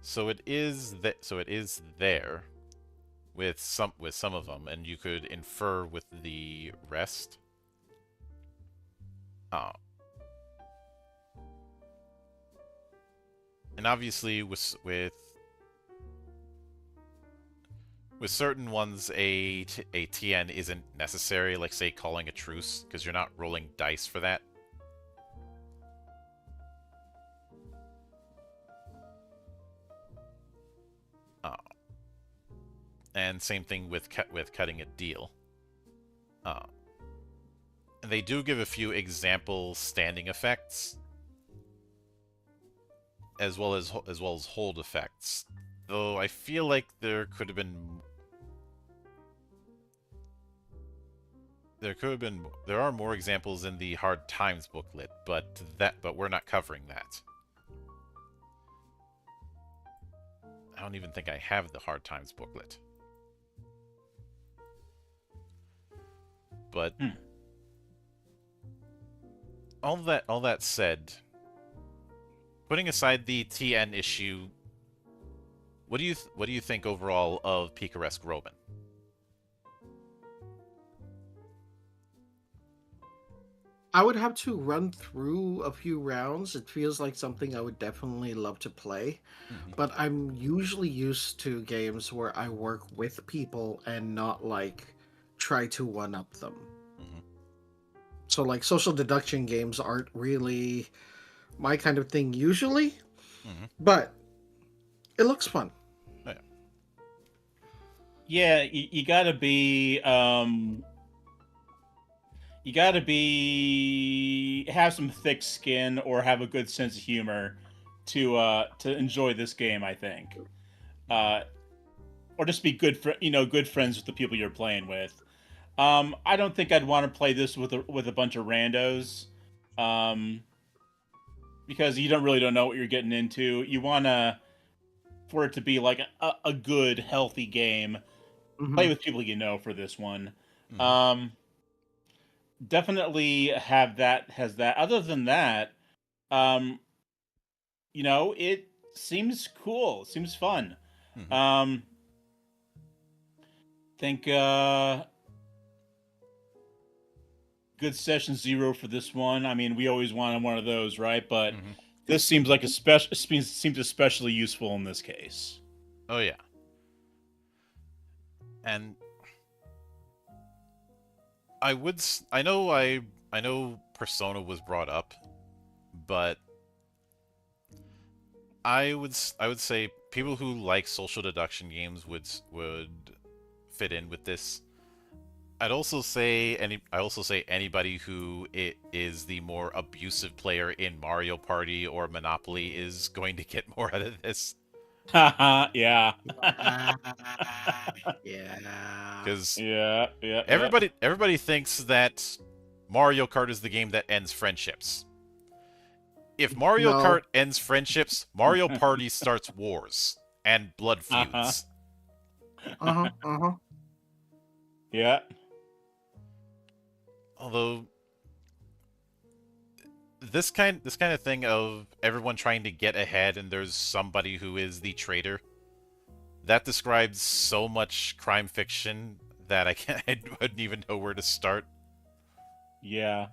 So it is there with some of them, and you could infer with the rest. And obviously with certain ones, a TN isn't necessary, like say calling a truce, because you're not rolling dice for that. And same thing with cutting a deal. And they do give a few example standing effects, as well as hold effects. Though I feel like there are more examples in the Hard Times booklet, but we're not covering that. I don't even think I have the Hard Times booklet. But all that said, putting aside the TN issue, what do you think overall of Picaresque Roman?
I would have to run through a few rounds. It feels like something I would definitely love to play. But I'm usually used to games where I work with people and not like try to one up them. So like social deduction games aren't really my kind of thing usually. But it looks fun.
Oh,
Yeah, you gotta be have some thick skin or have a good sense of humor to enjoy this game, I think. Or just be good friends with the people you're playing with. I don't think I'd want to play this with a bunch of randos, because you don't know what you're getting into. You wanna, for it to be like a good, healthy game, play with people you know for this one. Definitely has that. Other than that, it seems cool. It seems fun. Think good session 0 for this one. I mean, we always wanted one of those, right? But this seems like seems especially useful in this case.
Oh yeah. And I know Persona was brought up, but I would say people who like social deduction games would fit in with this. I also say anybody who is the more abusive player in Mario Party or Monopoly is going to get more out of this.
Yeah.
Yeah.
Because
Yeah.
everybody thinks that Mario Kart is the game that ends friendships. If Mario Kart ends friendships, Mario Party starts wars and blood feuds.
Uh-huh, uh-huh.
Yeah.
Although this kind of thing of everyone trying to get ahead and there's somebody who is the traitor, that describes so much crime fiction that I can't I wouldn't even know where to start.
Yeah.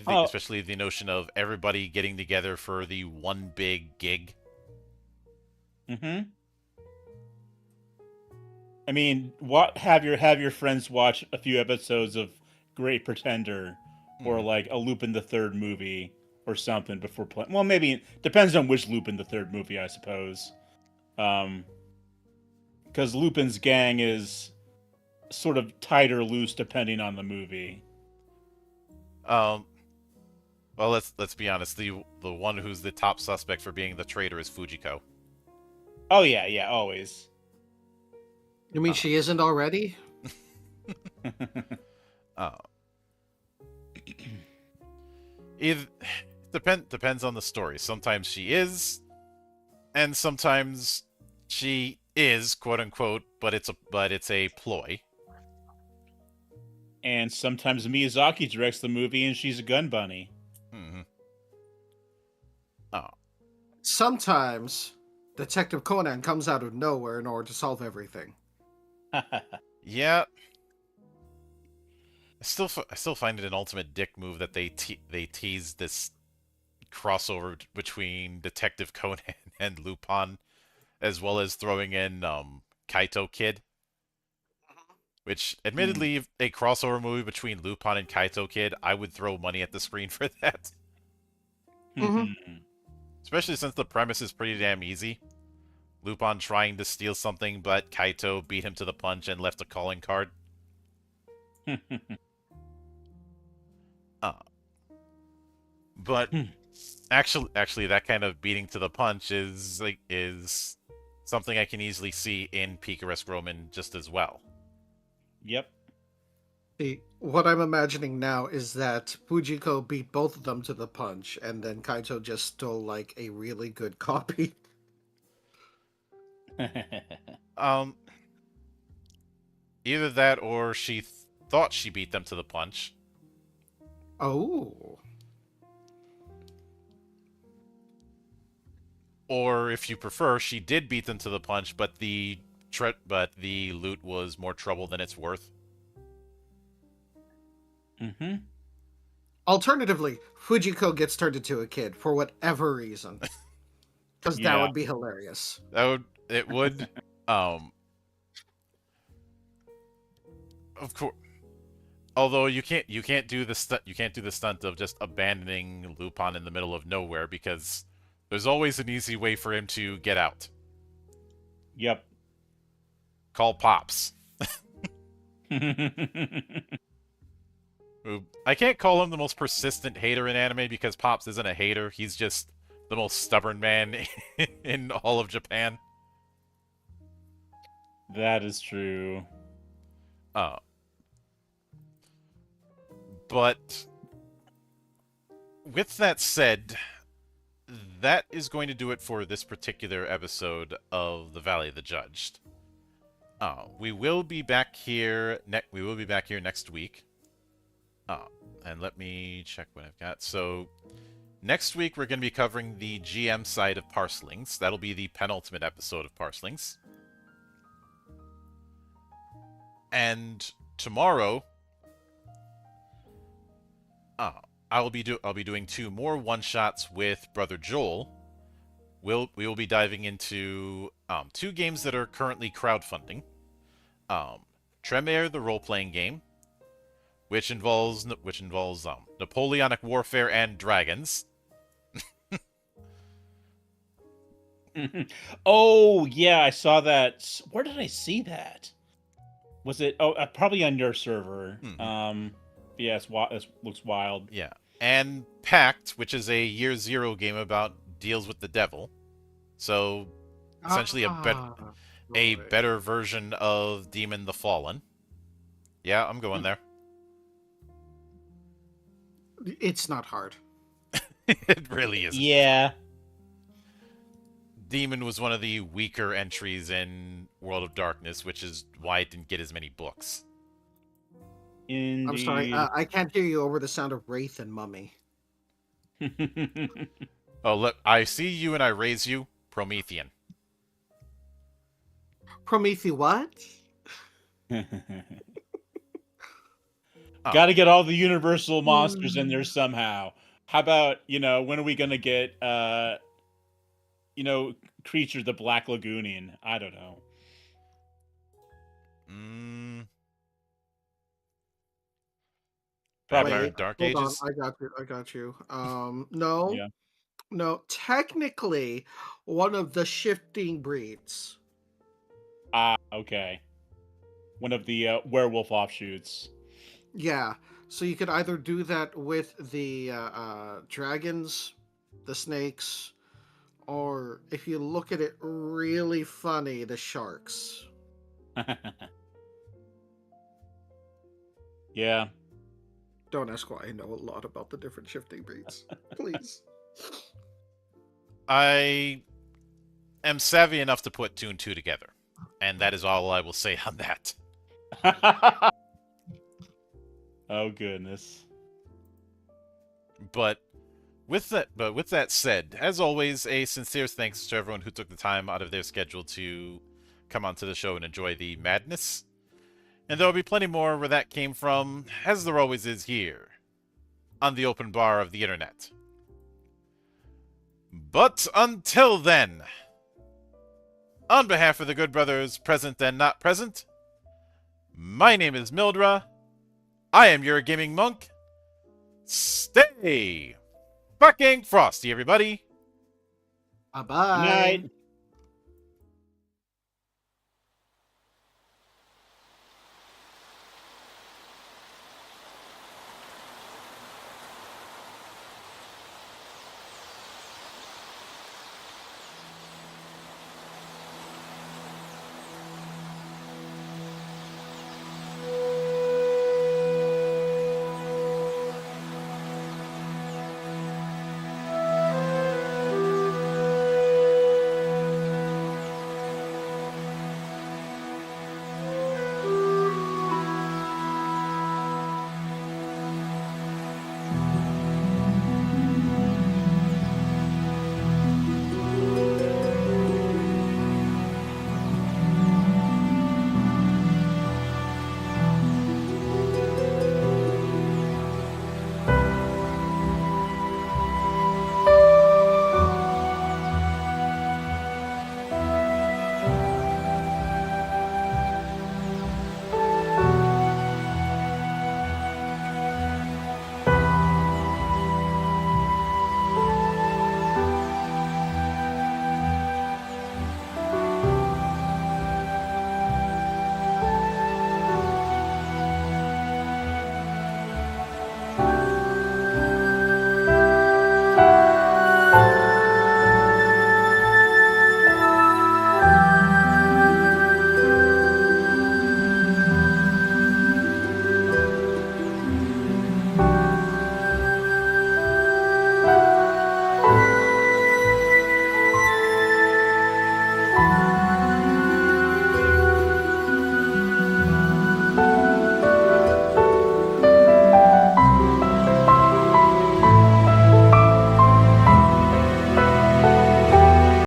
Oh,
Especially the notion of everybody getting together for the one big gig.
mm-hmm. I mean, what have your friends watch a few episodes of Great Pretender or
Hmm.
like a Lupin the Third movie or something before playing. Well, maybe depends on which Lupin the Third movie, I suppose. Um, because Lupin's gang is sort of tight or loose depending on the movie.
Um, well, let's be honest. The one who's the top suspect for being the traitor is Fujiko.
Oh yeah, yeah, always.
You mean
Uh,
she isn't already?
uh, Either depends on the story. Sometimes she is, and sometimes she is, quote unquote, but it's a ploy.
And sometimes Miyazaki directs the movie and she's a gun bunny.
Hmm. Oh,
Sometimes Detective Conan comes out of nowhere in order to solve everything.
yeah. I still find it an ultimate dick move that they tease this crossover between Detective Conan and Lupin, as well as throwing in Kaito Kid. Which,
Hmm.
admittedly, a crossover movie between Lupin and Kaito Kid, I would throw money at the screen for that.
Mm-hmm.
Especially since the premise is pretty damn easy. Lupin trying to steal something, but Kaito beat him to the punch and left a calling card. Uh, but actually, that kind of beating to the punch is something I can easily see in Picaresque Roman just as well.
Yep.
See, what I'm imagining now is that Fujiko beat both of them to the punch, and then Kaito just stole like a really good copy.
Um, Either that or thought she beat them to the punch.
Oh.
Or if you prefer, she did beat them to the punch, but the loot was more trouble than it's worth.
Mm-hmm.
Alternatively, Fujiko gets turned into a kid for whatever reason. Because that
Yeah.
would be hilarious.
It would um of course, although you can't do the stunt of just abandoning Lupin in the middle of nowhere because there's always an easy way for him to get out.
Yep.
Call Pops. I can't call him the most persistent hater in anime because Pops isn't a hater. He's just the most stubborn man in all of Japan.
That is true.
Uh, but with that said, that is going to do it for this particular episode of the Valley of the Judged. We will be back here. We will be back here next week. And let me check what I've got. So next week we're going to be covering the GM side of Parselings. That'll be the penultimate episode of Parselings. And tomorrow, I'll be doing 2 more one-shots with Brother Joel. We will be diving into 2 games that are currently crowdfunding. Tremere, the role-playing game, which involves Napoleonic warfare and dragons.
Oh yeah, I saw that. Where did I see that? Was it? Oh, probably on your server.
Mhm.
Yeah, it looks wild.
Yeah, and Pact, which is a Year Zero game about deals with the devil. So essentially a
Right.
better version of Demon the Fallen. Yeah, I'm going there.
It's not hard.
It really isn't.
Yeah.
demon was one of the weaker entries in World of Darkness, which is why it didn't get as many books.
Indeed.
I'm sorry, I can't hear you over the sound of Wraith and Mummy.
Oh, look, I see you and I raise you, Promethean.
Prometheus what?
Oh.
Got to get all the universal monsters in there somehow. How about, when are we going to get, Creature the Black Lagoonian? I don't know.
Vampire
Wait,
in Dark
hold
Ages?
on, I got you. No,
Yeah.
no. Technically, one of the shifting breeds.
Okay. One of the werewolf offshoots.
Yeah. So you could either do that with the dragons, the snakes, or if you look at it really funny, the sharks.
Yeah.
Don't ask why I know a lot about the different shifting breeds. Please.
I am savvy enough to put 2 and 2 together. And that is all I will say on that.
Oh goodness.
But with that said, as always, a sincere thanks to everyone who took the time out of their schedule to come onto the show and enjoy the madness. And there will be plenty more where that came from, as there always is here, on the open bar of the internet. But until then, on behalf of the good brothers present and not present, my name is Mildra. I am your gaming monk. Stay fucking frosty, everybody.
Bye bye.
Good night.